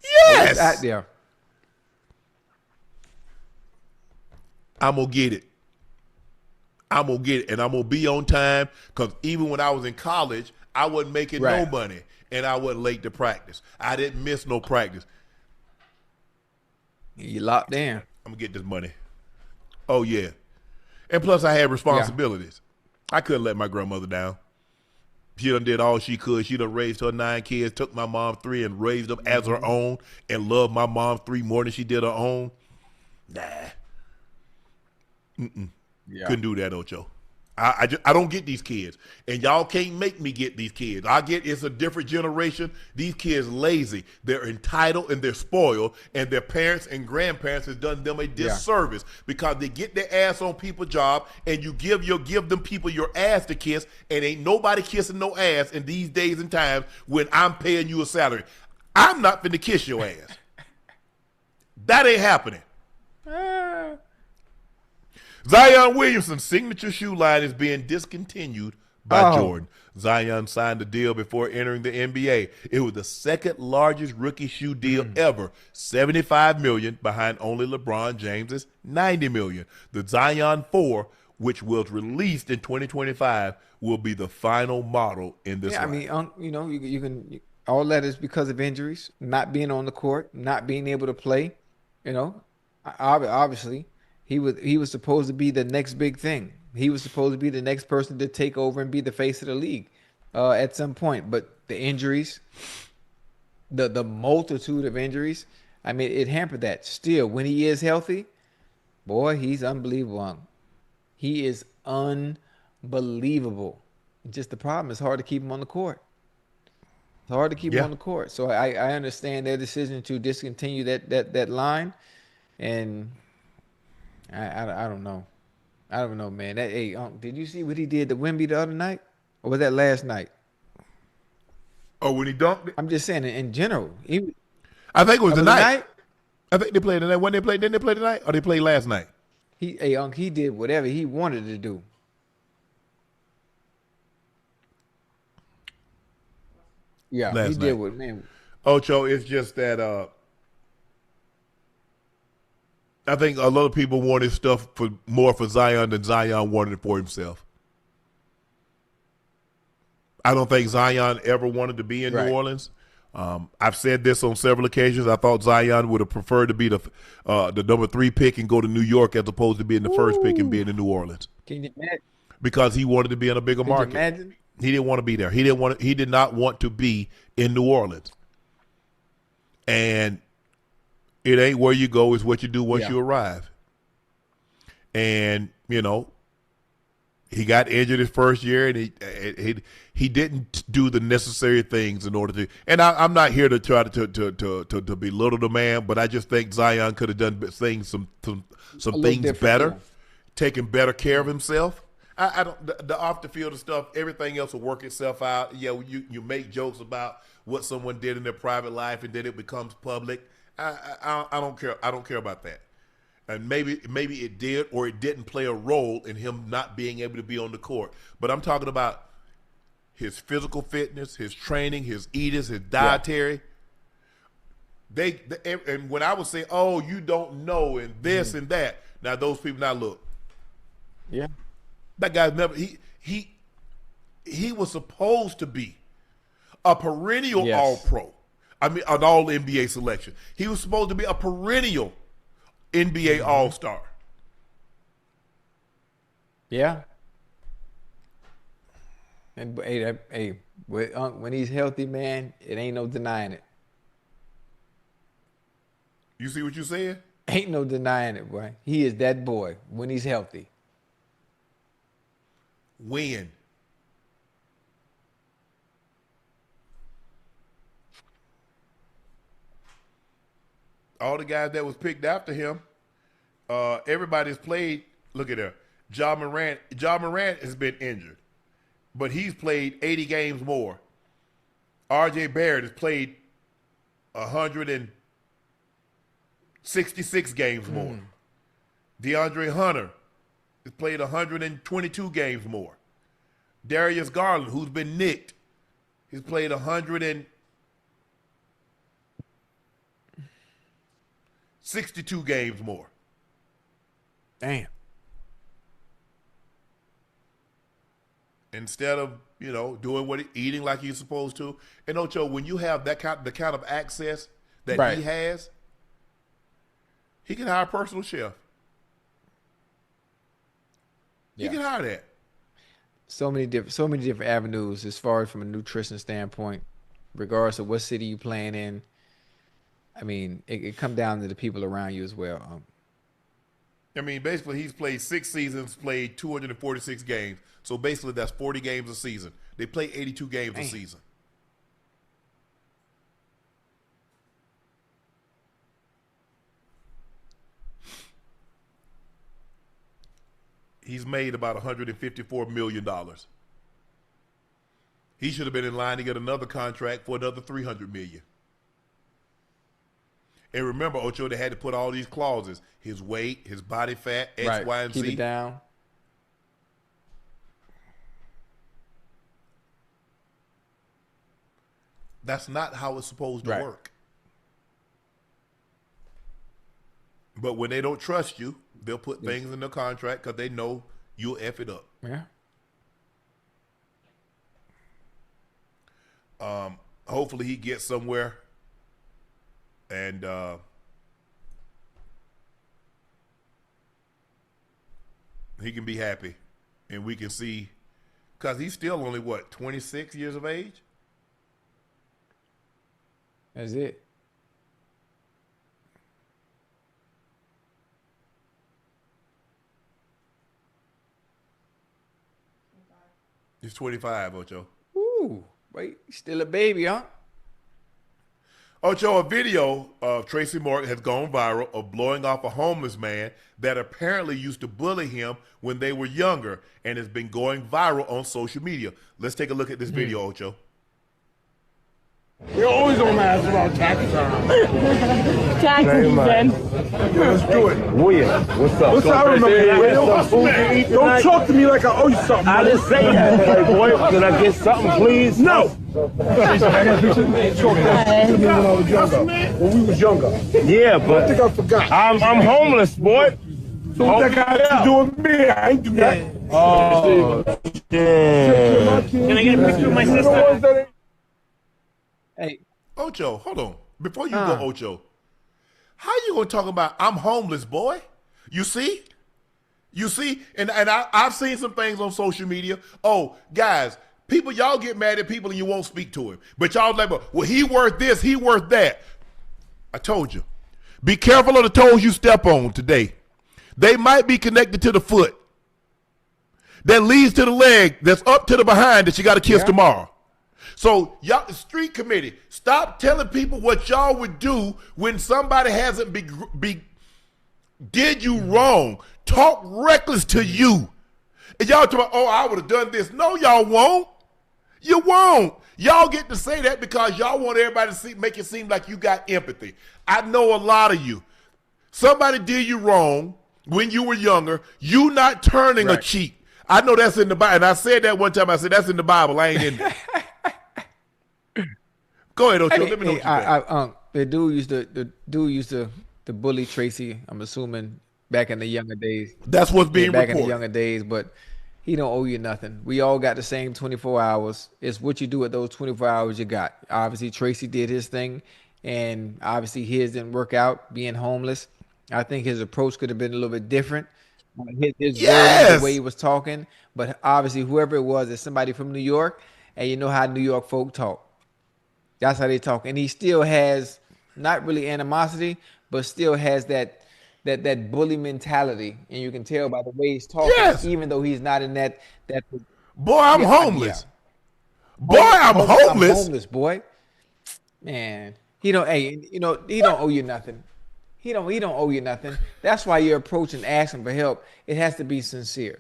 Yes. It's out there. I'm gonna get it. And I'm gonna be on time, because even when I was in college, I wasn't making no money, and I wasn't late to practice. I didn't miss no practice. You locked in. I'm gonna get this money. Oh yeah, and plus I had responsibilities. I couldn't let my grandmother down. She done did all she could. She done raised her 9 kids, took my mom 3 and raised them as her own, and loved my mom 3 more than she did her own. Nah. Couldn't do that, Ocho. I don't get these kids, and y'all can't make me get these kids. It's a different generation. These kids lazy. They're entitled and they're spoiled, and their parents and grandparents has done them a disservice because they get their ass on people's job, and you give them people your ass to kiss, and ain't nobody kissing no ass in these days and times when I'm paying you a salary. I'm not finna kiss your ass. That ain't happening. Zion Williamson's signature shoe line is being discontinued by Jordan. Zion signed a deal before entering the NBA. It was the second largest rookie shoe deal ever, $75 million, behind only LeBron James's $90 million. The Zion 4, which was released in 2025, will be the final model in this line. I mean, you can all that is because of injuries, not being on the court, not being able to play. Obviously. He was supposed to be the next big thing. He was supposed to be the next person to take over and be the face of the league at some point. But the injuries, the multitude of injuries, I mean, it hampered that. Still, when he is healthy, boy, he's unbelievable. He is unbelievable. Just the problem is hard to keep him on the court. It's hard to keep him on the court. So I understand their decision to discontinue that line, and I don't know. I don't know, man. Did you see what he did to Wemby the other night? Or was that last night? Oh, when he dunked it? I'm just saying in general. I think it was the night. I think they played tonight. When they played, didn't they play tonight? Or they played last night? He did whatever he wanted to do. Yeah, last he night. did what, man. Ocho, it's just that I think a lot of people wanted stuff more for Zion than Zion wanted it for himself. I don't think Zion ever wanted to be in New Orleans. I've said this on several occasions. I thought Zion would have preferred to be the number 3 pick and go to New York as opposed to being the first pick and being in New Orleans. Can you imagine? Because he wanted to be in a bigger market. Can you imagine? He didn't want to be there. He did not want to be in New Orleans. And it ain't where you go, it's what you do once you arrive. And, he got injured his first year, and he didn't do the necessary things in order to. And I'm not here to try to belittle the man, but I just think Zion could have done some things better, taken better care of himself. I don't. The off the field stuff, everything else will work itself out. Yeah, you make jokes about what someone did in their private life, and then it becomes public. I don't care. I don't care about that. And maybe it did or it didn't play a role in him not being able to be on the court. But I'm talking about his physical fitness, his training, his eating, his dietary. Yeah. And when I would say, "Oh, you don't know," and this and that, now those people now look. Yeah, that guy's never. He was supposed to be a perennial All-Pro. I mean, an All-NBA selection. He was supposed to be a perennial NBA All-Star. Yeah. And hey, when he's healthy, man, it ain't no denying it. You see what you saying? Ain't no denying it, boy. He is that boy when he's healthy. When? All the guys that was picked after him, everybody's played. Look at her. Ja Morant has been injured, but he's played 80 games more. R.J. Barrett has played 166 games more. DeAndre Hunter has played 122 games more. Darius Garland, who's been nicked, he's played 162 games more. Damn. Instead of, doing eating like he's supposed to. And Ocho, when you have the kind of access that he has, he can hire a personal chef. Yeah. He can hire that. So many different avenues as far as from a nutrition standpoint, regardless of what city you playing in. I mean, it come down to the people around you as well. I mean, basically, he's played 6 seasons, played 246 games. So basically, that's 40 games a season. They play 82 games a season. He's made about $154 million. He should have been in line to get another contract for another $300 million. And remember, Ocho, they had to put all these clauses: his weight, his body fat, X, Y, and Z. Keep it down. That's not how it's supposed to work. But when they don't trust you, they'll put things in the contract because they know you'll F it up. Yeah. Hopefully he gets somewhere and he can be happy and we can see, because he's still only, 26 years of age? That's it. He's 25, Ocho. Ooh, wait, still a baby, huh? Ocho, a video of Tracy Morgan has gone viral of blowing off a homeless man that apparently used to bully him when they were younger and has been going viral on social media. Let's take a look at this video, Ocho. You're always on my ass about taxes. Taxes, then. Let's do it. William, what's up? What's up, man? Don't talk to me like I owe you something. I didn't say that, Playboy. Can I get something, please? No. When we was younger. Yeah, I but think I forgot. I'm homeless, boy. So what that got to do with me? I ain't do that. Oh, damn. Can I get a picture of my sister? Hey, Ocho, hold on. Before you go, Ocho, how you gonna talk about I'm homeless, boy? You see? And I've seen some things on social media. Oh, guys, y'all get mad at people and you won't speak to him. But y'all like, well, he worth this, he worth that. I told you. Be careful of the toes you step on today. They might be connected to the foot that leads to the leg that's up to the behind that you got to kiss tomorrow. So y'all, the street committee, stop telling people what y'all would do when somebody hasn't did you wrong. Talk reckless to you And y'all talking about, oh, I would have done this. No, y'all won't. You won't. Y'all get to say that because y'all want everybody to make it seem like you got empathy. I know a lot of you. Somebody did you wrong when you were younger. You not turning a cheek. I know that's in the Bible. And I said that one time. I said, that's in the Bible. I ain't in there. Go ahead, Ocho. Let me know what you think. The dude used to bully Tracy, I'm assuming, back in the younger days. That's what's being back reported. In the younger days, but he don't owe you nothing. We all got the same 24 hours. It's what you do with those 24 hours you got. Obviously, Tracy did his thing, and obviously his didn't work out, being homeless. I think his approach could have been a little bit different. His words, the way he was talking. But obviously, whoever it was, is somebody from New York, and you know how New York folk talk. That's how they talk. And he still has not really animosity, but still has that bully mentality. And you can tell by the way he's talking, even though he's not in that boy, I'm homeless. Yeah. Boy, I'm homeless. I'm homeless, boy. Man, he don't owe you nothing. He don't owe you nothing. That's why you're approaching asking for help. It has to be sincere.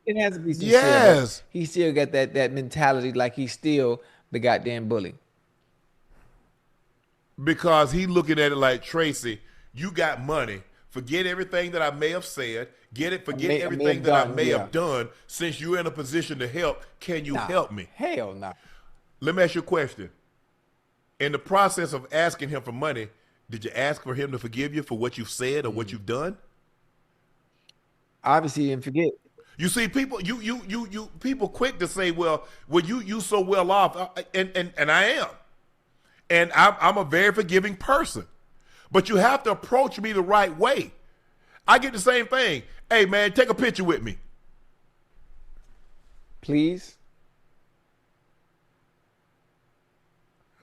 It has to be sincere. Yes. He still got that mentality like he's still the goddamn bully. Because he looking at it like, Tracy, you got money. Forget everything that I may have said. Forget everything that I may have done. Since you're in a position to help, can you help me? Hell no. Let me ask you a question. In the process of asking him for money, did you ask for him to forgive you for what you've said or what you've done? Obviously, you didn't forget. You see, people, you people quick to say, well, you so well off, and I am. And I'm a very forgiving person. But you have to approach me the right way. I get the same thing. Hey, man, take a picture with me. Please?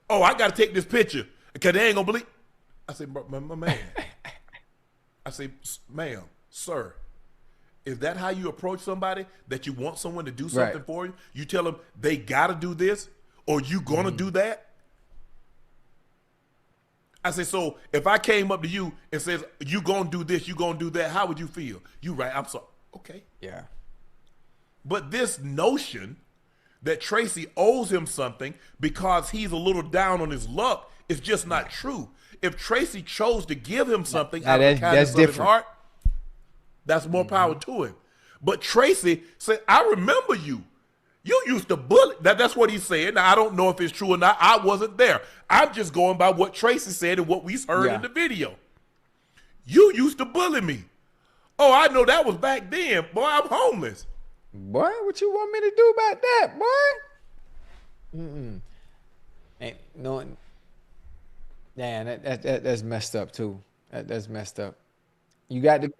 Oh, I got to take this picture because they ain't going to believe. I say, my man. I say, ma'am, sir, is that how you approach somebody that you want someone to do something for you? You tell them they got to do this or you going to do that? I say, so if I came up to you and says, you going to do this, you going to do that, how would you feel? You right, I'm sorry. Okay. Yeah. But this notion that Tracy owes him something because he's a little down on his luck is just not true. If Tracy chose to give him something out of the kindness of his heart, that's more power to him. But Tracy said, I remember you. You used to bully. That's what he said. Now, I don't know if it's true or not. I wasn't there. I'm just going by what Tracy said and what we heard in the video. You used to bully me. Oh, I know that was back then. Boy, I'm homeless. Boy, what you want me to do about that, boy? Ain't no. Man, that's messed up too. That's messed up. You got to be more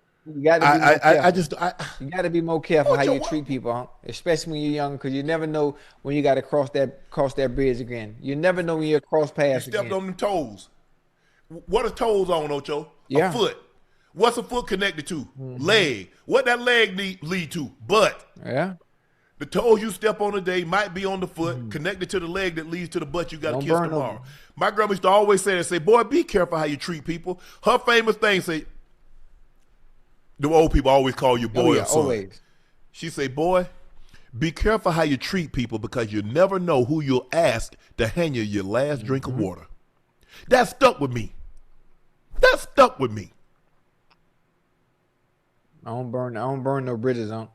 careful. You got to be more careful how you treat people, huh? Especially when you're young, because you never know when you got to cross that bridge again. You never know when you're cross paths again. You stepped on them toes. What are toes on, Ocho? Yeah. A foot. What's a foot connected to? Leg. What that leg lead to? Butt. Yeah. The toes you step on today might be on the foot, connected to the leg that leads to the butt you got to kiss tomorrow. My grandma used to always say that, say, boy, be careful how you treat people. Her famous thing say, the old people always call you boy or son. Always. She say, boy, be careful how you treat people because you never know who you'll ask to hand you your last drink of water. That stuck with me. That stuck with me. I don't burn no bridges, huh?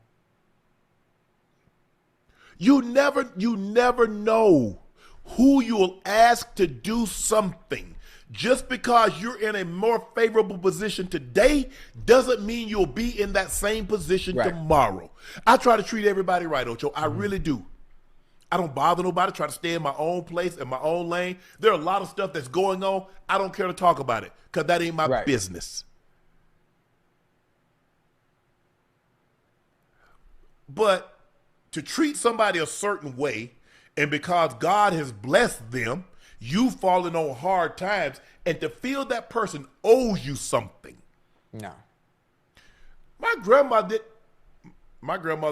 You never know who you'll ask to do something. Just because you're in a more favorable position today doesn't mean you'll be in that same position tomorrow. I try to treat everybody right, Ocho. I really do. I don't bother nobody. Try to stay in my own place, in my own lane. There are a lot of stuff that's going on. I don't care to talk about it because that ain't my business. But to treat somebody a certain way, and because God has blessed them, you falling on hard times, and to feel that person owes you something. No. My grandmother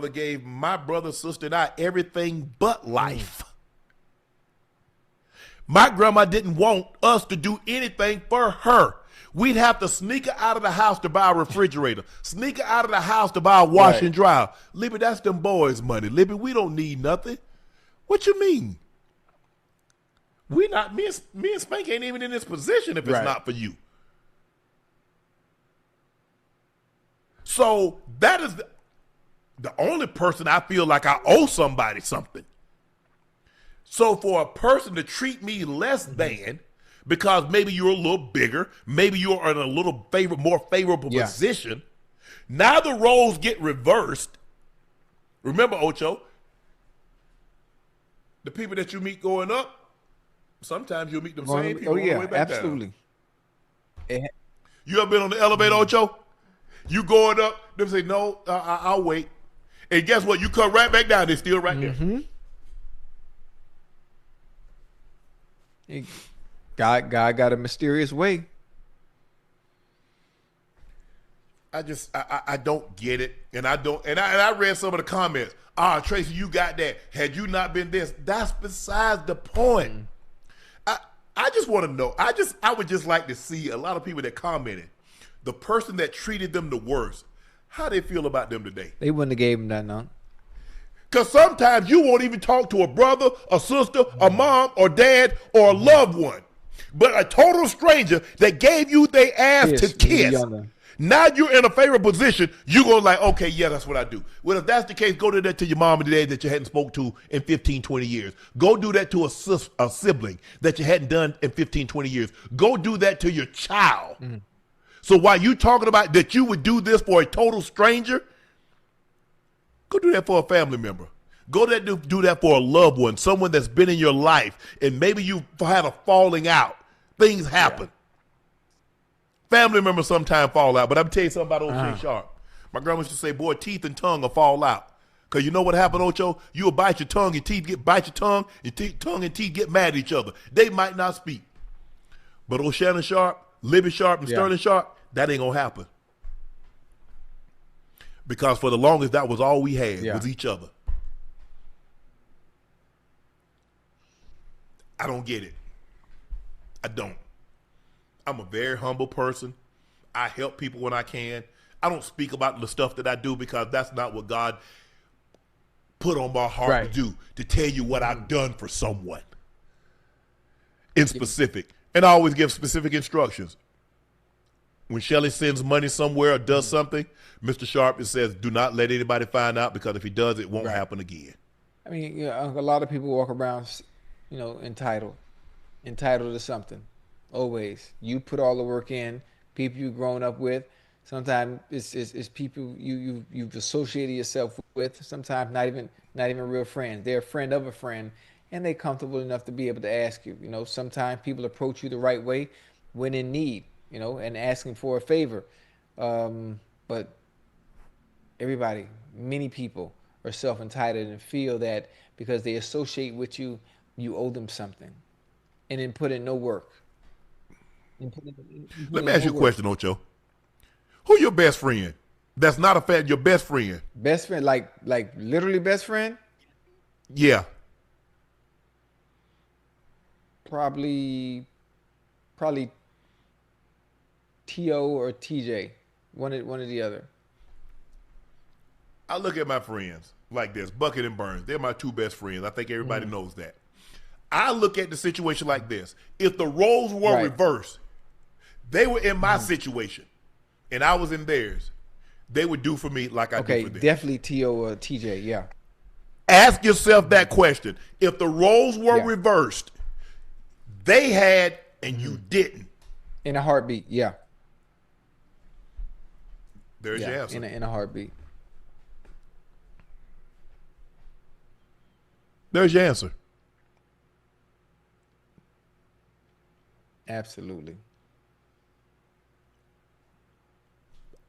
gave my brother, sister, and I everything but life. My grandma didn't want us to do anything for her. We'd have to sneak her out of the house to buy a refrigerator, sneak her out of the house to buy a wash and dryer. Libby, that's them boys' money. Libby, we don't need nothing. What you mean? We not me and Spank ain't even in this position if it's not for you. So that is the only person I feel like I owe somebody something. So for a person to treat me less than, because maybe you're a little bigger, maybe you're in a little more favorable position, now the roles get reversed. Remember, Ocho, the people that you meet going up, sometimes you'll meet them same people on the way back absolutely. down. You ever been on the elevator, Ocho? You going up, them say, no, I'll wait. And guess what? You come right back down, they're still right there. God got a mysterious way. I don't get it, and I read some of the comments. Tracy, you got that. Had you not been this, that's besides the point. I just want to know. I would just like to see a lot of people that commented, the person that treated them the worst, how they feel about them today. They wouldn't have gave them that, no. Because sometimes you won't even talk to a brother, a sister, a mom, or dad, or a loved one. But a total stranger that gave you their ass to kiss. Now you're in a favorable position. You're going to like, okay, yeah, that's what I do. Well, if that's the case, go do that to your mom and dad that you hadn't spoke to in 15, 20 years. Go do that to a sibling that you hadn't done in 15, 20 years. Go do that to your child. So while you talking about that you would do this for a total stranger, go do that for a family member. Go do that for a loved one, someone that's been in your life, and maybe you've had a falling out. Things happen. Family members sometimes fall out, but I'm telling you something about Ocho Sharpe. My grandma used to say, boy, teeth and tongue will fall out. Because you know what happened, Ocho? You'll bite your tongue, your teeth bite your tongue, tongue and teeth get mad at each other. They might not speak. But Shannon Sharpe, Libby Sharpe, and Sterling Sharpe, that ain't going to happen. Because for the longest, that was all we had, was each other. I don't get it. I don't. I'm a very humble person. I help people when I can. I don't speak about the stuff that I do because that's not what God put on my heart to do, to tell you what I've done for someone in specific. And I always give specific instructions. When Shelly sends money somewhere or does something, Mr. Sharpe, it says, do not let anybody find out, because if he does, it won't happen again. I mean, a lot of people walk around, entitled to something. Always. You put all the work in, people you've grown up with. Sometimes it's people you've associated yourself with. Sometimes not even real friends. They're a friend of a friend, and they're comfortable enough to be able to ask you. Sometimes people approach you the right way when in need, and asking for a favor. But many people are self-entitled and feel that because they associate with you, you owe them something, and then put in no work. Let me ask you a question, Ocho. Who your best friend? That's not a fan. Your best friend. Best friend, like literally best friend? Yeah. Probably T.O. or T.J. One or the other. I look at my friends like this, Bucket and Burns. They're my two best friends. I think everybody knows that. I look at the situation like this. If the roles were reversed, they were in my situation, and I was in theirs, they would do for me like I do for them. Definitely T.O. or T.J., yeah. Ask yourself that question. If the roles were reversed, they had and you didn't. In a heartbeat, yeah. There's your answer. In a heartbeat. There's your answer. Absolutely.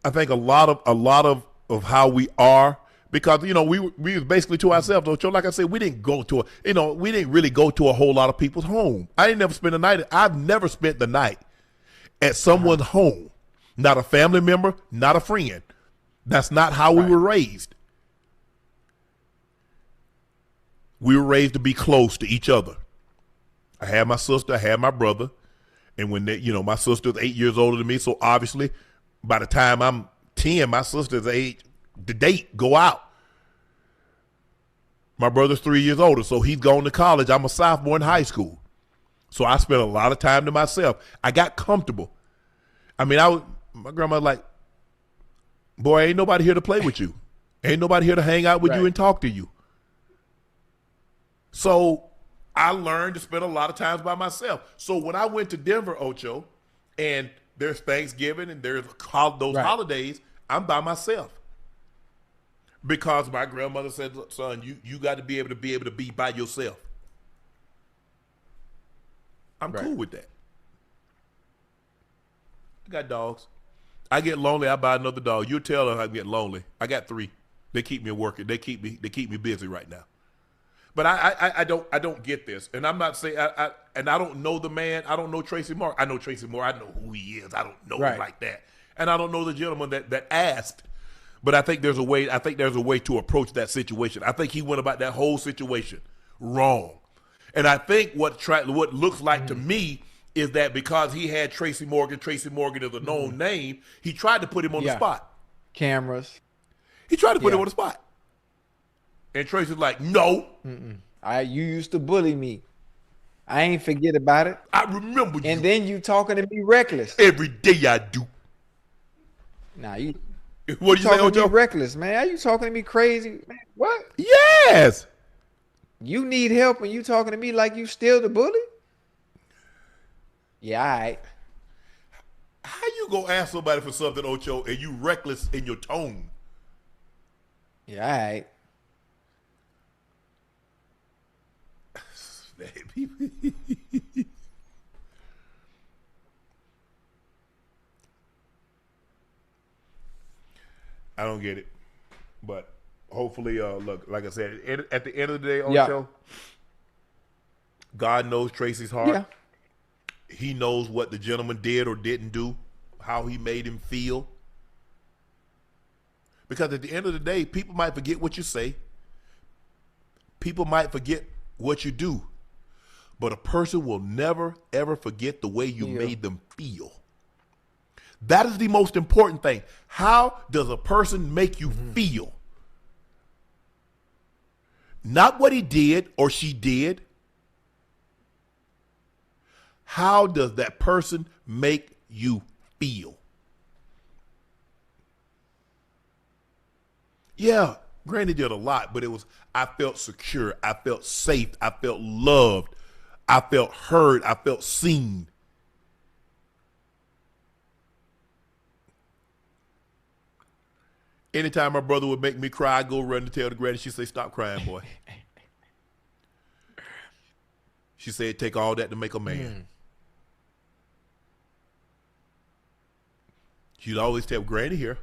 I think a lot of how we are, because we was basically to ourselves. Ocho, like I said, we didn't really go to a whole lot of people's home. I didn't never spend the night. I've never spent the night at someone's home. Not a family member, not a friend. That's not how we were raised. We were raised to be close to each other. I had my sister, I had my brother. And when my sister's 8 years older than me, so obviously by the time I'm 10, my sister's age, the date, go out. My brother's 3 years older, so he's gone to college. I'm a sophomore in high school. So I spent a lot of time to myself. I got comfortable. I mean, my grandma was like, boy, ain't nobody here to play with you. Ain't nobody here to hang out with you and talk to you. So I learned to spend a lot of times by myself. So when I went to Denver, Ocho, and there's Thanksgiving and there's those holidays, I'm by myself. Because my grandmother said, son, you got to be able to be by yourself. I'm cool with that. I got dogs. I get lonely, I buy another dog. You tell her I get lonely. I got 3. They keep me working. They keep me busy right now. But I don't get this, and I'm not saying I don't know the man. I don't know Tracy Moore. I know Tracy Moore. I know who he is. I don't know him like that, and I don't know the gentleman that asked. But I think there's a way. I think there's a way to approach that situation. I think he went about that whole situation wrong, and I think what looks like to me is that because he had Tracy Morgan is a known name, he tried to put him on the spot. Cameras. He tried to put him on the spot. And Tracy's like, no. You used to bully me. I ain't forget about it. I remember you. And then you talking to me reckless. Every day I do. Nah, you. What do you say, Ocho? Reckless, man. Are you talking to me crazy? Man, what? Yes. You need help and you talking to me like you still the bully? Yeah, all right. How you gonna ask somebody for something, Ocho, and you reckless in your tone? Yeah, all right. I don't get it, but hopefully, look, like I said, at the end of the day, Ocho, God knows Tracy's heart. Yeah. He knows what the gentleman did or didn't do, how he made him feel. Because at the end of the day, people might forget what you say. People might forget what you do. But a person will never, ever forget the way you made them feel. That is the most important thing. How does a person make you feel? Not what he did or she did. How does that person make you feel? Yeah, Granny did a lot, but I felt secure. I felt safe. I felt loved. I felt heard. I felt seen. Anytime my brother would make me cry, I'd go run to tell the granny. She'd say, stop crying, boy. She said, take all that to make a man. She'd always tell Granny here,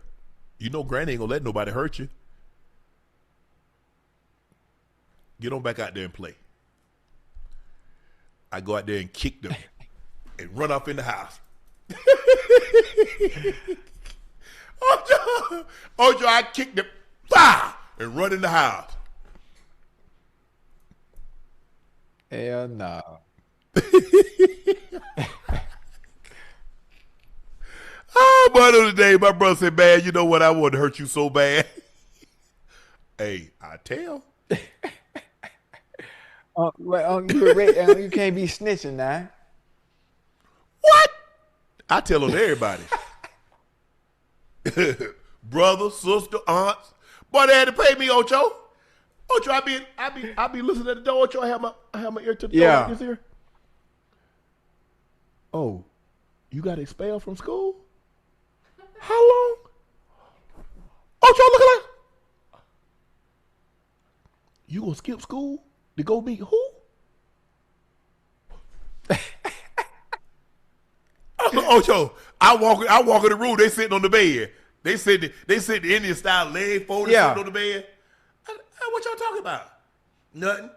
you know Granny ain't gonna let nobody hurt you. Get on back out there and play. I go out there and kick them and run off in the house. Ocho, I kicked them and run in the house. Hell no. Oh, but the other day, my brother said, man, you know what? I want to hurt you so bad. Hey, I tell. You can't be snitching now. What? I tell on everybody. Brother, sister, aunts. Boy, they had to pay me, Ocho. Ocho, I be listening at the door. Ocho, I have my ear to the door like this here. Oh, you got expelled from school? How long? Ocho, look at that. You gonna skip school to go meet who? Ocho, I walk in the room. They sitting on the bed. They sit the Indian style, leg folded, sitting on the bed. What y'all talking about? Nothing.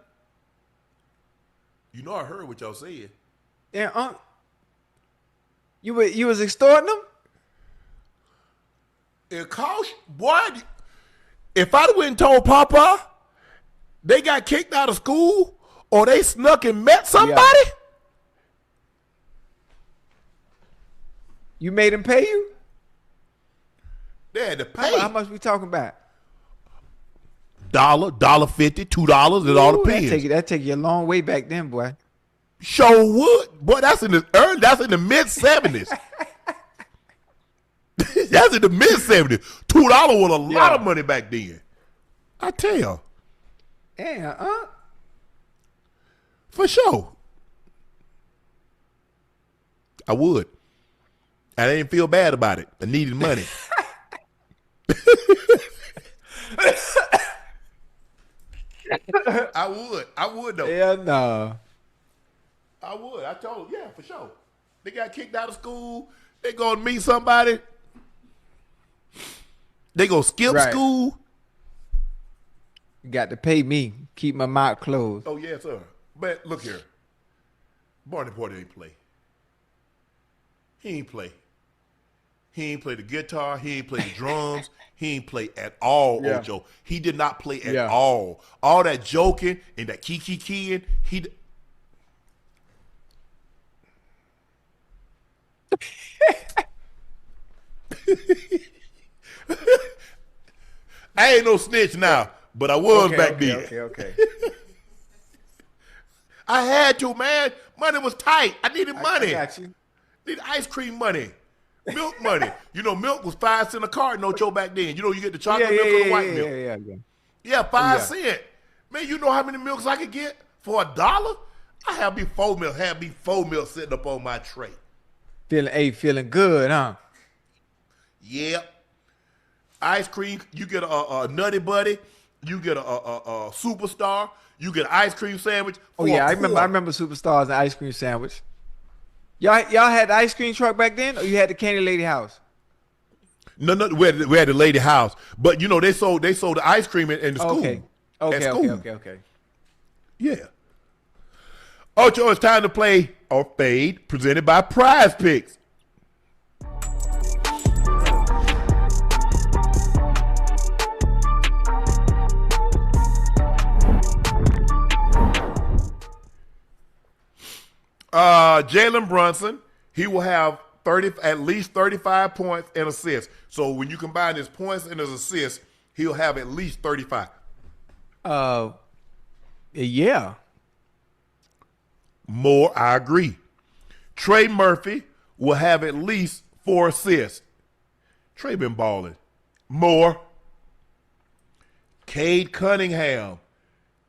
You know I heard what y'all said. Yeah, you was extorting them? It cost, boy. If I'd went and told Papa they got kicked out of school or they snuck and met somebody, You made him pay you? They had to pay. How much we talking about? $1.50, $2. It all depends. That take you a long way back then, boy. Sure would. Boy, that's in the mid 70s. That's in the mid 70s. $2 was a lot of money back then. I tell you. Yeah, For sure. I would. I didn't feel bad about it. I needed money. I would though. Yeah, no. I would. I told him, yeah, for sure. They got kicked out of school. They gonna meet somebody. They gonna skip school. You got to pay me. Keep my mouth closed. Oh, yes, sir. But look here. Barney Porter ain't play. He ain't play. He ain't play the guitar. He ain't play the drums. He ain't play at all, Ocho. He did not play at all. All that joking and that keying, I ain't no snitch now, but I was back then. Okay. I had to, man. Money was tight. I needed money. I got you. Needed ice cream money. Milk money. You know, milk was 5 cents a carton, Ocho, back then. You know, you get the chocolate milk or the white milk. Yeah, 5 cents. Man, you know how many milks I could get for $1? I have me 4 milk. Have me 4 milk sitting up on my tray. Feeling good, huh? Yep. Ice cream. You get a Nutty Buddy. You get a Superstar. You get an ice cream sandwich. I remember Superstars and ice cream sandwich. Y'all had the ice cream truck back then, or you had the Candy Lady house? No, we had the lady house, but you know they sold the ice cream in the school. Okay. Yeah. Ocho, it's time to play or fade, presented by Prize Picks. Jalen Brunson, he will have at least 35 points and assists. So when you combine his points and his assists, he'll have at least 35. Yeah. More, I agree. Trey Murphy will have at least 4 assists. Trey been balling. More. Cade Cunningham,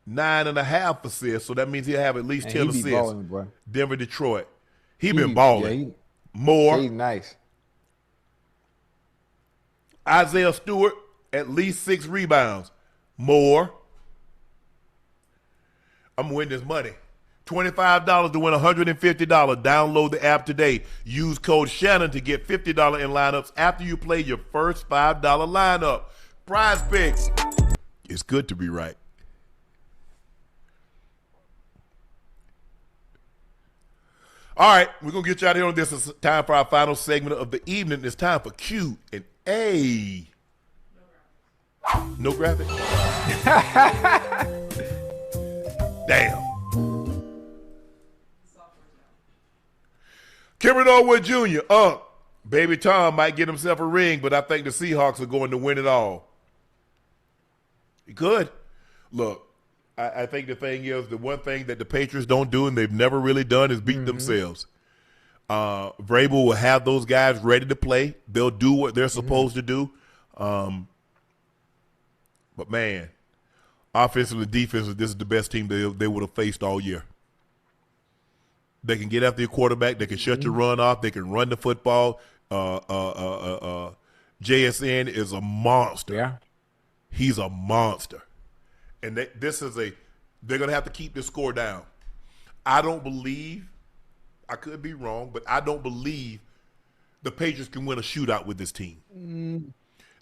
9.5 assists, so that means he'll have at least 10 assists. Balling, bro. Denver, Detroit. He been balling. More. He's nice. Isaiah Stewart, at least 6 rebounds. More. I'm going to win this money. $25 to win $150. Download the app today. Use code Shannon to get $50 in lineups after you play your first $5 lineup. Prize Picks. It's good to be right. All right, we're going to get you out of here on this. It's time for our final segment of the evening. It's time for Q and A. No graphic? Damn. Cameron Norwood Jr., Baby Tom might get himself a ring, but I think the Seahawks are going to win it all. He could. Look, I think the thing is, the one thing that the Patriots don't do and they've never really done is beat themselves. Vrabel will have those guys ready to play. They'll do what they're supposed to do. But, man, offensively, defensively, this is the best team they would have faced all year. They can get after your quarterback. They can shut your run off. They can run the football. JSN is a monster. Yeah. He's a monster. And they're going to have to keep this score down. I don't believe, I could be wrong, but I don't believe the Patriots can win a shootout with this team.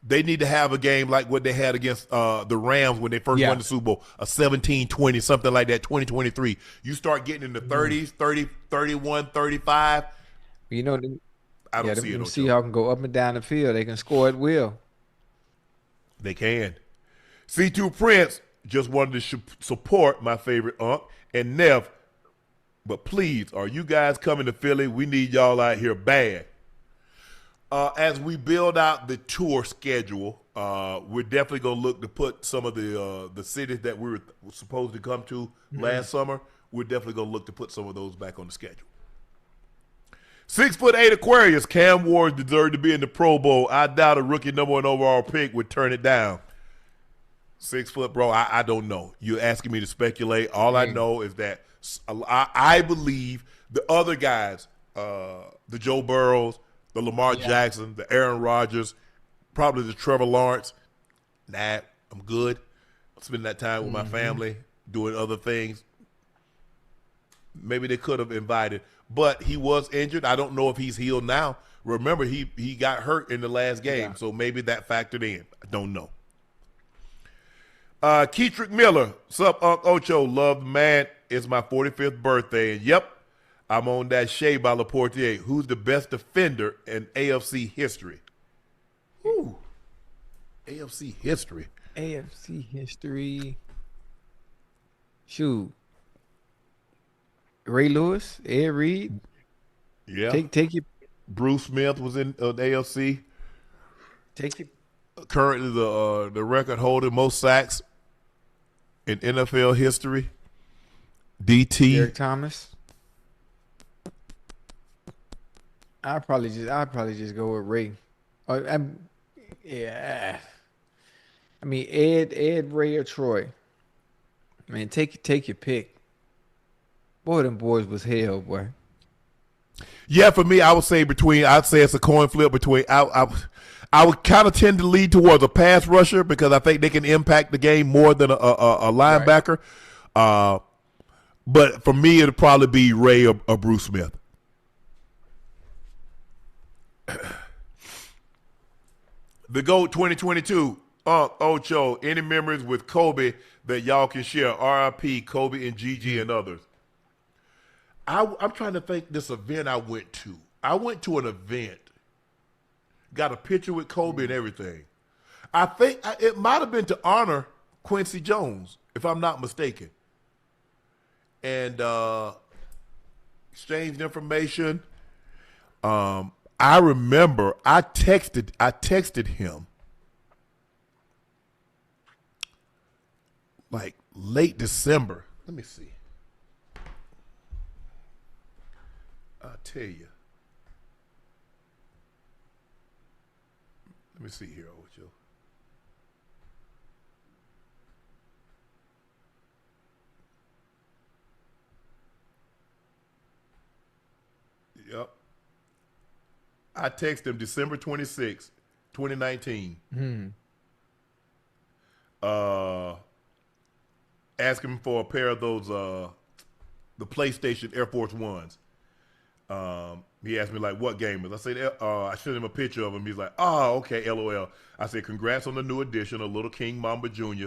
They need to have a game like what they had against the Rams when they first won the Super Bowl, a 17-20, something like that, 20-23. You start getting in the 30s, 30, 31, 35. You know, I don't see it. Seahawks can go up and down the field. They can score at will. They can. C2 Prince just wanted to support my favorite Unc and Nev. But please, are you guys coming to Philly? We need y'all out here bad. As we build out the tour schedule, we're definitely going to look to put some of the cities that we were supposed to come to last summer. We're definitely going to look to put some of those back on the schedule. 6'8" Aquarius. Cam Ward deserved to be in the Pro Bowl. I doubt a rookie number 1 overall pick would turn it down. 6 foot, bro. I don't know. You're asking me to speculate. All I know is that I believe the other guys, the Joe Burrows, the Lamar Jackson, the Aaron Rodgers, probably the Trevor Lawrence. Nah, I'm good. I'm spending that time with my family, doing other things. Maybe they could have invited, but he was injured. I don't know if he's healed now. Remember, he got hurt in the last game, so maybe that factored in. I don't know. Keetrick Miller, sup, Unc Ocho, love the man. It's my 45th birthday, and yep, I'm on that shade by Laportier. Who's the best defender in AFC history? Ooh, AFC history. AFC history. Shoot. Ray Lewis, Ed Reed. Yeah. Take your. Bruce Smith was in AFC. Take your. Currently the record holder most sacks in NFL history. DT. Derek Thomas. I'd probably just go with Ray. Yeah. I mean Ed, Ray, or Troy. Man, take your pick. Boy, them boys was hell, boy. Yeah, for me, I would say I'd say it's a coin flip between. I would kind of tend to lead towards a pass rusher because I think they can impact the game more than a linebacker. Right. But for me, it'd probably be Ray or Bruce Smith. The GOAT 2022, Unc Ocho. Any memories with Kobe that y'all can share? RIP, Kobe and Gigi and others. I'm trying to think this event I went to. I went to an event, got a picture with Kobe and everything. I think it might have been to honor Quincy Jones, if I'm not mistaken. And exchanged information. I remember I texted him like late December. Let me see. I'll tell you. Let me see here, Ocho. Yep. I texted him December 26, 2019. Asked him for a pair of those the PlayStation Air Force Ones. He asked me like what game is. I said I sent him a picture of him. He's like, oh, okay, LOL. I said, congrats on the new edition, a little King Mamba Jr.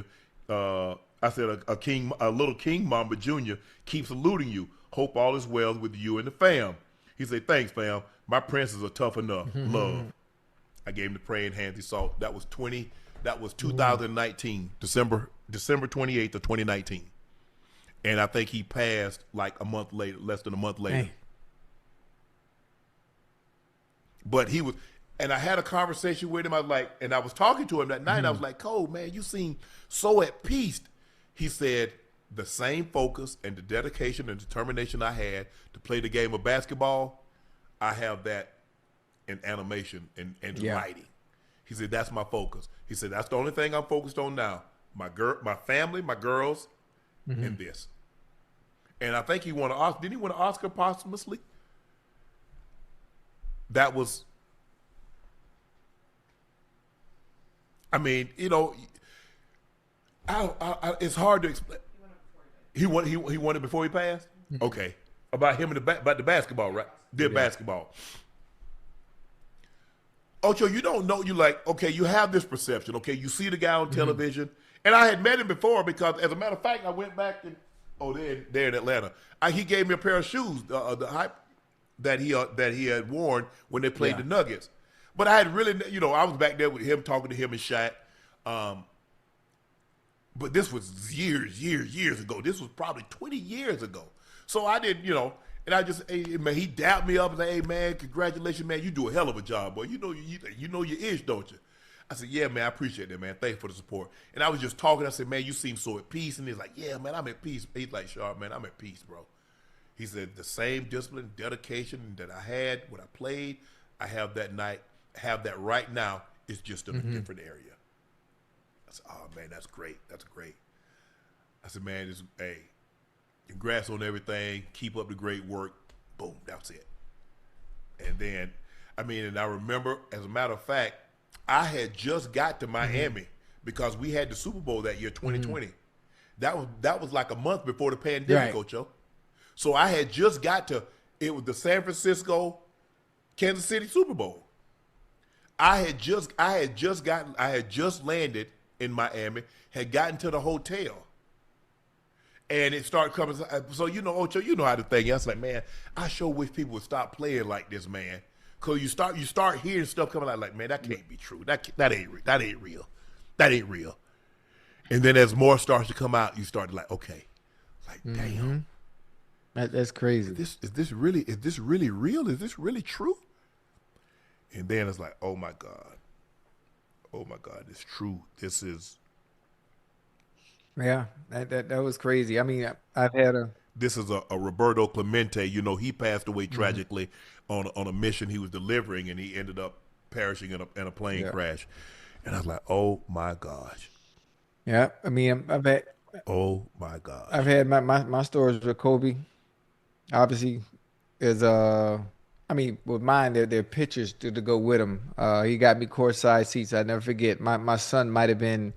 I said a little King Mamba Jr. keeps saluting you. Hope all is well with you and the fam. He said, thanks, fam. My princes are tough enough. Love. I gave him the praying hands he saw. That was 2019, December 28th of 2019. And I think he passed like a month later, less than a month later. Hey. But he was, and I had a conversation with him. I was like, and I was talking to him that night. I was like, Cole, man, you seem so at peace. He said, the same focus and the dedication and determination I had to play the game of basketball, I have that in animation and writing. He said, that's my focus. He said, that's the only thing I'm focused on now. My family, my girls, and this. And I think he won an Oscar. Didn't he win an Oscar posthumously? That was, I mean, you know, it's hard to explain. He won it before he passed? Okay. About him and about the basketball, right? Basketball. Ocho, you don't know, you like, okay, you have this perception, okay? You see the guy on television. And I had met him before because, as a matter of fact, I went back and, they're in Atlanta. He gave me a pair of shoes, the hype that he had worn when they played the Nuggets. But I had really, I was back there with him, talking to him and Shaq. But this was years ago. This was probably 20 years ago. So I didn't, And I just, hey, man, he dapped me up and said, hey, man, congratulations, man. You do a hell of a job, boy. You know your ish, don't you? I said, yeah, man, I appreciate that, man. Thanks for the support. And I was just talking. I said, man, you seem so at peace. And he's like, yeah, man, I'm at peace. He's like, Sharpe, man, I'm at peace, bro. He said, the same discipline, dedication that I had when I played, I have that night, have that right now. It's just in a different area. I said, oh, man, that's great. That's great. I said, man, hey, congrats on everything. Keep up the great work. Boom, that's it. And then, and I remember, as a matter of fact, I had just got to Miami because we had the Super Bowl that year, 2020. That was like a month before the pandemic, Ocho. So I had just got to, it was the San Francisco, Kansas City Super Bowl. I had just landed in Miami, had gotten to the hotel. And it started coming. So, Ocho, you know how the thing is. I was like, man, I sure wish people would stop playing like this, man. Because you start hearing stuff coming out like, man, that can't be true. That ain't real. That ain't real. And then as more starts to come out, you start like, okay. Like, damn. That's crazy. Is this really real? Is this really true? And then it's like, oh my God. Oh my God, it's true. This is. Yeah, that was crazy. I've had a. This is a Roberto Clemente. He passed away tragically on a mission he was delivering, and he ended up perishing in a plane crash. And I was like, oh my gosh. Yeah, I've had. Oh my gosh. I've had my stories with Kobe. Obviously, is with mine, they're pictures to go with him. He got me courtside seats. I never forget. My son might have been.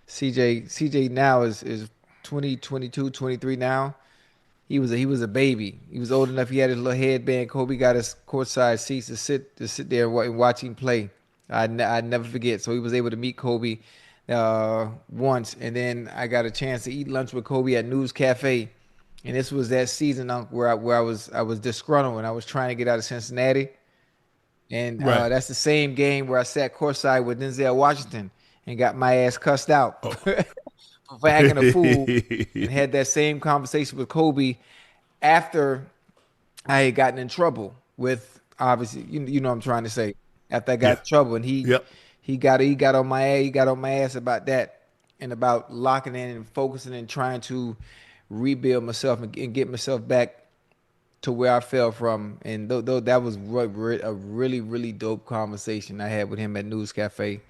CJ now is 20, 22, 23 now. He was a baby. He was old enough. He had his little headband. Kobe got his courtside seats to sit there and watch him play. I never forget. So he was able to meet Kobe once, and then I got a chance to eat lunch with Kobe at News Cafe. And this was that season where I was disgruntled and I was trying to get out of Cincinnati. And that's the same game where I sat courtside with Denzel Washington and got my ass cussed out for acting a fool, and had that same conversation with Kobe after I had gotten in trouble with, obviously, you know what I'm trying to say, after I got in trouble, and he got on my ass about that, and about locking in and focusing and trying to rebuild myself and get myself back to where I fell from. And that was a really, really dope conversation I had with him at News Cafe.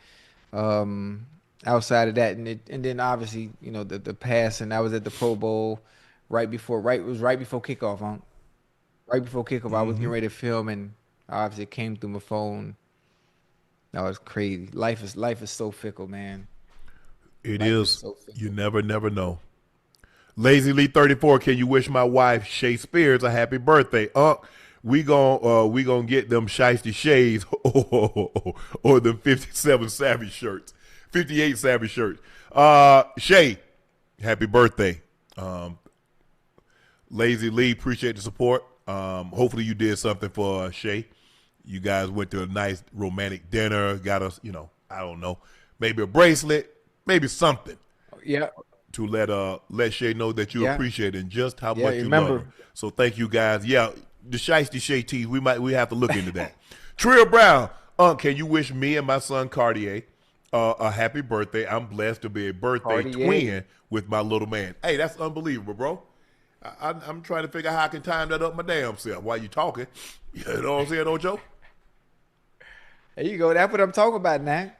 Outside of that, and then obviously, the pass, and I was at the Pro Bowl right before kickoff. Right before kickoff, I was getting ready to film, and obviously it came through my phone. That was crazy. Life is so fickle, man. It is. So you never know. Lazy Lee 34, can you wish my wife Shay Spears a happy birthday? We gonna get them shiesty shades or them 57 Savage shirts, 58 Savage shirts. Shay, happy birthday. Lazy Lee, appreciate the support. Hopefully you did something for Shay. You guys went to a nice romantic dinner, got us, I don't know, maybe a bracelet, maybe something. Yeah. To let Shay know that you appreciate it and just how much you love her. So thank you guys. Yeah. The shiesty Shay tees, we have to look into that. Trill Brown, can you wish me and my son Cartier a happy birthday? I'm blessed to be a birthday twin with my little man. Hey, that's unbelievable, bro. I'm trying to figure out how I can time that up my damn self while you talking. You know what I'm saying, Ocho? There you go. That's what I'm talking about now.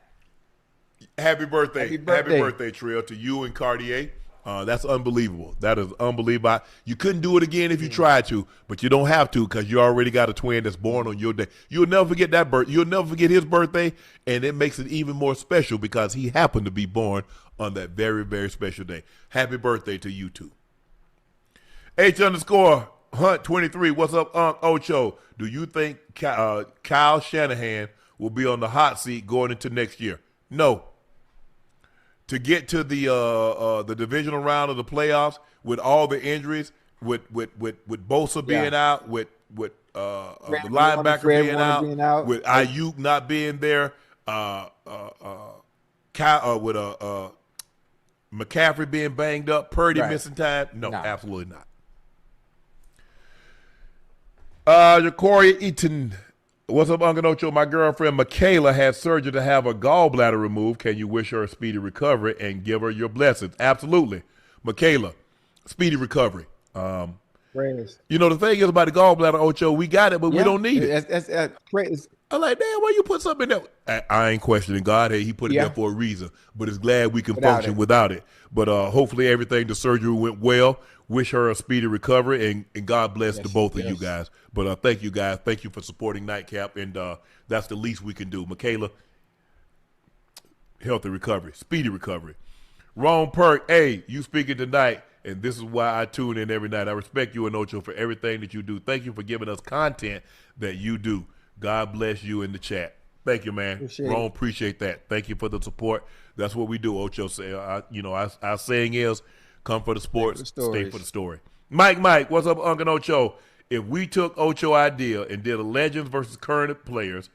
Happy birthday. Happy birthday, Trill, to you and Cartier. That's unbelievable. That is unbelievable. You couldn't do it again if you tried to, but you don't have to because you already got a twin that's born on your day. You'll never forget that birth. You'll never forget his birthday, and it makes it even more special because he happened to be born on that very, very special day. Happy birthday to you too. H_Hunt23. What's up, Unc Ocho? Do you think Kyle Shanahan will be on the hot seat going into next year? No. To get to the divisional round of the playoffs with all the injuries, with Bosa being out, with the linebacker being out, with Aaayyy not being there, with McCaffrey being banged up, Purdy missing time. No, absolutely not. Corey Eaton. What's up, Unc and Ocho? My girlfriend Michaela had surgery to have her gallbladder removed. Can you wish her a speedy recovery and give her your blessings? Absolutely. Michaela, speedy recovery. Praise. You know, the thing is about the gallbladder, Ocho, we got it, but we don't need it. That's praise. I'm like, damn, why you put something in there? I ain't questioning God. Hey, he put it there for a reason. But it's glad we can function without it. But hopefully everything, the surgery went well. Wish her a speedy recovery, and God bless the both of you guys. But thank you, guys. Thank you for supporting Nightcap, and that's the least we can do. Michaela, healthy recovery, speedy recovery. Ron Perk, hey, you speaking tonight, and this is why I tune in every night. I respect you and Ocho for everything that you do. Thank you for giving us content that you do. God bless you in the chat. Thank you, man. Ron, appreciate that. Thank you for the support. That's what we do, Ocho. Our saying is, come for the sports, stay for the story. Mike, what's up, Unc and Ocho? If we took Ocho idea and did a legends versus current players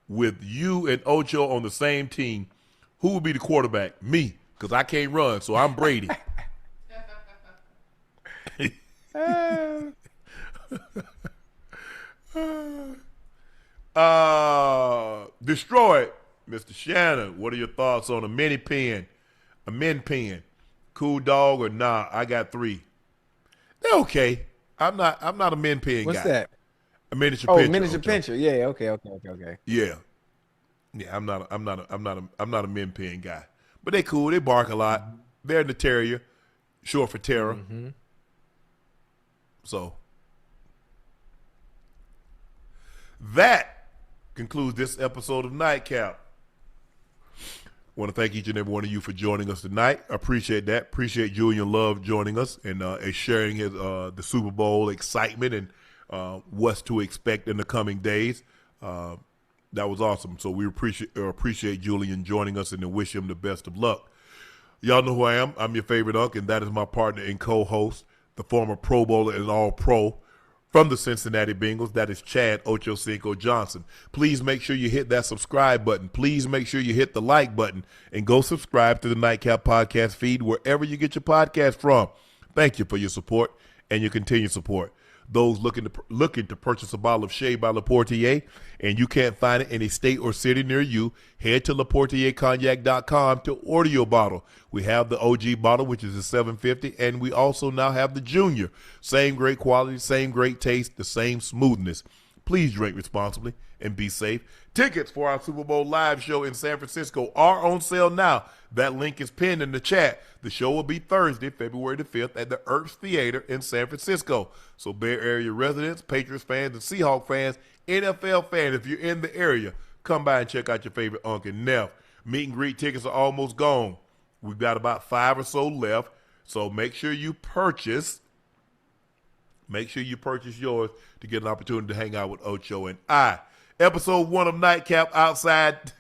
with you and Ocho on the same team, who would be the quarterback? Me, because I can't run, so I'm Brady. Destroyed, Mr. Shannon. What are your thoughts on a mini pen? A min pen? Cool dog or nah? I got 3. They're okay. I'm not a min pen guy. What's that? A miniature pincher. Oh, miniature pincher. Yeah, okay. Yeah. I'm not a min pen guy. But they cool. They bark a lot. They're in the terrier, short for terror. So that concludes this episode of Nightcap. I want to thank each and every one of you for joining us tonight. I appreciate that. Appreciate Julian Love joining us and sharing his the Super Bowl excitement and what's to expect in the coming days. That was awesome. So we appreciate Julian joining us and wish him the best of luck. Y'all know who I am. I'm your favorite Unc, and that is my partner and co-host, the former Pro Bowler and All-Pro from the Cincinnati Bengals. That is Chad Ochocinco Johnson. Please make sure you hit that subscribe button. Please make sure you hit the like button and go subscribe to the Nightcap podcast feed wherever you get your podcast from. Thank you for your support and your continued support. Those looking to purchase a bottle of Shea by Laportier and you can't find it in a state or city near you, head to LaportierCognac.com to order your bottle. We have the OG bottle, which is a $7.50, and we also now have the Junior. Same great quality, same great taste, the same smoothness. Please drink responsibly and be safe. Tickets for our Super Bowl live show in San Francisco are on sale now. That link is pinned in the chat. The show will be Thursday, February the 5th at the Earps Theater in San Francisco. So Bay Area residents, Patriots fans, and Seahawks fans, NFL fans, if you're in the area, come by and check out your favorite Unc and Neff. Meet and greet tickets are almost gone. We've got about 5 or so left. So make sure you purchase yours to get an opportunity to hang out with Ocho and I. Episode 1 of Nightcap Outside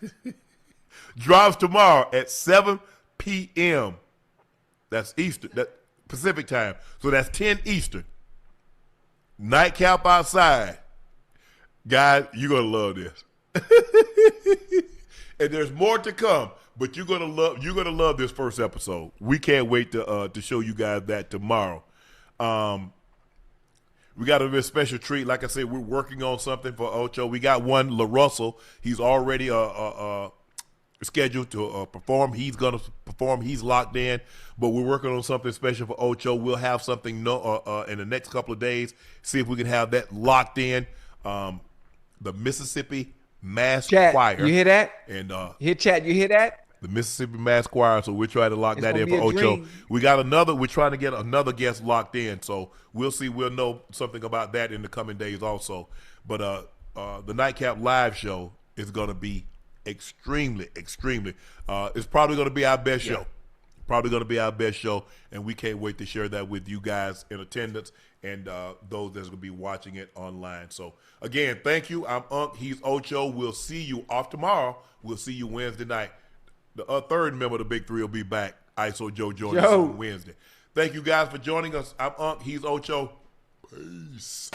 drops tomorrow at 7 p.m. That's Eastern, that Pacific time. So that's 10 Eastern. Nightcap Outside. Guys, you're going to love this. And there's more to come, but you're going to love this first episode. We can't wait to show you guys that tomorrow. We got a very special treat. Like I said, we're working on something for Ocho. We got one, LaRussell. He's already scheduled to perform. He's going to perform. He's locked in. But we're working on something special for Ocho. We'll have something in the next couple of days. See if we can have that locked in. The Mississippi Mass Choir. You hear that? And Chat, you hear that? The Mississippi Mass Choir, so we're trying to lock that in for Ocho. We're trying to get another guest locked in, so we'll see. We'll know something about that in the coming days also. But the Nightcap live show is going to be extremely, it's probably going to be our best show. Probably going to be our best show, and we can't wait to share that with you guys in attendance and those that's going to be watching it online. So, again, thank you. I'm Unc. He's Ocho. We'll see you off tomorrow. We'll see you Wednesday night. The third member of the Big Three will be back. ISO Joe joins us on Wednesday. Thank you guys for joining us. I'm Unc. He's Ocho. Peace.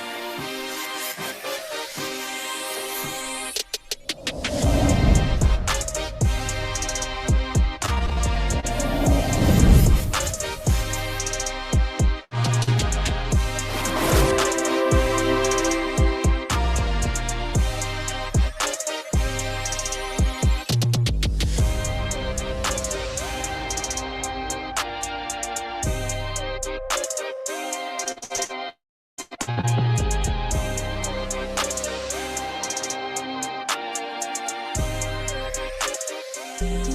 Bye.